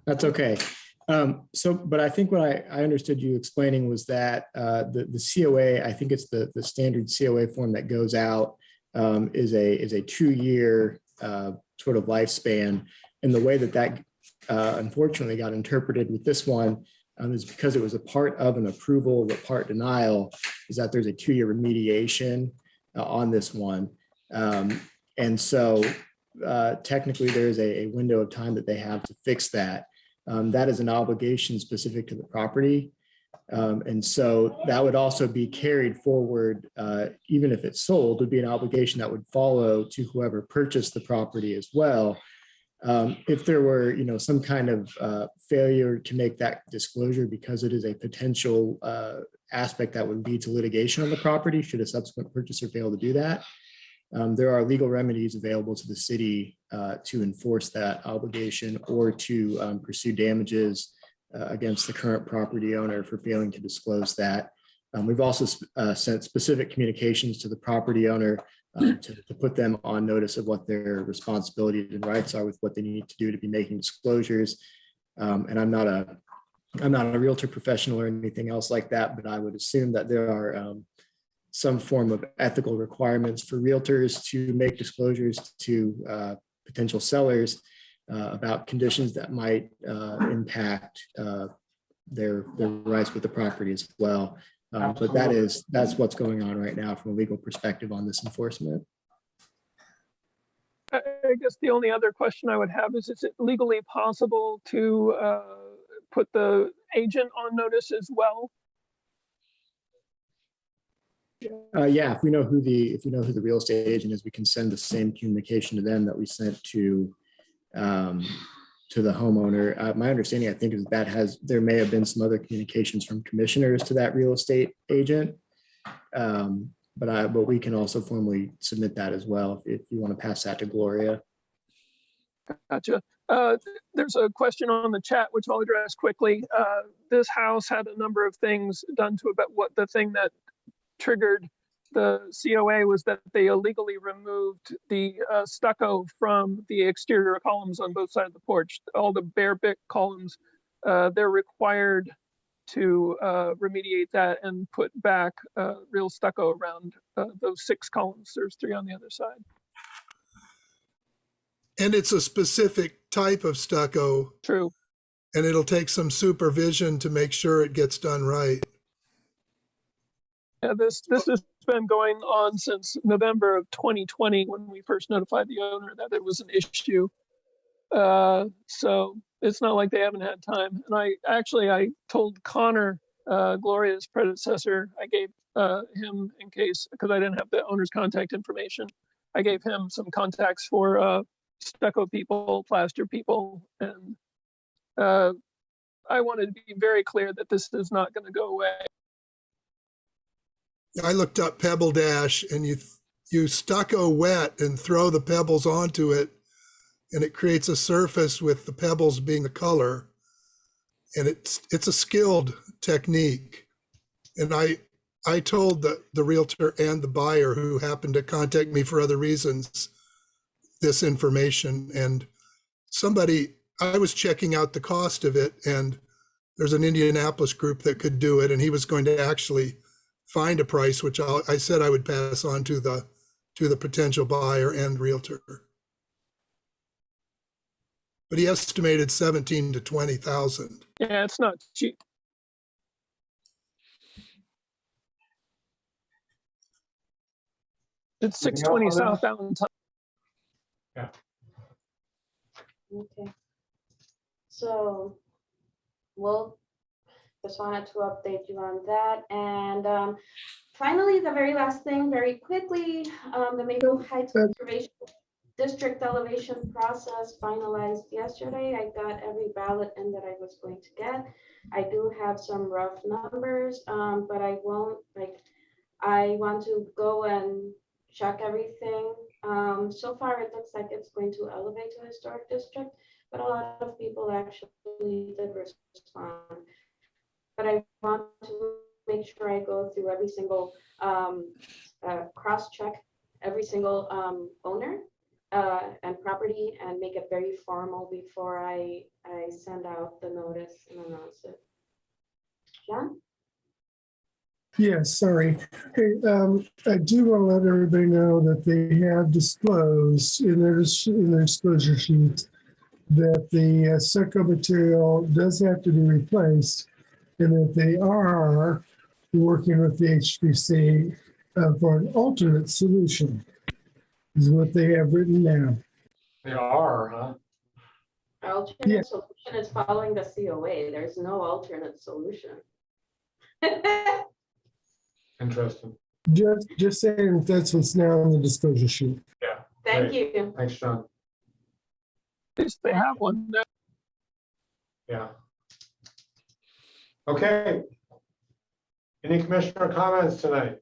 That's okay. But I think what I understood you explaining was that the COA, I think it's the standard COA form that goes out is a 2-year sort of lifespan. And the way that unfortunately got interpreted with this one is because it was a part of an approval, the part denial is that there's a 2-year remediation on this one. And so technically there's a window of time that they have to fix that. That is an obligation specific to the property. And so that would also be carried forward, even if it's sold, would be an obligation that would follow to whoever purchased the property as well. If there were, some kind of failure to make that disclosure because it is a potential aspect that would lead to litigation on the property, should a subsequent purchaser fail to do that, there are legal remedies available to the city to enforce that obligation or to pursue damages against the current property owner for failing to disclose that. We've also sent specific communications to the property owner to put them on notice of what their responsibilities and rights are with what they need to do to be making disclosures. And I'm not a realtor professional or anything else like that, but I would assume that there are some form of ethical requirements for realtors to make disclosures to potential sellers about conditions that might impact their rights with the property as well. But that's what's going on right now from a legal perspective on this enforcement. I guess the only other question I would have is it legally possible to put the agent on notice as well? Yeah, if we know who the real estate agent is, we can send the same communication to them that we sent to the homeowner. My understanding, I think, is there may have been some other communications from commissioners to that real estate agent, but we can also formally submit that as well if you want to pass that to Gloria. Gotcha. There's a question on the chat, which I'll address quickly. This house had a number of things done to it, but the thing that triggered the COA was that they illegally removed the stucco from the exterior columns on both sides of the porch. All the bare brick columns, they're required to remediate that and put back real stucco around those 6 columns. There's 3 on the other side. And it's a specific type of stucco. True. And it'll take some supervision to make sure it gets done right. Yeah, this has been going on since November of 2020 when we first notified the owner that it was an issue. So it's not like they haven't had time. And I told Connor, Gloria's predecessor, I gave him, in case, because I didn't have the owner's contact information, I gave him some contacts for stucco people, plaster people, and I wanted to be very clear that this is not going to go away. I looked up Pebble Dash, and you stucco wet and throw the pebbles onto it, and it creates a surface with the pebbles being the color. And it's a skilled technique. And I told the realtor and the buyer, who happened to contact me for other reasons, this information. And I was checking out the cost of it, and there's an Indianapolis group that could do it, and he was going to actually find a price, which I said I would pass on to the potential buyer and realtor. But he estimated 17 to 20,000. Yeah, it's not cheap. It's 620 South Valentine. Yeah. Okay. So just wanted to update you on that. And finally, the very last thing, very quickly, the Maple Heights Conservation District elevation process finalized yesterday. I got every ballot in that I was going to get. I do have some rough numbers, but I want to go and check everything. So far, it looks like it's going to elevate to historic district, but a lot of people actually did respond. But I want to make sure I go through every single cross-check every single owner and property and make it very formal before I send out the notice and announce it. John? Yes, sorry. Hey, I do want to let everybody know that they have disclosed in their disclosure sheet that the stucco material does have to be replaced, and that they are working with the HPC for an alternate solution, is what they have written down. They are, huh? Alternate solution is following the COA. There's no alternate solution. Interesting. Just saying that's what's now on the disclosure sheet. Yeah. Thank Great. you. Thanks, John. At least they have one now. Yeah. Okay. Any commissioner comments tonight?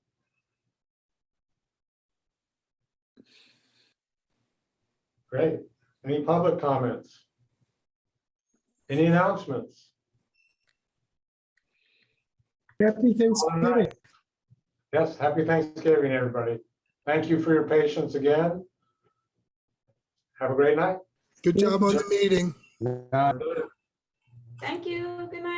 Great. Any public comments? Any announcements? Happy Thanksgiving. Yes, happy Thanksgiving, everybody. Thank you for your patience again. Have a great night. Good job on the meeting. Thank you. Good night.